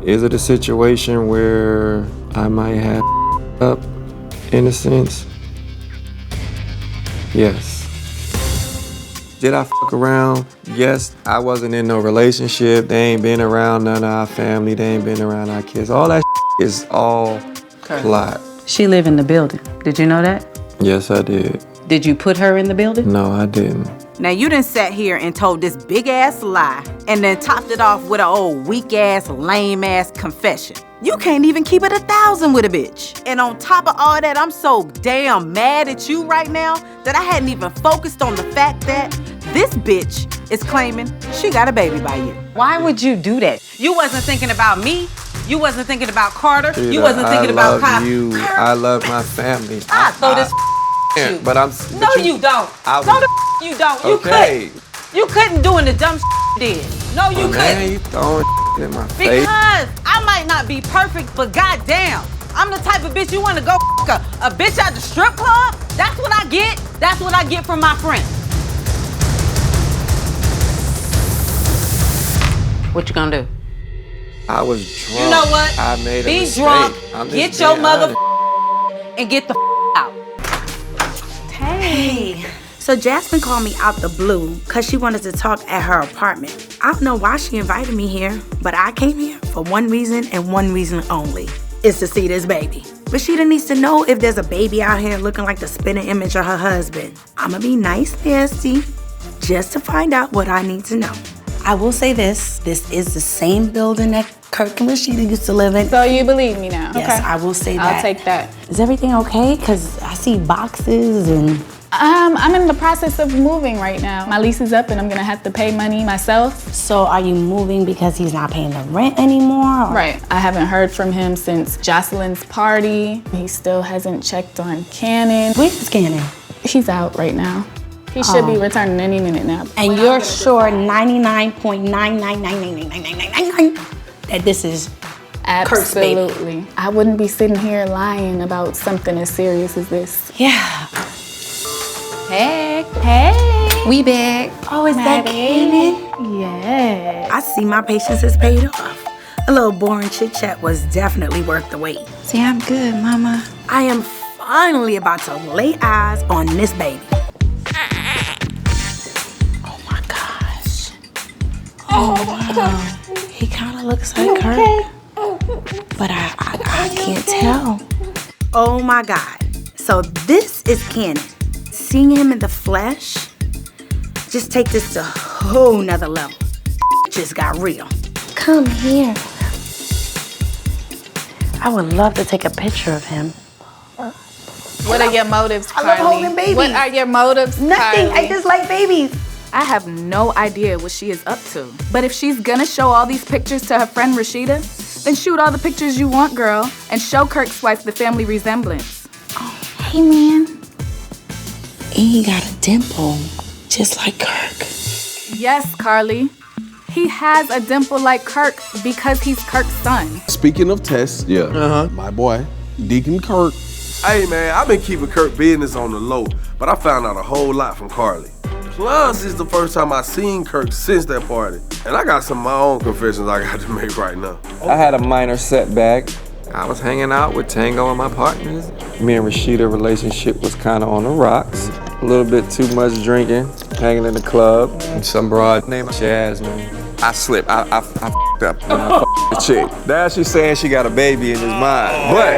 is it a situation where I might have up in a sense? Yes. Did I fuck around? Yes. I wasn't in no relationship. They ain't been around none of our family. They ain't been around our kids. All that is all plot. She live in the building. Did you know that? Yes, I did. Did you put her in the building? No, I didn't. Now you done sat here and told this big ass lie and then topped it off with an old weak ass, lame ass confession. You can't even keep it 1,000 with a bitch. And on top of all that, I'm so damn mad at you right now that I hadn't even focused on the fact that this bitch is claiming she got a baby by you. Why would you do that? You wasn't thinking about me. You wasn't thinking about Carter. Rita, you wasn't thinking about Kyle. I love my family. I throw this Yeah, but I'm. No, you don't. No, the you don't. You Okay. couldn't. You couldn't doing the dumb you did. No, you couldn't. Man, you throwing in my face. Because I might not be perfect, but goddamn, I'm the type of bitch you want to go a bitch at the strip club. That's what I get. That's what I get from my friends. What you gonna do? I was drunk. You know what? I made a Be mistake. drunk. I'm just Get your being mother honest. and get the out. Hey. So Jasmine called me out the blue because she wanted to talk at her apartment. I don't know why she invited me here, but I came here for one reason and one reason only. Is to see this baby. Rasheeda needs to know if there's a baby out here looking like the spinning image of her husband. I'ma be nice, nasty. just to find out what I need to know. I will say this is the same building that Kirk and Rasheeda used to live in. So you believe me now? Yes, Okay. I will say that. I'll take that. Is everything okay? Because I see boxes and... I'm in the process of moving right now. My lease is up and I'm gonna have to pay money myself. So are you moving because he's not paying the rent anymore? Or? Right. I haven't heard from him since Jocelyn's party. He still hasn't checked on Cannon. Where's Cannon? He's out right now. He should be returning any minute now. And you're sure 99.999999999 that this is Kirk's baby? Absolutely. I wouldn't be sitting here lying about something as serious as this. Yeah. Hey. We back. Oh, is that Cannon? Yeah. I see my patience has paid off. A little boring chit-chat was definitely worth the wait. See, I'm good, Mama. I am finally about to lay eyes on this baby. Oh my gosh. Oh wow. He kind of looks like her, but I can't tell. Oh my God. So this is Cannon. Seeing him in the flesh just take this to a whole nother level. Just got real. Come here. I would love to take a picture of him. What are your motives, Carly? I love holding babies. What are your motives, Nothing. Carly? I just like babies. I have no idea what she is up to. But if she's gonna show all these pictures to her friend Rasheeda, then shoot all the pictures you want, girl, and show Kirk's wife the family resemblance. Hey, man. And he got a dimple, just like Kirk. Yes, Carly. He has a dimple like Kirk because he's Kirk's son. Speaking of tests, my boy, Deacon Kirk. Hey man, I've been keeping Kirk business on the low, but I found out a whole lot from Carly. Plus, it's the first time I've seen Kirk since that party. And I got some of my own confessions I got to make right now. I had a minor setback. I was hanging out with Tango and my partners. Me and Rasheeda's relationship was kind of on the rocks. A little bit too much drinking, hanging in the club. And some broad named Jasmine. I slipped. I f***ed up when I f***ed the chick. Now she's saying she got a baby in his mind. But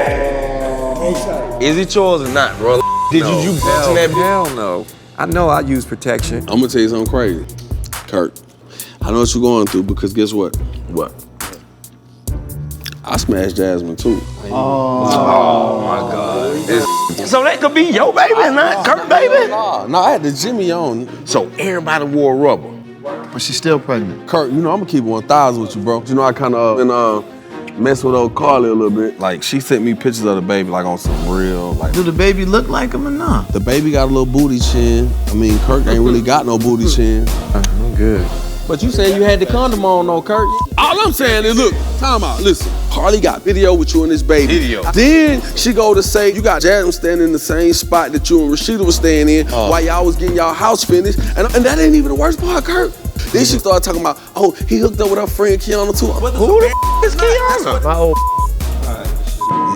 is it yours or not, bro? Did you hell, that? Hell no. I know I use protection. I'm gonna tell you something crazy. Kirk, I know what you're going through because guess what? What? I smashed Jasmine too. Oh my God. So that could be your baby, not Kirk baby? No, I had the Jimmy on. So everybody wore rubber. But she's still pregnant. Kirk, you know I'm gonna keep it 1,000 with you, bro. You know I kind of mess with old Carly a little bit. Like she sent me pictures of the baby like on some real like. Do the baby look like him or not? The baby got a little booty chin. I mean, Kirk ain't really got no booty chin. I'm good. But you said you had the condom on, though, Kirk. All I'm saying is, look, time out. Listen, Carly got video with you and this baby. Video. Then she go to say you got Jasmine standing in the same spot that you and Rasheeda was staying in while y'all was getting y'all house finished, and that ain't even the worst part, Kirk. Then she started talking about, oh, he hooked up with her friend Kiana too. Who the is Kiana? My old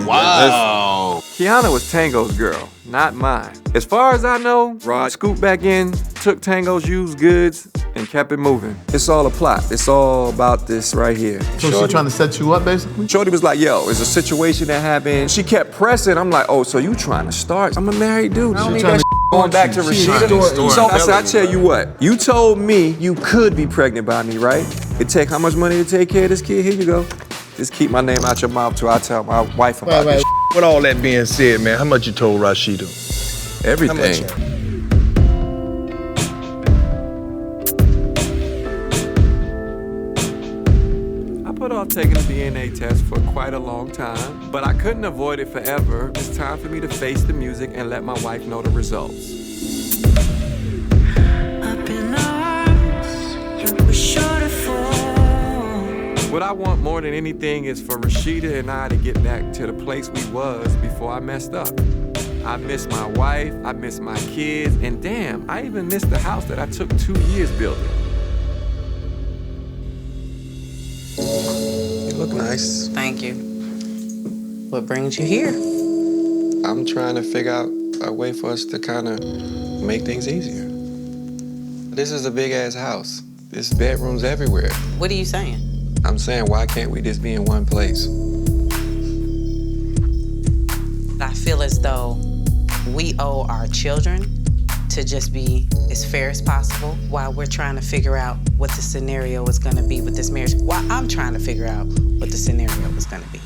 Wow. Kiana was Tango's girl, not mine. As far as I know, Rod scooped back in, took Tango's used goods, and kept it moving. It's all a plot. It's all about this right here. So she trying to set you up, basically? Shorty was like, yo, it's a situation that happened. She kept pressing. I'm like, oh, so you trying to start? I'm a married dude. I don't need that shit going back to Rasheeda. So I said, I tell you what, you told me you could be pregnant by me, right? It take how much money to take care of this kid? Here you go. Just keep my name out your mouth till I tell my wife about this. With all that being said, man, how much you told Rasheeda? Everything. I put off taking a DNA test for quite a long time, but I couldn't avoid it forever. It's time for me to face the music and let my wife know the results. What I want more than anything is for Rasheeda and I to get back to the place we was before I messed up. I miss my wife, I miss my kids, and damn, I even miss the house that I took 2 years building. You look nice. Thank you. What brings you here? I'm trying to figure out a way for us to kind of make things easier. This is a big-ass house. There's bedrooms everywhere. What are you saying? I'm saying, why can't we just be in one place? I feel as though we owe our children to just be as fair as possible while we're trying to figure out what the scenario is gonna be with this marriage, while I'm trying to figure out what the scenario is gonna be.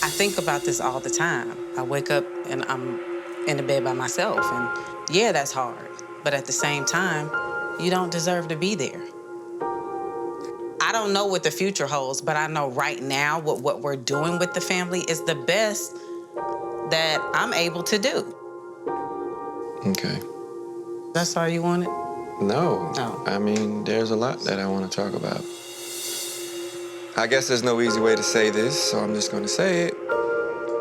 I think about this all the time. I wake up and I'm in the bed by myself, and yeah, that's hard. But at the same time, you don't deserve to be there. I don't know what the future holds, but I know right now what we're doing with the family is the best that I'm able to do. Okay. That's all you wanted? No. No. I mean, there's a lot that I want to talk about. I guess there's no easy way to say this, so I'm just going to say it.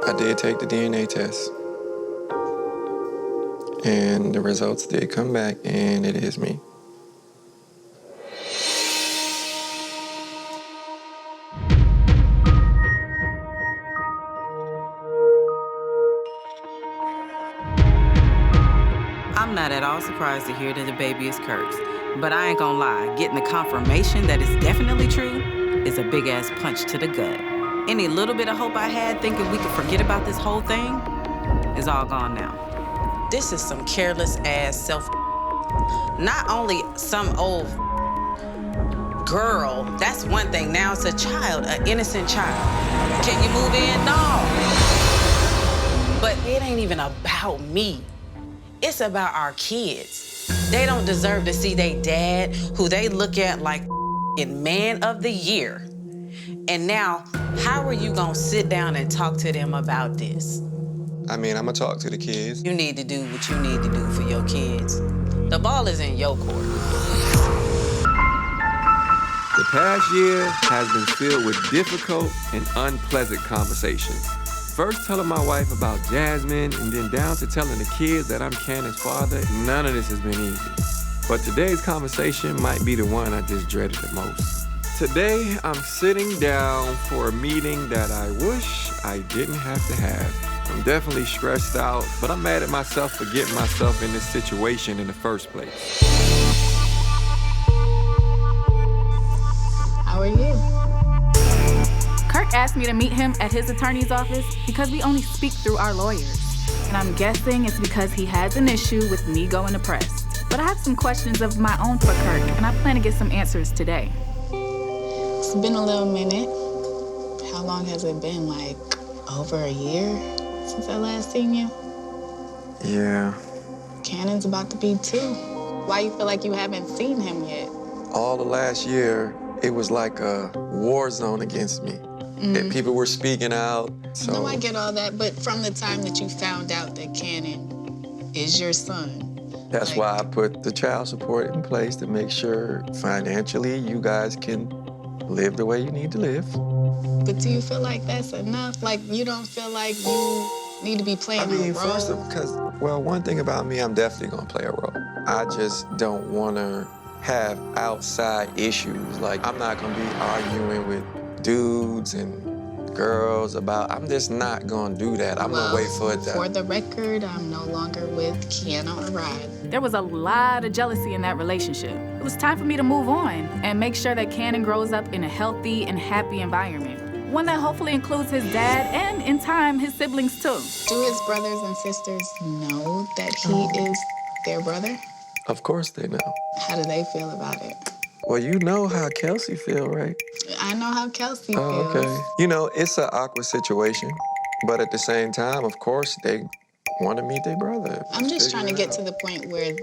I did take the DNA test. And the results did come back, and it is me. I'm not at all surprised to hear that the baby is Kirk's. But I ain't gonna lie, getting the confirmation that it's definitely true is a big ass punch to the gut. Any little bit of hope I had thinking we could forget about this whole thing is all gone now. This is some careless ass self. Not only some old girl, that's one thing. Now it's a child, an innocent child. Can you move in? No. But it ain't even about me. It's about our kids. They don't deserve to see their dad, who they look at like man of the year. And now, how are you gonna sit down and talk to them about this? I mean, I'm gonna talk to the kids. You need to do what you need to do for your kids. The ball is in your court. The past year has been filled with difficult and unpleasant conversations. First telling my wife about Jasmine, and then down to telling the kids that I'm Cannon's father. None of this has been easy. But today's conversation might be the one I just dreaded the most. Today, I'm sitting down for a meeting that I wish I didn't have to have. I'm definitely stressed out, but I'm mad at myself for getting myself in this situation in the first place. How are you? Kirk asked me to meet him at his attorney's office because we only speak through our lawyers. And I'm guessing it's because he has an issue with me going to press. But I have some questions of my own for Kirk, and I plan to get some answers today. It's been a little minute. How long has it been? Like over a year since I last seen you? Yeah. Cannon's about to be 2. Why you feel like you haven't seen him yet? All the last year, it was like a war zone against me. And people were speaking out, so. No, I get all that, but from the time that you found out that Cannon is your son. That's why I put the child support in place to make sure financially you guys can live the way you need to live. But do you feel like that's enough? Like, you don't feel like you need to be playing a role? First of all, because, well, one thing about me, I'm definitely gonna play a role. I just don't wanna have outside issues. Like, I'm not gonna be arguing with dudes and girls about, I'm just not gonna do that. I'm gonna wait for it to. For the record, I'm no longer with Keanu or Rod. There was a lot of jealousy in that relationship. It was time for me to move on and make sure that Cannon grows up in a healthy and happy environment. One that hopefully includes his dad and, in time, his siblings too. Do his brothers and sisters know that he is their brother? Of course they know. How do they feel about it? Well, you know how Kelsey feel, right? I know how Kelsey feels. Oh, okay. You know, it's an awkward situation, but at the same time, of course, they want to meet their brother. I'm just trying to get to the point where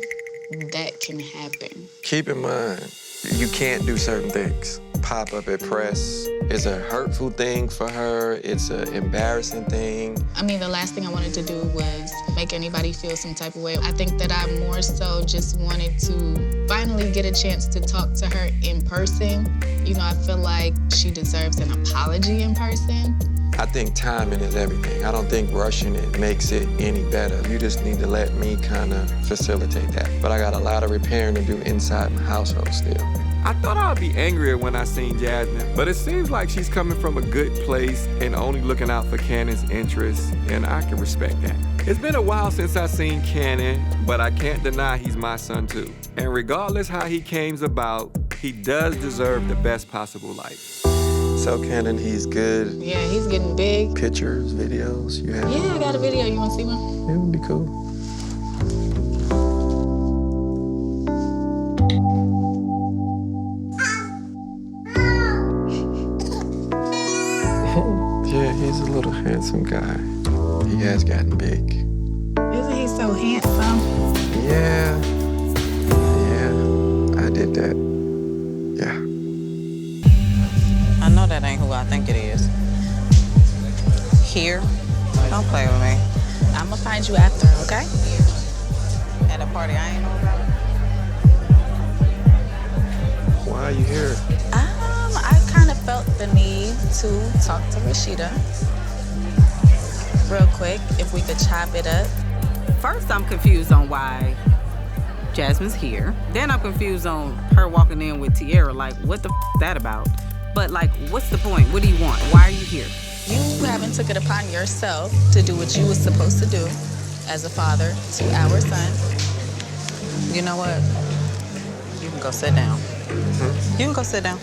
that can happen. Keep in mind, you can't do certain things. Pop up at press is a hurtful thing for her. It's an embarrassing thing. I mean, the last thing I wanted to do was make anybody feel some type of way. I think that I more so just wanted to finally get a chance to talk to her in person. You know, I feel like she deserves an apology in person. I think timing is everything. I don't think rushing it makes it any better. You just need to let me kind of facilitate that. But I got a lot of repairing to do inside my household still. I thought I'd be angrier when I seen Jasmine, but it seems like she's coming from a good place and only looking out for Cannon's interests, and I can respect that. It's been a while since I seen Cannon, but I can't deny he's my son too. And regardless how he came about, he does deserve the best possible life. So Cannon, he's good. Yeah, he's getting big. Pictures, videos, you have? Yeah, I got a video. You want to see one? It would be cool. handsome guy. He has gotten big. Isn't he so handsome? Yeah, I did that. Yeah. I know that ain't who I think it is. Here, don't play with me. I'ma find you after, okay? At a party I ain't know about. Why are you here? I kind of felt the need to talk to Rasheeda. Real quick, if we could chop it up. First, I'm confused on why Jasmine's here. Then I'm confused on her walking in with Tierra. Like, what the is that about? But, like, what's the point? What do you want? Why are you here? You haven't took it upon yourself to do what you was supposed to do as a father to our son. You know what? You can go sit down. You can go sit down.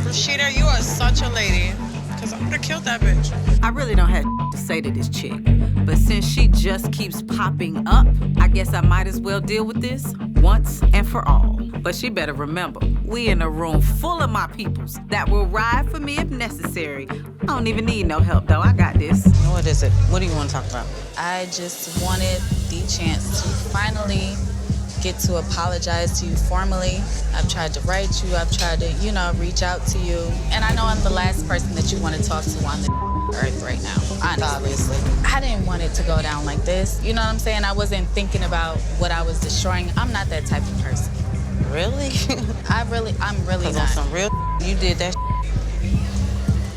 Rasheeda, you are such a lady. Because I would have killed that bitch. I really don't have to say to this chick. But since she just keeps popping up, I guess I might as well deal with this once and for all. But she better remember, we in a room full of my peoples that will ride for me if necessary. I don't even need no help, though. I got this. What is it? What do you want to talk about? I just wanted the chance to finally get to apologize to you formally. I've tried to write you, I've tried to, reach out to you. And I know I'm the last person that you want to talk to on the earth right now, honestly. Obviously. I didn't want it to go down like this. You know what I'm saying? I wasn't thinking about what I was destroying. I'm not that type of person. Really? I'm really not. On some real you did that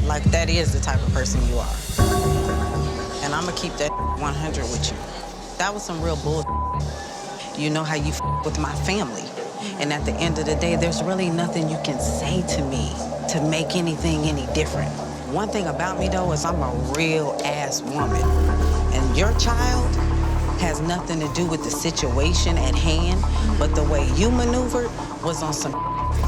like that is the type of person you are. And I'm gonna keep that 100 with you. That was some real bull. You know how you with my family. And at the end of the day, there's really nothing you can say to me to make anything any different. One thing about me, though, is I'm a real-ass woman. And your child has nothing to do with the situation at hand, but the way you maneuvered was on some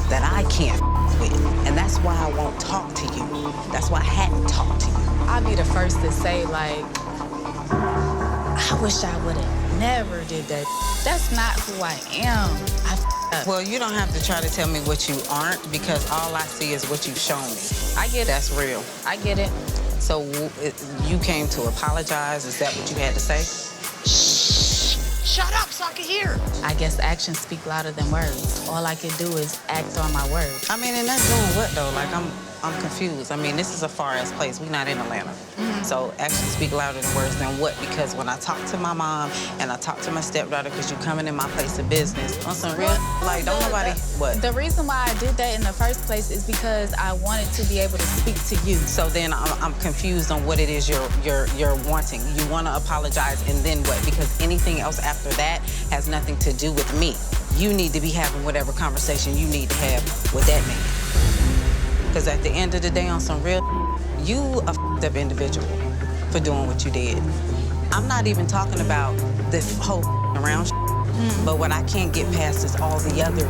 that I can't with. And that's why I won't talk to you. That's why I hadn't talked to you. I'll be the first to say, like, I wish I would have never did that. That's not who I am. Well, you don't have to try to tell me what you aren't, because all I see is what you've shown me. I get it. That's real. I get it. So you came to apologize? Is that what you had to say? Shh! Shut up so I can hear. I guess actions speak louder than words. All I can do is act on my words. I mean, and that's doing what, though? Like, I'm confused. I mean, this is a far-ass place. We're not in Atlanta. So actions speak louder than words than what? Because when I talk to my mom and I talk to my stepdaughter, because you coming in my place of business, on some real, like, don't nobody, what? The reason why I did that in the first place is because I wanted to be able to speak to you. So then I'm confused on what it is you're wanting. You want to apologize, and then what? Because anything else after that has nothing to do with me. You need to be having whatever conversation you need to have with that man. Because at the end of the day, on some real, you a f***ed up individual for doing what you did. I'm not even talking about this whole around but what I can't get past is all the other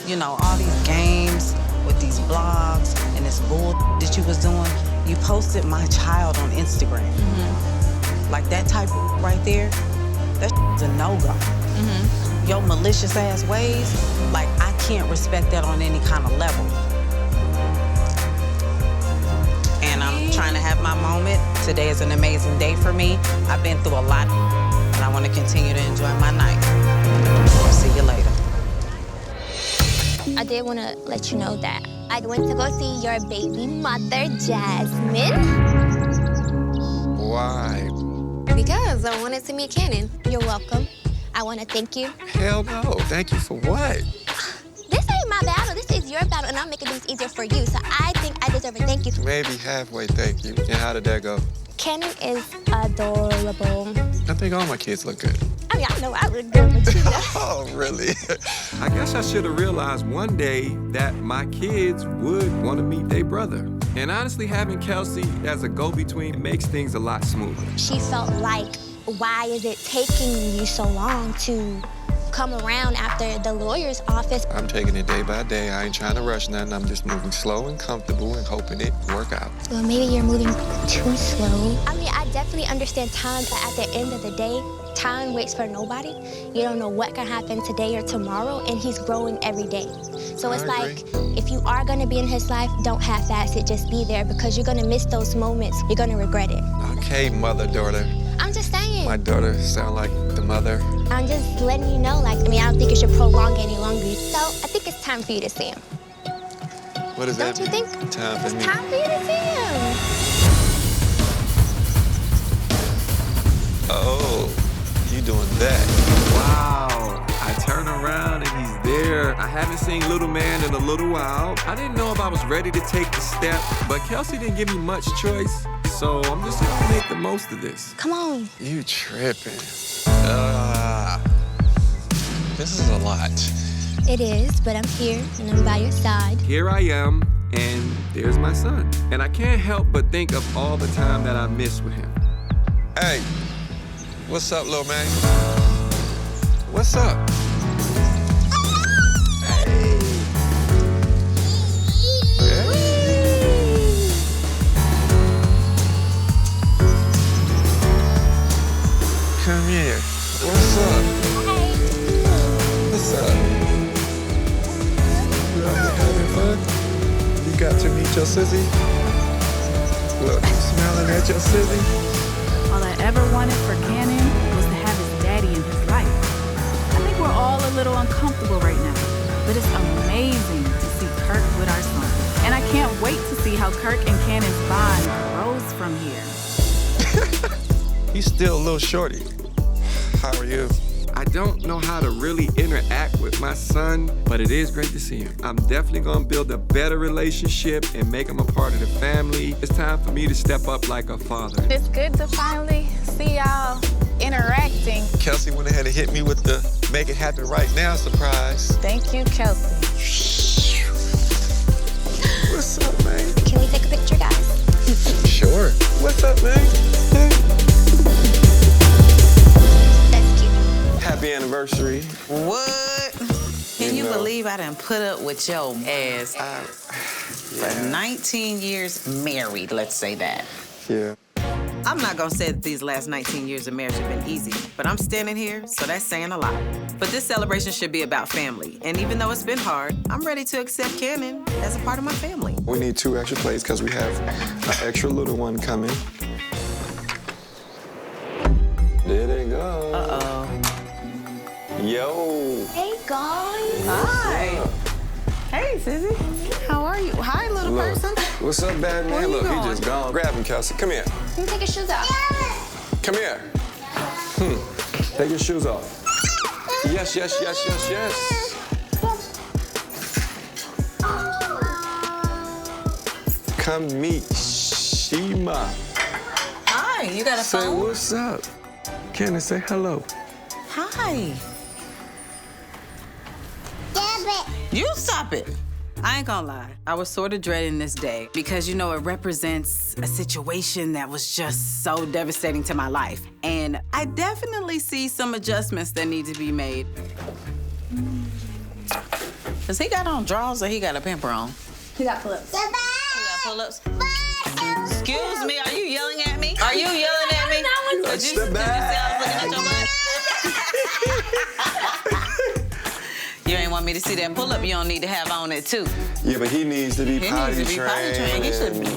you know, all these games with these blogs and this bull that you was doing. You posted my child on Instagram. Like that type of right there, that's a no-go. Your malicious ass ways, like I can't respect that on any kind of level. And I'm trying to have my moment. Today is an amazing day for me. I've been through a lot, and I want to continue to enjoy my night. I'll see you later. I did want to let you know that I went to go see your baby mother, Jasmine. Why? Because I wanted to meet Cannon. You're welcome. I want to thank you. Hell no. Thank you for what? This ain't my battle. This is your battle, and I'm making things easier for you. So I think I deserve a thank you. Maybe halfway thank you. And how did that go? Cannon is adorable. I think all my kids look good. I mean, I know I look good, but you know. Oh, really? I guess I should have realized one day that my kids would want to meet their brother. And honestly, having Kelsey as a go-between makes things a lot smoother. She felt like, why is it taking you so long to come around after the lawyer's office. I'm taking it day by day. I ain't trying to rush nothing. I'm just moving slow and comfortable and hoping it work out. Well, maybe you're moving too slow. I mean, I definitely understand time, but at the end of the day, time waits for nobody. You don't know what can happen today or tomorrow, and he's growing every day. So it's like, if you are gonna be in his life, don't half-ass it, just be there, because you're gonna miss those moments. You're gonna regret it. Okay, mother, daughter. I'm just saying. My daughter sound like the mother. I'm just letting you know, like, I mean, I don't think you should prolong it any longer. So I think it's time for you to see him. What does that Don't you mean? think? Time for It's me. time for you to see him. Oh, you doing that. Wow. I turn around and he's there. I haven't seen little man in a little while. I didn't know if I was ready to take the step, but Kelsey didn't give me much choice. So I'm just gonna make the most of this. Come on. You tripping. This is a lot. It is, but I'm here and I'm by your side. Here I am, and there's my son. And I can't help but think of all the time that I missed with him. Hey, what's up, little man? What's up? Come here. What's up? What's up? You out here having fun? You got to meet your sissy? Look, you smiling at your sissy? All I ever wanted for Cannon was to have his daddy in his life. I think we're all a little uncomfortable right now, but it's amazing to see Kirk with our son. And I can't wait to see how Kirk and Cannon's bond grows from here. He's still a little shorty. How are you? I don't know how to really interact with my son, but it is great to see him. I'm definitely gonna build a better relationship and make him a part of the family. It's time for me to step up like a father. It's good to finally see y'all interacting. Kelsey went ahead and hit me with the make it happen right now surprise. Thank you, Kelsey. What's up, man? Can we take a picture, guys? Sure. What's up, man? Happy anniversary. What? Can you believe I done put up with your ass for 19 years married, let's say that. Yeah. I'm not gonna say that these last 19 years of marriage have been easy, but I'm standing here, so that's saying a lot. But this celebration should be about family, and even though it's been hard, I'm ready to accept Cannon as a part of my family. We need 2 extra plates because we have an extra little one coming. There they go. Uh-oh. Yo. Hey, guys. Hi. Hey, Sissy. How are you? Hi, little person. What's up, bad man? Where you Look, he going? just gone. Grab him, Kelsey. Come here. Can you take your shoes off? Come here. Take your shoes off. Yes, yes, yes, yes, yes. Come meet Shima. Hi, you got a Say phone? what's up. Candace, say hello. Hi. You stop it. I ain't gonna lie, I was sort of dreading this day because, you know, it represents a situation that was just so devastating to my life. And I definitely see some adjustments that need to be made. Does he got on drawers or he got a pamper on? He got pull-ups. He got pull-ups? Excuse me, are you yelling at me? Are you yelling at me? Did you say I was looking at your butt? You ain't want me to see that pull-up, you don't need to have on it too. Yeah, but he needs to be potty He needs to be potty trained.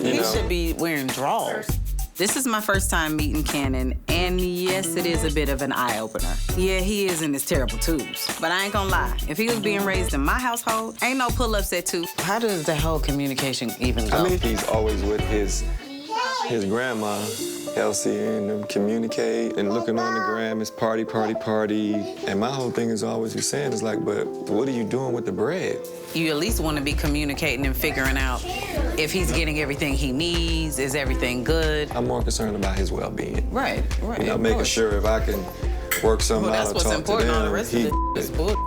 He and, should be wearing drawers. This is my first time meeting Cannon, and yes, it is a bit of an eye-opener. Yeah, he is in his terrible tubes, but I ain't gonna lie. If he was being raised in my household, ain't no pull-ups at 2. How does the whole communication even go? I mean, he's always with his grandma, Elsie, and them communicate and looking on the gram. It's party, party, party. And my whole thing is always he's saying is like, but what are you doing with the bread? You at least want to be communicating and figuring out if he's getting everything he needs, is everything good? I'm more concerned about his well-being. Right. You know, making sure if I can work something out or talk to them. That's what's important. All the rest of it is bull.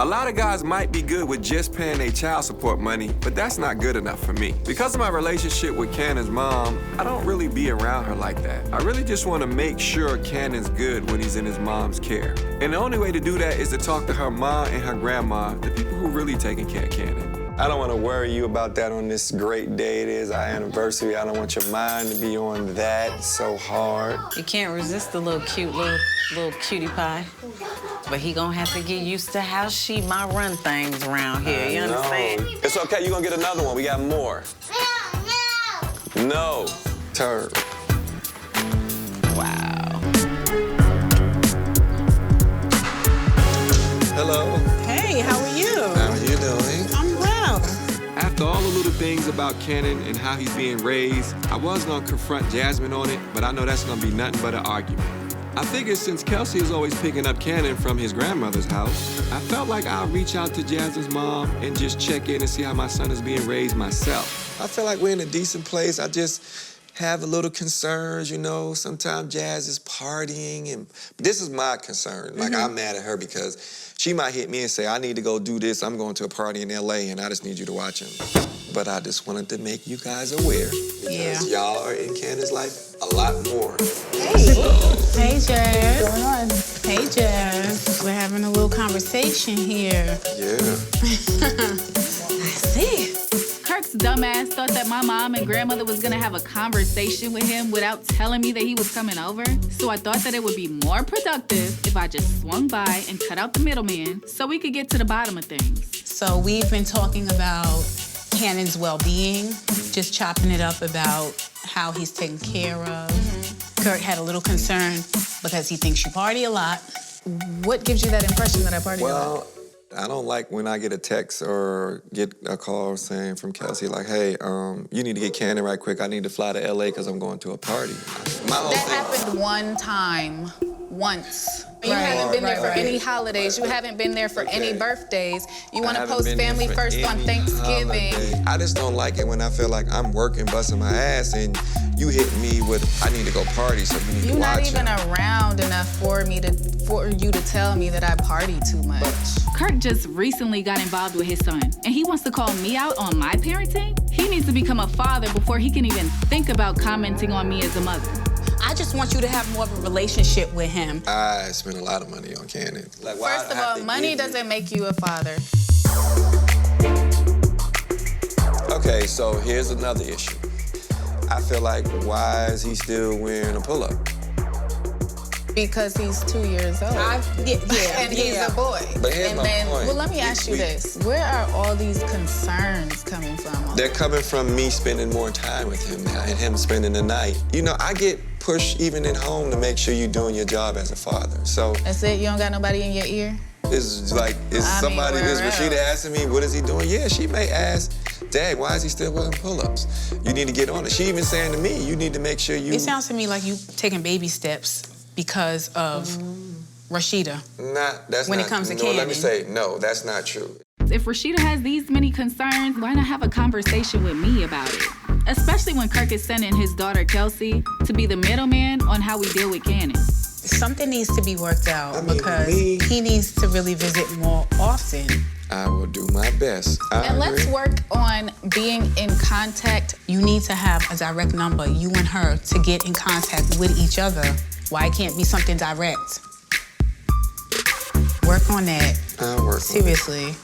A lot of guys might be good with just paying their child support money, but that's not good enough for me. Because of my relationship with Cannon's mom, I don't really be around her like that. I really just want to make sure Cannon's good when he's in his mom's care. And the only way to do that is to talk to her mom and her grandma, the people who really taking care of Cannon. I don't want to worry you about that on this great day it is, our anniversary. I don't want your mind to be on that so hard. You can't resist the little cutie pie. But he gonna have to get used to how she might run things around here, you understand? It's okay, you're gonna get another one. We got more. No. Turd. Wow. Hello. Hey, how are you? How are you doing? I'm well. After all the little things about Cannon and how he's being raised, I was gonna confront Jasmine on it, but I know that's gonna be nothing but an argument. I figured since Kelsey is always picking up Cannon from his grandmother's house, I felt like I'll reach out to Jasmine's mom and just check in and see how my son is being raised myself. I feel like we're in a decent place. I just have a little concerns, you know. Sometimes Jazz is partying, and this is my concern. Like, I'm mad at her because she might hit me and say, I need to go do this. I'm going to a party in LA, and I just need you to watch him. But I just wanted to make you guys aware because y'all are in Cannon's life a lot more. Hey. Hey, Jazz. What's going on? Hey, Jazz. We're having a little conversation here. Yeah. I see. Kirk's dumbass thought that my mom and grandmother was gonna have a conversation with him without telling me that he was coming over. So I thought that it would be more productive if I just swung by and cut out the middleman so we could get to the bottom of things. So we've been talking about Cannon's well-being, just chopping it up about how he's taken care of. Kirk had a little concern because he thinks you party a lot. What gives you that impression that I party a lot? Well, I don't like when I get a text or get a call saying from Kelsey like, hey, you need to get Cannon right quick. I need to fly to LA because I'm going to a party. Happened one time, once. You haven't been there for any holidays. You haven't been there for any birthdays. You want to post family first on Thanksgiving. I just don't like it when I feel like I'm working, busting my ass, and you hit me with, I need to go party, so you need to You're not watch even it. around enough for you to tell me that I party too much. Kirk just recently got involved with his son, and he wants to call me out on my parenting? He needs to become a father before he can even think about commenting on me as a mother. I just want you to have more of a relationship with him. I spend a lot of money on Cannon. Like, why First of all, money doesn't make you a father. Okay, so here's another issue. I feel like, why is he still wearing a pull-up? Because he's 2 years old. And he's a boy. But here's my point. Well, let me ask you this. Where are all these concerns coming from? They're coming from me spending more time with him now and him spending the night. You know, I get pushed even at home to make sure you're doing your job as a father. So That's it? You don't got nobody in your ear? it's like, is Rasheeda asking me, what is he doing? Yeah, she may ask, Dad, why is he still wearing pull-ups? You need to get on it. She even saying to me, you need to make sure you... It sounds to me like you taking baby steps because of Rasheeda. When it comes to Cannon. Let me say, no, that's not true. If Rasheeda has these many concerns, why not have a conversation with me about it? Especially when Kirk is sending his daughter, Kelsey, to be the middleman on how we deal with Cannon. Something needs to be worked out because he needs to really visit more often. I will do my best. And let's work on being in contact. You need to have a direct number, you and her, to get in contact with each other. Why it can't be something direct? Work on that. I'll work Seriously.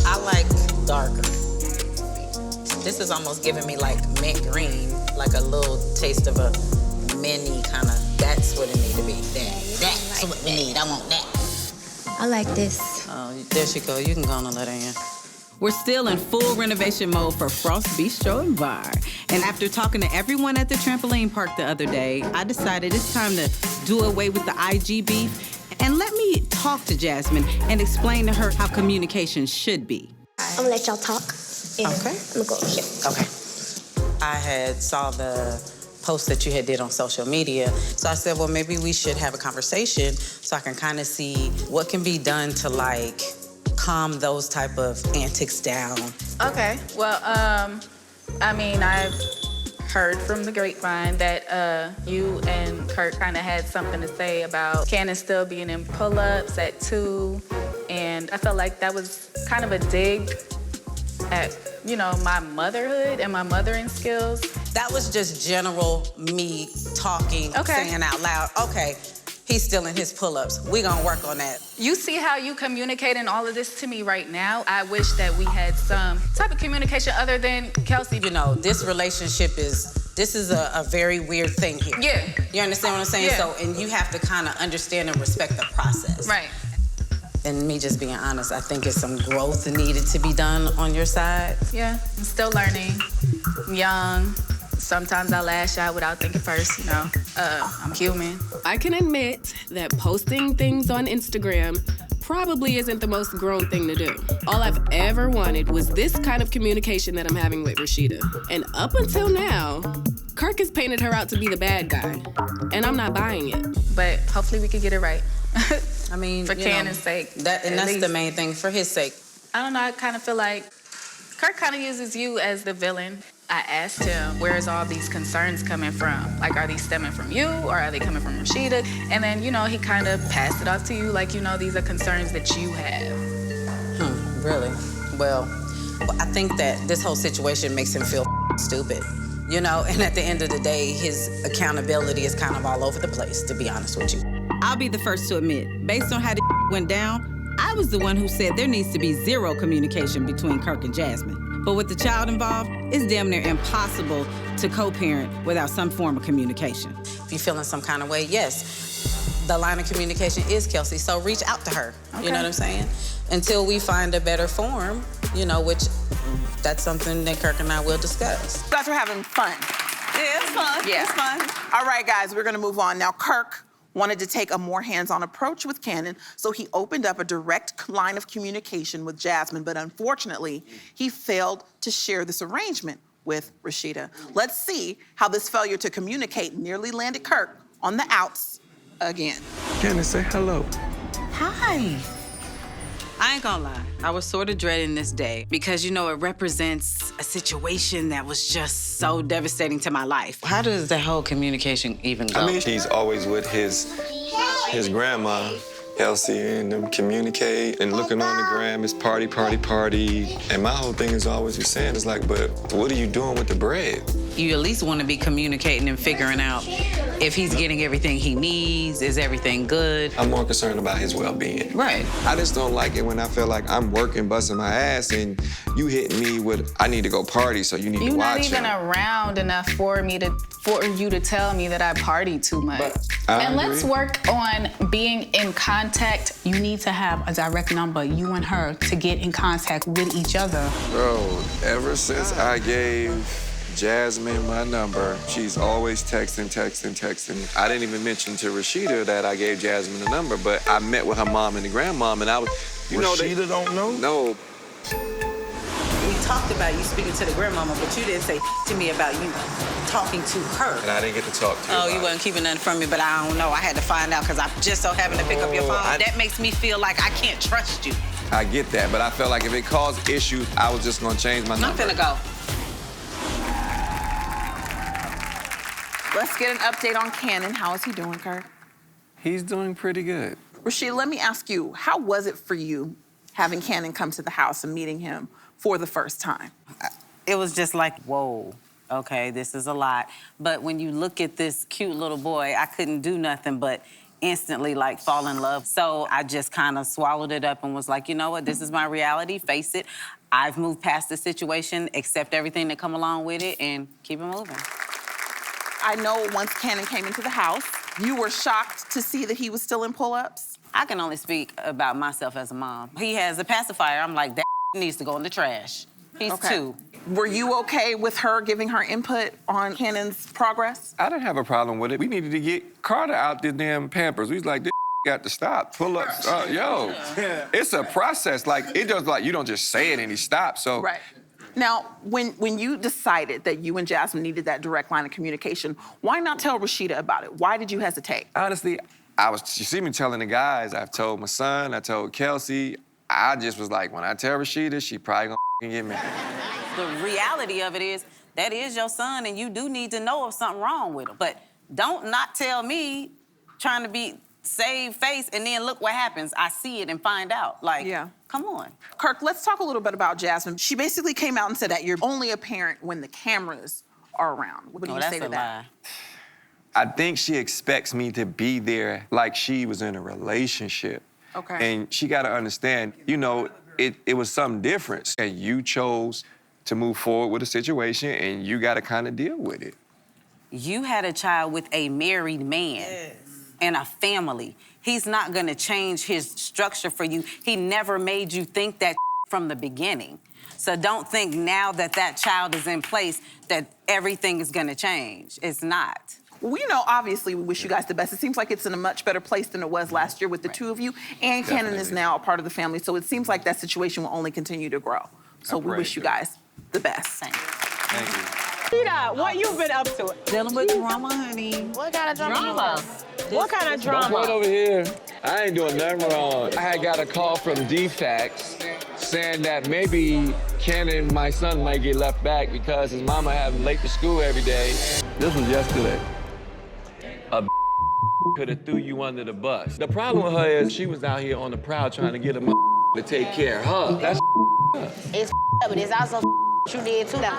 I like darker. This is almost giving me like mint green, like a little taste of a mini kind of, that's what it need to be. That's what we need, I want that. I like this. Oh, there she go. You can go on and let her in. We're still in full renovation mode for Frost Bistro and Bar. And after talking to everyone at the trampoline park the other day, I decided it's time to do away with the IG beef and let me talk to Jasmine and explain to her how communication should be. I'm gonna let y'all talk. Okay. I'm gonna go over here. Okay. I had saw the post that you had did on social media. So I said, well, maybe we should have a conversation so I can kind of see what can be done to like calm those type of antics down. Okay, well, I mean, I've heard from the grapevine that you and Kirk kind of had something to say about Cannon still being in pull-ups at 2. And I felt like that was kind of a dig at, you know, my motherhood and my mothering skills. That was just general me talking, saying out loud, okay, he's still in his pull-ups. We gonna work on that. You see how you communicating all of this to me right now? I wish that we had some type of communication other than Kelsey. You know, this relationship this is a very weird thing here. Yeah. You understand what I'm saying? Yeah. So, and you have to kind of understand and respect the process. Right. And me just being honest, I think it's some growth needed to be done on your side. Yeah, I'm still learning. I'm young. Sometimes I lash out without thinking first, you know. I'm human. I can admit that posting things on Instagram probably isn't the most grown thing to do. All I've ever wanted was this kind of communication that I'm having with Rasheeda. And up until now, Kirk has painted her out to be the bad guy. And I'm not buying it. But hopefully we can get it right. I mean, for Cannon's sake. That's the main thing, for his sake. I don't know, I kind of feel like Kirk kind of uses you as the villain. I asked him, where's all these concerns coming from? Like, are these stemming from you or are they coming from Rasheeda? And then, you know, he kind of passed it off to you like, you know, these are concerns that you have. Really? Well, I think that this whole situation makes him feel stupid, you know? And at the end of the day, his accountability is kind of all over the place, to be honest with you. I'll be the first to admit, based on how this went down, I was the one who said there needs to be zero communication between Kirk and Jasmine. But with the child involved, it's damn near impossible to co-parent without some form of communication. If you're feeling some kind of way, yes, the line of communication is Kelsey, so reach out to her. Okay. You know what I'm saying? Until we find a better form, you know, which that's something that Kirk and I will discuss. You guys are having fun. Yeah, it's fun. Yeah. It's fun. All right, guys, we're gonna move on. Now, Kirk wanted to take a more hands-on approach with Cannon, so he opened up a direct line of communication with Jasmine, but unfortunately, he failed to share this arrangement with Rasheeda. Let's see how this failure to communicate nearly landed Kirk on the outs again. Cannon, say hello. Hi. I ain't gonna lie, I was sort of dreading this day because, you know, it represents a situation that was just so devastating to my life. How does the whole communication even go? I mean, he's always with his grandma, Kelsey, and them communicate and looking on the gram. It's party, party, party. And my whole thing is always he's saying is like, but what are you doing with the bread? You at least want to be communicating and figuring out if he's getting everything he needs, is everything good? I'm more concerned about his well-being. Right. I just don't like it when I feel like I'm working, busting my ass, and you hit me with, I need to go party, so you need to watch You're not even him. around enough for you to tell me that I party too much. I Let's agree. work on being in contact. You need to have a direct number, you and her, to get in contact with each other. Bro, ever since I gave Jasmine my number, she's always texting. I didn't even mention to Rasheeda that I gave Jasmine the number, but I met with her mom and the grandmom, and I was, Rasheeda don't know? No. We talked about you speaking to the grandmama, but you didn't say to me about you talking to her. And I didn't get to talk to you. Oh, you wasn't keeping nothing from me, but I don't know. I had to find out because I just so happened to pick up your phone. That makes me feel like I can't trust you. I get that, but I felt like if it caused issues, I was just gonna change my number. I'm finna go. Let's get an update on Cannon. How is he doing, Kirk? He's doing pretty good. Rasheeda, let me ask you, how was it for you having Cannon come to the house and meeting him for the first time? It was just like, whoa, okay, this is a lot. But when you look at this cute little boy, I couldn't do nothing but instantly like fall in love. So I just kind of swallowed it up and was like, you know what, this is my reality, face it. I've moved past the situation, accept everything that come along with it, and keep it moving. I know once Cannon came into the house, you were shocked to see that he was still in pull-ups. I can only speak about myself as a mom. He has a pacifier. I'm like, that needs to go in the trash. He's 2. Were you okay with her giving her input on Cannon's progress? I didn't have a problem with it. We needed to get Carter out the damn Pampers. We was like, this got to stop. Pull up, it's a process. Like, it just like, you don't just say it and he stops, so. Right. Now, when you decided that you and Jasmine needed that direct line of communication, why not tell Rasheeda about it? Why did you hesitate? Honestly, you see me telling the guys, I've told my son, I told Kelsey, I just was like, when I tell Rasheeda, she probably gonna get me. The reality of it is, that is your son, and you do need to know if something wrong with him. But don't not tell me trying to save face, and then look what happens. I see it and find out. Like, come on. Kirk, let's talk a little bit about Jasmine. She basically came out and said that you're only a parent when the cameras are around. What do you say to that? I think she expects me to be there like she was in a relationship. Okay. And she got to understand, you know, it was something different. And you chose to move forward with a situation, and you got to kind of deal with it. You had a child with a married man and a family. He's not gonna change his structure for you. He never made you think that from the beginning. So don't think now that that child is in place that everything is gonna change. It's not. Well, you know, obviously, we wish you guys the best. It seems like it's in a much better place than it was last year with the two of you. And Cannon is now a part of the family, so it seems like that situation will only continue to grow. So we wish you guys the best. Thank you. Rasheeda, what you been up to? Dealing with drama, honey. What kind of drama? What kind of drama? Right over here. I ain't doing nothing wrong. I had got a call from DFAX saying that maybe Cannon, my son, might get left back because his mama had him late to school every day. This was yesterday. A could have threw you under the bus. The problem with her is she was out here on the prowl trying to get a to take care of her. That's It's but it's also you did too, though.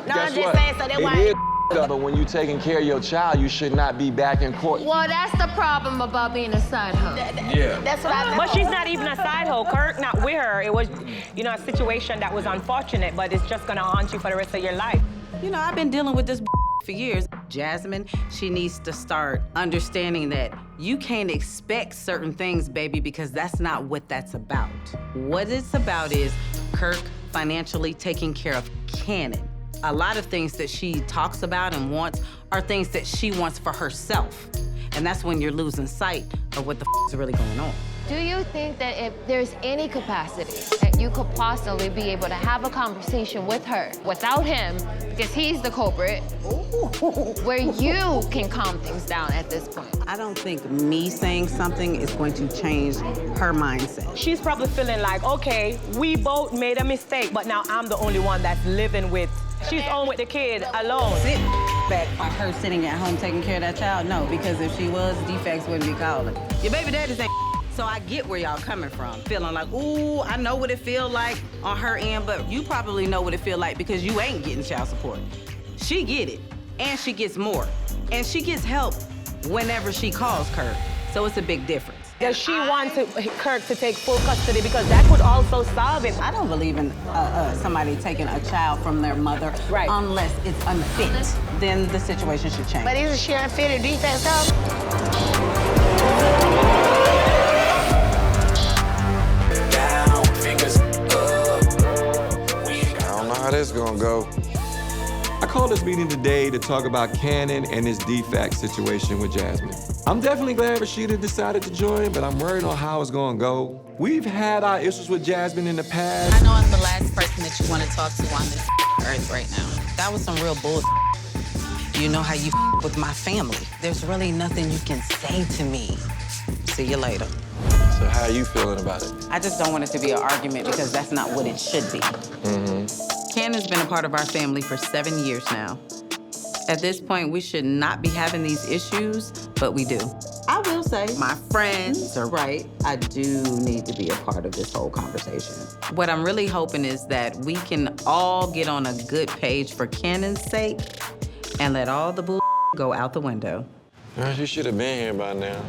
No, Guess I'm just what? saying, so that's It why. is but when you taking care of your child, you should not be back in court. Well, that's the problem about being a side hoe. Yeah. That's what I. But she's not even a side hoe, Kirk. Not with her. It was, you know, a situation that was unfortunate, but it's just gonna haunt you for the rest of your life. You know, I've been dealing with this for years. Jasmine, she needs to start understanding that you can't expect certain things, baby, because that's not what that's about. What it's about is Kirk financially taking care of Cannon. A lot of things that she talks about and wants are things that she wants for herself. And that's when you're losing sight of what the is really going on. Do you think that if there's any capacity that you could possibly be able to have a conversation with her without him, because he's the culprit, where you can calm things down at this point? I don't think me saying something is going to change her mindset. She's probably feeling like, okay, we both made a mistake, but now I'm the only one that's living with. She's on with the kid alone. Sit back by her sitting at home taking care of that child? No, because if she was, defects wouldn't be calling. Your baby daddy's ain't. So I get where y'all coming from, feeling like, ooh, I know what it feel like on her end, but you probably know what it feel like because you ain't getting child support. She get it, and she gets more. And she gets help whenever she calls Kirk. So it's a big difference. Does she want Kirk to take full custody? Because that could also solve it. I don't believe in somebody taking a child from their mother unless it's unfit. Then the situation should change. But isn't she unfit or defense though? I don't know how this gonna go. I called this meeting today to talk about Cannon and his DFAX situation with Jasmine. I'm definitely glad Rasheeda decided to join, but I'm worried on how it's gonna go. We've had our issues with Jasmine in the past. I know I'm the last person that you want to talk to on this earth right now. That was some real bull. You know how you with my family. There's really nothing you can say to me. See you later. So how are you feeling about it? I just don't want it to be an argument because that's not what it should be. Cannon's been a part of our family for 7 years now. At this point, we should not be having these issues, but we do. I will say, my friends are right. I do need to be a part of this whole conversation. What I'm really hoping is that we can all get on a good page for Cannon's sake and let all the bull go out the window. You should have been here by now.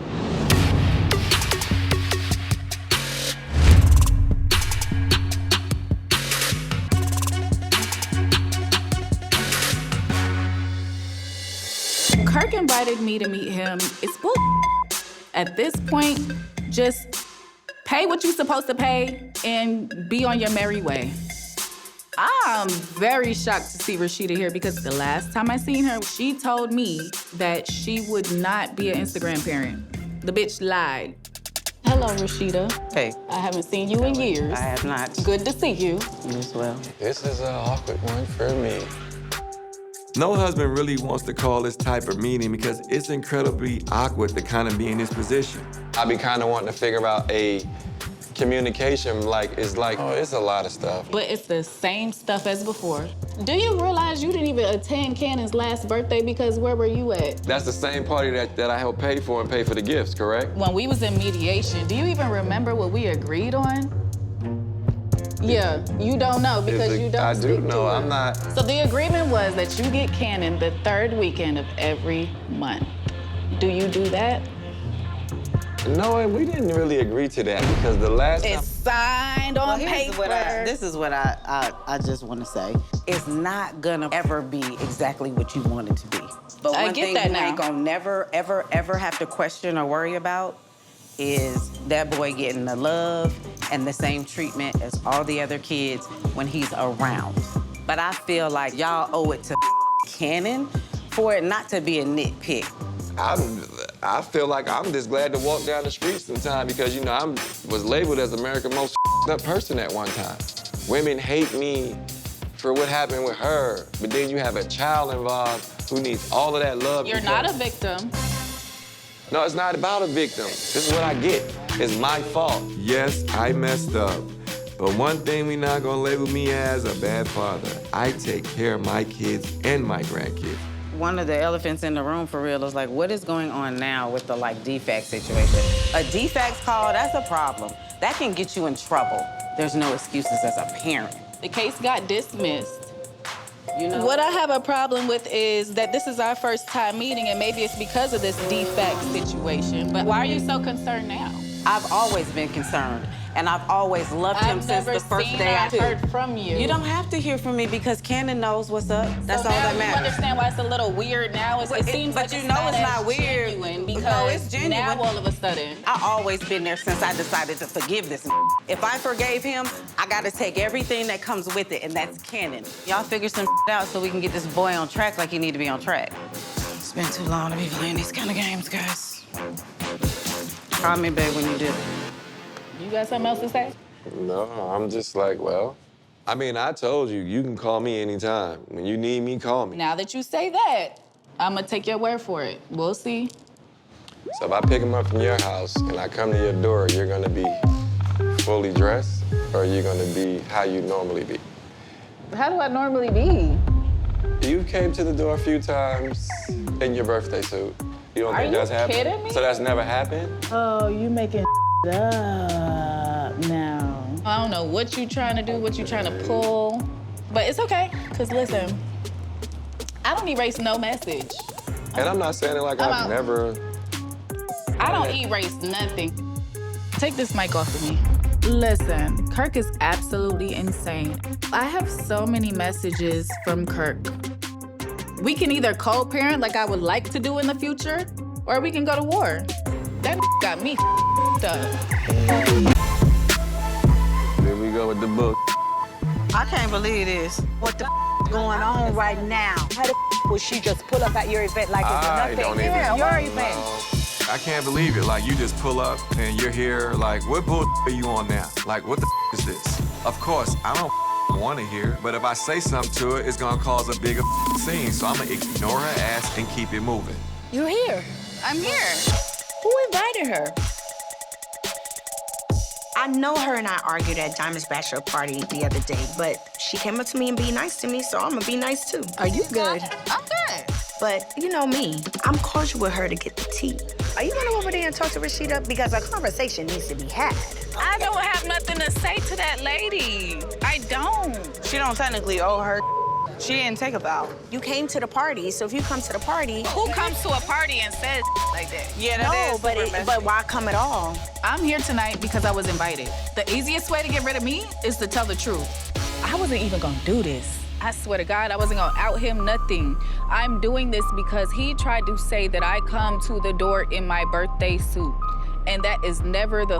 Kirk invited me to meet him. It's bull. At this point, just pay what you're supposed to pay and be on your merry way. I'm very shocked to see Rasheeda here because the last time I seen her, she told me that she would not be an Instagram parent. The bitch lied. Hello, Rasheeda. Hey. I haven't seen you in years. I have not. Good to see you. You as well. This is an awkward one for me. No husband really wants to call this type of meeting because it's incredibly awkward to kind of be in this position. I be kind of wanting to figure out a communication, like, is like, oh, it's a lot of stuff. But it's the same stuff as before. Do you realize you didn't even attend Cannon's last birthday because where were you at? That's the same party that I helped pay for and pay for the gifts, correct? When we was in mediation, do you even remember what we agreed on? Yeah, you don't know because you don't I do stick know, to it. I'm not. So the agreement was that you get Cannon the 3rd weekend of every month. Do you do that? No, we didn't really agree to that because the last time... It's signed on paper. This is what I just want to say. It's not gonna ever be exactly what you want it to be. But I one get thing that you now. ain't gonna never, ever, ever have to question or worry about is that boy getting the love and the same treatment as all the other kids when he's around. But I feel like y'all owe it to Cannon for it not to be a nitpick. I feel like I'm just glad to walk down the street sometime because, you know, I was labeled as America's most up person at one time. Women hate me for what happened with her, but then you have a child involved who needs all of that love. You're not a victim. No, it's not about a victim. This is what I get. It's my fault. Yes, I messed up. But one thing we not gonna label me as a bad father. I take care of my kids and my grandkids. One of the elephants in the room for real is like, what is going on now with the defect situation? A defects call, that's a problem. That can get you in trouble. There's no excuses as a parent. The case got dismissed. You know? What I have a problem with is that this is our first time meeting and maybe it's because of this defect situation. But why are you so concerned now? I've always been concerned. And I've always loved him since the first day I heard from you. You don't have to hear from me because Cannon knows what's up. That's so all now that matters. You understand why it's a little weird now? It seems but like you it's know not it's not weird. Genuine because no, it's genuine. now all of a sudden. I've always been there since I decided to forgive this. If I forgave him, I gotta take everything that comes with it, and that's Cannon. Y'all figure some out so we can get this boy on track like he need to be on track. It's been too long to be playing these kind of games, guys. Call me, babe, when you do. You got something else to say? No, I'm just like, well, I mean, I told you, you can call me anytime. When you need me, call me. Now that you say that, I'm gonna take your word for it. We'll see. So if I pick him up from your house and I come to your door, you're gonna be fully dressed or are you gonna be how you normally be? How do I normally be? You came to the door a few times in your birthday suit. You don't think that's happened? Are you kidding me? So that's never happened? Oh, you making up now. I don't know what you trying to do, what you trying to pull, but it's okay, because listen, I don't erase no message. And I'm not saying it like I've never... I don't erase nothing. Take this mic off of me. Listen, Kirk is absolutely insane. I have so many messages from Kirk. We can either co-parent like I would like to do in the future, or we can go to war. That got me up. There we go with the book. I can't believe this. What the going on right now? How the would she just pull up at your event like it's nothing? Don't even. Yeah, your event. I can't believe it. Like, you just pull up and you're here. Like, what bull are you on now? Like, what the is this? Of course, I don't want to hear, but if I say something to it, it's gonna cause a bigger scene. So I'm gonna ignore her ass and keep it moving. You're here. I'm here. Who invited her? I know her and I argued at Diamond's bachelor party the other day, but she came up to me and be nice to me, so I'm gonna be nice too. Are you good? I'm good. But you know me, I'm cordial with her to get the tea. Are you gonna go over there and talk to Rasheeda? Because a conversation needs to be had. I don't have nothing to say to that lady. I don't. She don't technically owe her. She didn't take a vow. You came to the party, so if you come to the party... Who comes to a party and says like that? Yeah, that is but why come at all? I'm here tonight because I was invited. The easiest way to get rid of me is to tell the truth. I wasn't even gonna do this. I swear to God, I wasn't gonna out him nothing. I'm doing this because he tried to say that I come to the door in my birthday suit. And that is never the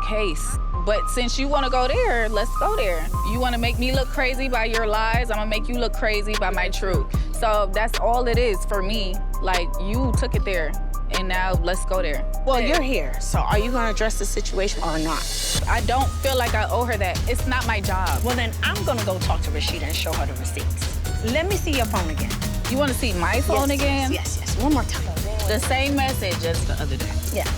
case. But since you wanna go there, let's go there. You wanna make me look crazy by your lies, I'm gonna make you look crazy by my truth. So that's all it is for me. Like, you took it there, and now let's go there. Well, you're here, so are you gonna address the situation or not? I don't feel like I owe her that. It's not my job. Well, then I'm gonna go talk to Rasheeda and show her the receipts. Let me see your phone again. You wanna see my phone again? Yes, one more time. The same message as the other day. Yeah.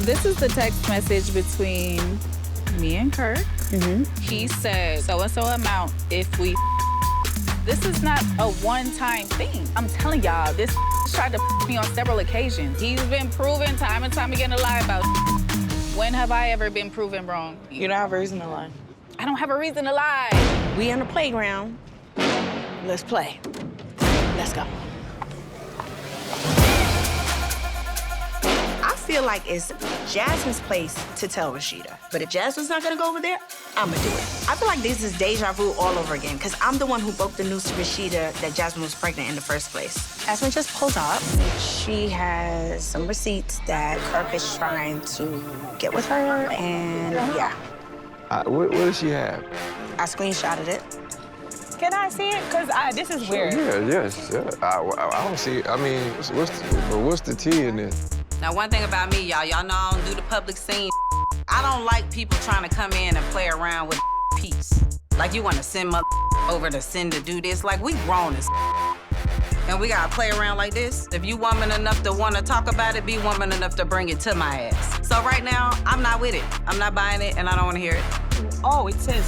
This is the text message between me and Kirk. He said so-and-so amount if we. This is not a one-time thing. I'm telling y'all, this tried to me on several occasions. He's been proven time and time again to lie about. When have I ever been proven wrong? You don't have a reason to lie. I don't have a reason to lie. We on the playground. Let's play. Let's go. I feel like it's Jasmine's place to tell Rasheeda. But if Jasmine's not gonna go over there, I'ma do it. I feel like this is deja vu all over again, because I'm the one who broke the news to Rasheeda that Jasmine was pregnant in the first place. Jasmine just pulled up. She has some receipts that Kirk is trying to get with her, and yeah. What does she have? I screenshotted it. Can I see it? Because this is weird. Yeah. I don't see. I mean, what's the tea in this? Now, one thing about me, y'all know I don't do the public scene. I don't like people trying to come in and play around with peace. Like, you want to send mother over to send to do this. Like, we grown as and we gotta play around like this. If you woman enough to want to talk about it, be woman enough to bring it to my ass. So right now, I'm not with it. I'm not buying it, and I don't want to hear it. Oh, it says,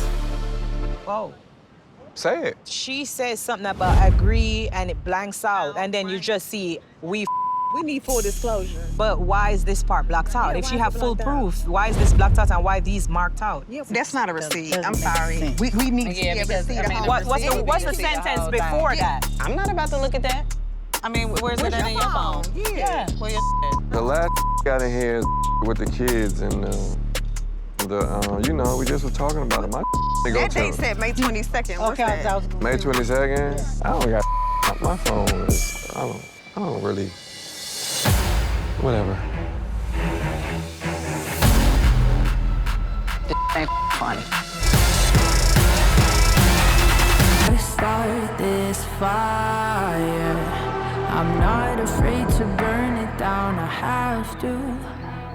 whoa. Say it. She says something about agree, and it blanks out, and then you just see we need full disclosure. But why is this part blocked out? If she have full proof, why is this blocked out and why these marked out? That's not a receipt. I'm sorry. We need to get a receipt. What's the sentence before that? I'm not about to look at that. I mean, where's it at in your phone? Yeah. Where your The last got in here with the kids and you know, we just was talking about it. My That date said May 22nd. What's that? May 22nd? I don't got my phone is I don't really whatever. This ain't funny. I start this fire. I'm not afraid to burn it down. I have to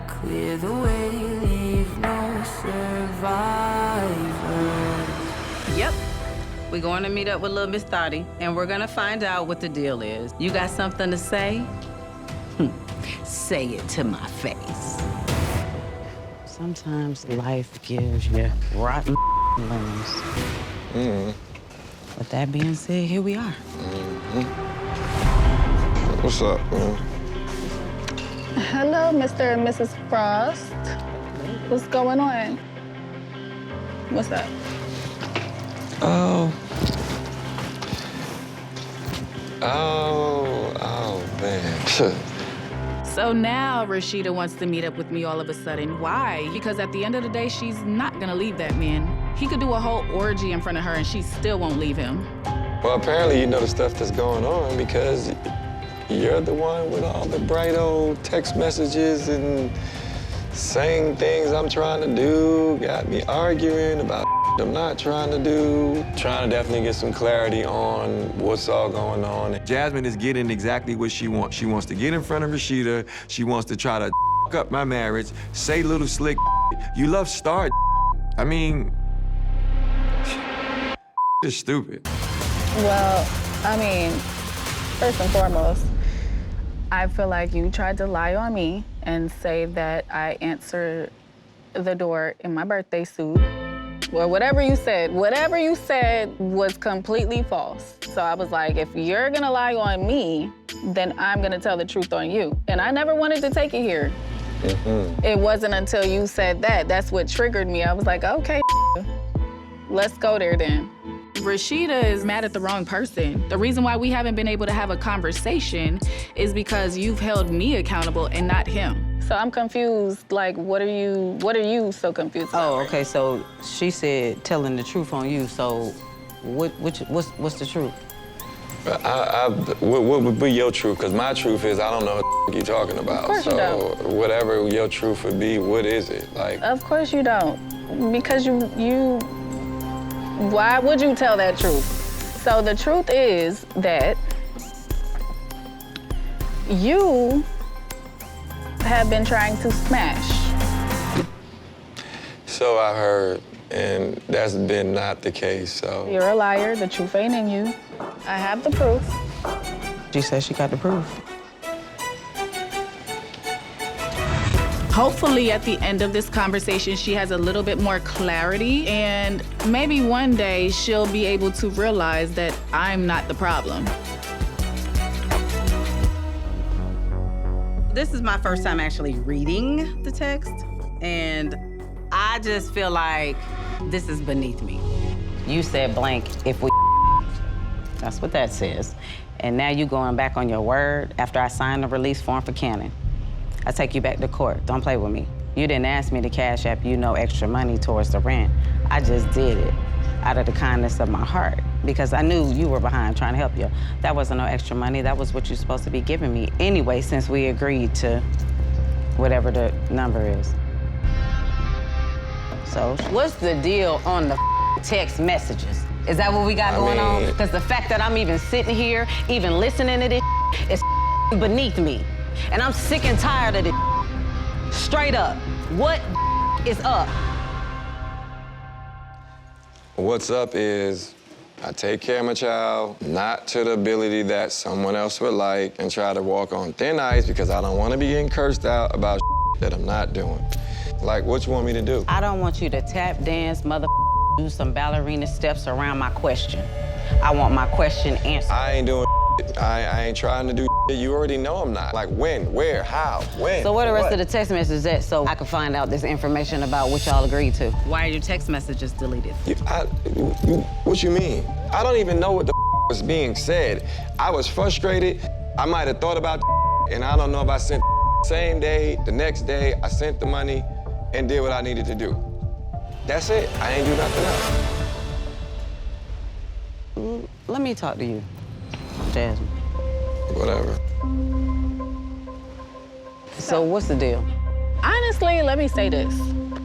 clear the way, leave no survivor. Yep. We're going to meet up with little Miss Thotty, and we're going to find out what the deal is. You got something to say? Say it to my face. Sometimes life gives you rotten lemons. With that being said, here we are. What's up, man? Hello, Mr. and Mrs. Frost. What's going on? What's up? Oh, man. So now Rasheeda wants to meet up with me all of a sudden. Why? Because at the end of the day, she's not gonna leave that man. He could do a whole orgy in front of her and she still won't leave him. Well, apparently you know the stuff that's going on because you're the one with all the bright old text messages and saying things I'm trying to do, got me arguing about I'm not trying to do. Trying to definitely get some clarity on what's all going on. Jasmine is getting exactly what she wants. She wants to get in front of Rasheeda. She wants to try to up my marriage, say little slick You love star I mean, it's stupid. Well, I mean, first and foremost, I feel like you tried to lie on me and say that I answered the door in my birthday suit. Well, whatever you said was completely false. So I was like, if you're gonna lie on me, then I'm gonna tell the truth on you. And I never wanted to take it here. It wasn't until you said that, that's what triggered me. I was like, okay, let's go there then. Rasheeda is mad at the wrong person. The reason why we haven't been able to have a conversation is because you've held me accountable and not him. So I'm confused, like, what are you so confused about? Oh, okay, so she said telling the truth on you, so what's the truth? What would be your truth? Because my truth is I don't know what you're talking about. Of course you don't. So whatever your truth would be, what is it? Like? Of course you don't. Because why would you tell that truth? So the truth is that you have been trying to smash. So I heard, and that's been not the case, so. You're a liar, the truth ain't in you. I have the proof. She said she got the proof. Hopefully at the end of this conversation, she has a little bit more clarity, and maybe one day she'll be able to realize that I'm not the problem. This is my first time actually reading the text, and I just feel like this is beneath me. You said blank if we that's what that says. And now you going back on your word after I signed the release form for Cannon. I take you back to court. Don't play with me. You didn't ask me to cash app you no extra money towards the rent. I just did it out of the kindness of my heart because I knew you were behind trying to help you. That wasn't no extra money. That was what you're supposed to be giving me anyway since we agreed to whatever the number is. So what's the deal on the text messages? Is that what we got going on? Because the fact that I'm even sitting here, even listening to this is beneath me. And I'm sick and tired of this. Straight up, what is up? What's up is I take care of my child, not to the ability that someone else would like, and try to walk on thin ice because I don't want to be getting cursed out about that I'm not doing. Like, what you want me to do? I don't want you to tap dance, do some ballerina steps around my question. I want my question answered. I ain't doing I ain't trying to do you already know I'm not. Like when, where, how, when. So where the rest of the text messages at so I can find out this information about what y'all agreed to? Why are your text messages deleted? What you mean? I don't even know what the was being said. I was frustrated. I might have thought about and I don't know if I sent same day, the next day, I sent the money and did what I needed to do. That's it. I ain't do nothing else. Let me talk to you, Jasmine. Whatever. So what's the deal? Honestly, let me say this.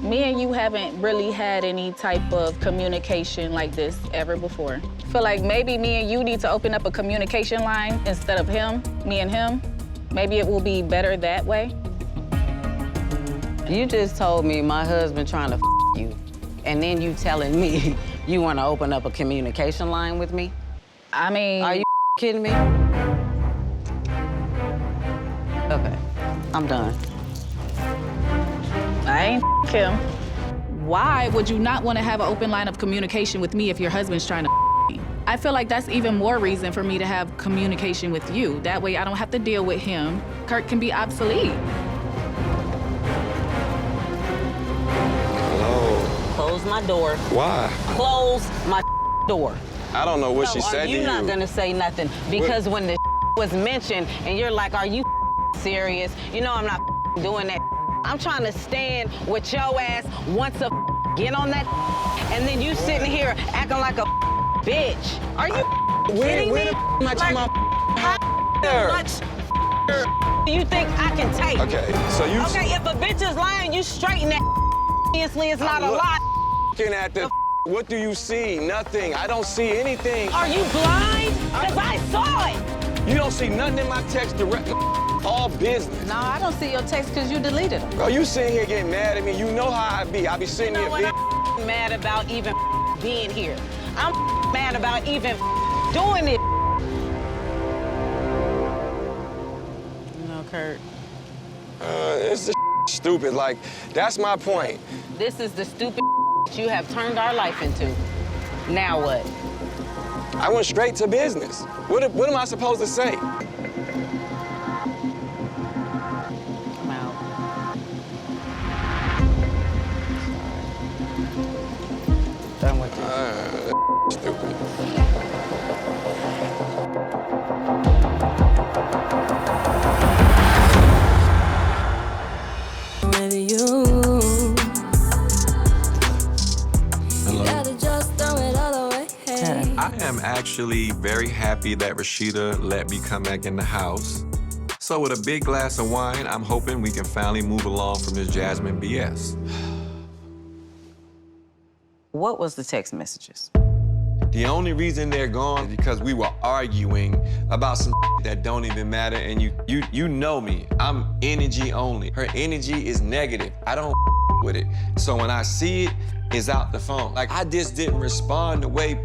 Me and you haven't really had any type of communication like this ever before. I feel like maybe me and you need to open up a communication line instead of me and him. Maybe it will be better that way. You just told me my husband trying to you, and then you telling me you want to open up a communication line with me? I mean... Are you kidding me? Okay, I'm done. I ain't him. Why would you not want to have an open line of communication with me if your husband's trying to me? I feel like that's even more reason for me to have communication with you. That way I don't have to deal with him. Kirk can be obsolete. Hello? Close my door. Why? Close my door. I don't know what she said to you. You're not gonna say nothing because when the was mentioned and you're like, are you serious? You know I'm not doing that. I'm trying to stand with your ass once a get on that and then you sitting here acting like a bitch. Are you kidding me? Like, how much do you think I can take? Okay, so you... Okay, if a bitch is lying, you straighten that. Obviously, it's not a lie. Looking at the... What do you see? Nothing. I don't see anything. Are you blind? Because I saw it. You don't see nothing in my text direct. All business. No, I don't see your text because you deleted them. Bro, you sitting here getting mad at me. You know how I be. I be sitting here being... I'm mad about even being here. I'm mad about even doing it. No, Kurt. It's just stupid. Like, that's my point. This is the stupid you have turned our life into. Now what? I went straight to business. What am I supposed to say? I'm out. Done with you. Stupid. With you. I am actually very happy that Rasheeda let me come back in the house. So with a big glass of wine, I'm hoping we can finally move along from this Jasmine BS. What was the text messages? The only reason they're gone is because we were arguing about some that don't even matter, and you know me. I'm energy only. Her energy is negative. I don't with it. So when I see it, it's out the phone. Like, I just didn't respond the way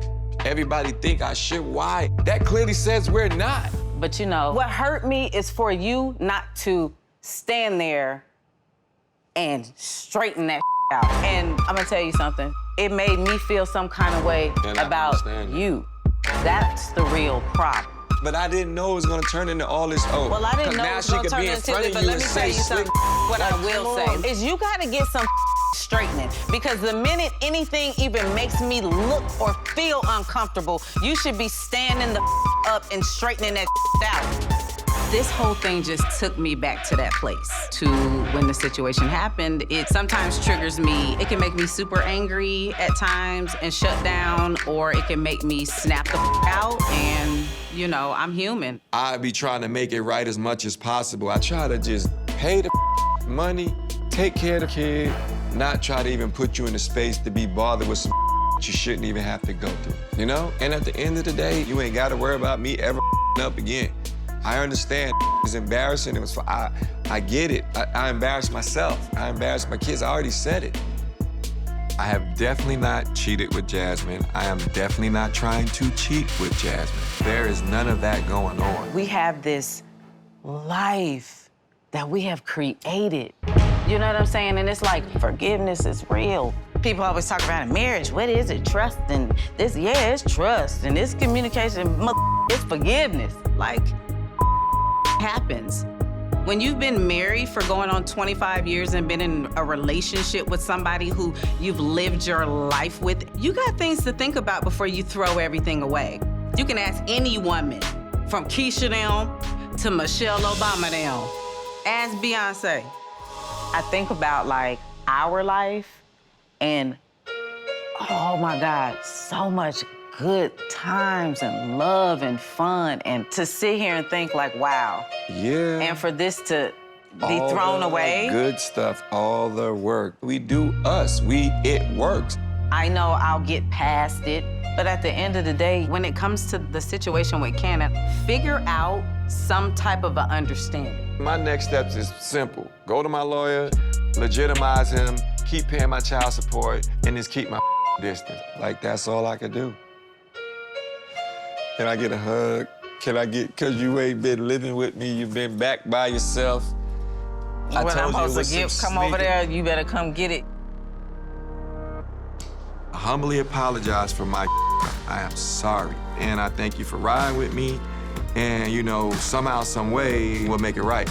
everybody think I should. Why? That clearly says we're not. But you know, what hurt me is for you not to stand there and straighten that out. And I'm gonna tell you something. It made me feel some kind of way about you. That's the real problem. But I didn't know it was gonna turn into all this. Oh, well, I didn't know it was gonna turn into this, but let me tell you something. What I will say is you gotta get some straightening, because the minute anything even makes me look or feel uncomfortable, you should be standing the up and straightening that out. This whole thing just took me back to that place, to when the situation happened. It sometimes triggers me. It can make me super angry at times and shut down, or it can make me snap the out, and you know, I'm human. I be trying to make it right as much as possible. I try to just pay the money, take care of the kid, not try to even put you in a space to be bothered with some you shouldn't even have to go through, you know? And at the end of the day, you ain't gotta worry about me ever up again. I understand it's embarrassing. It was I get it. I embarrassed myself. I embarrassed my kids. I already said it. I have definitely not cheated with Jasmine. I am definitely not trying to cheat with Jasmine. There is none of that going on. We have this life that we have created. You know what I'm saying? And it's like, forgiveness is real. People always talk about in marriage. What is it? Trust and this, yeah, it's trust. And this communication, it's forgiveness. Like, happens. When you've been married for going on 25 years and been in a relationship with somebody who you've lived your life with, you got things to think about before you throw everything away. You can ask any woman, from Keisha down to Michelle Obama down. Ask Beyonce. I think about like our life and, oh my God, so much good times and love and fun, and to sit here and think like, wow. Yeah. And for this to be thrown away. Good stuff, all the work. We do us, it works. I know I'll get past it, but at the end of the day, when it comes to the situation with Cannon, figure out some type of an understanding. My next steps is simple. Go to my lawyer, legitimize him, keep paying my child support, and just keep my distance. Like, that's all I could do. Can I get a hug? Can I get, because you ain't been living with me, you've been back by yourself. When I'm supposed to get, come over there, you better come get it. I humbly apologize for my I am sorry. And I thank you for riding with me. And, you know, somehow, some way, we'll make it right.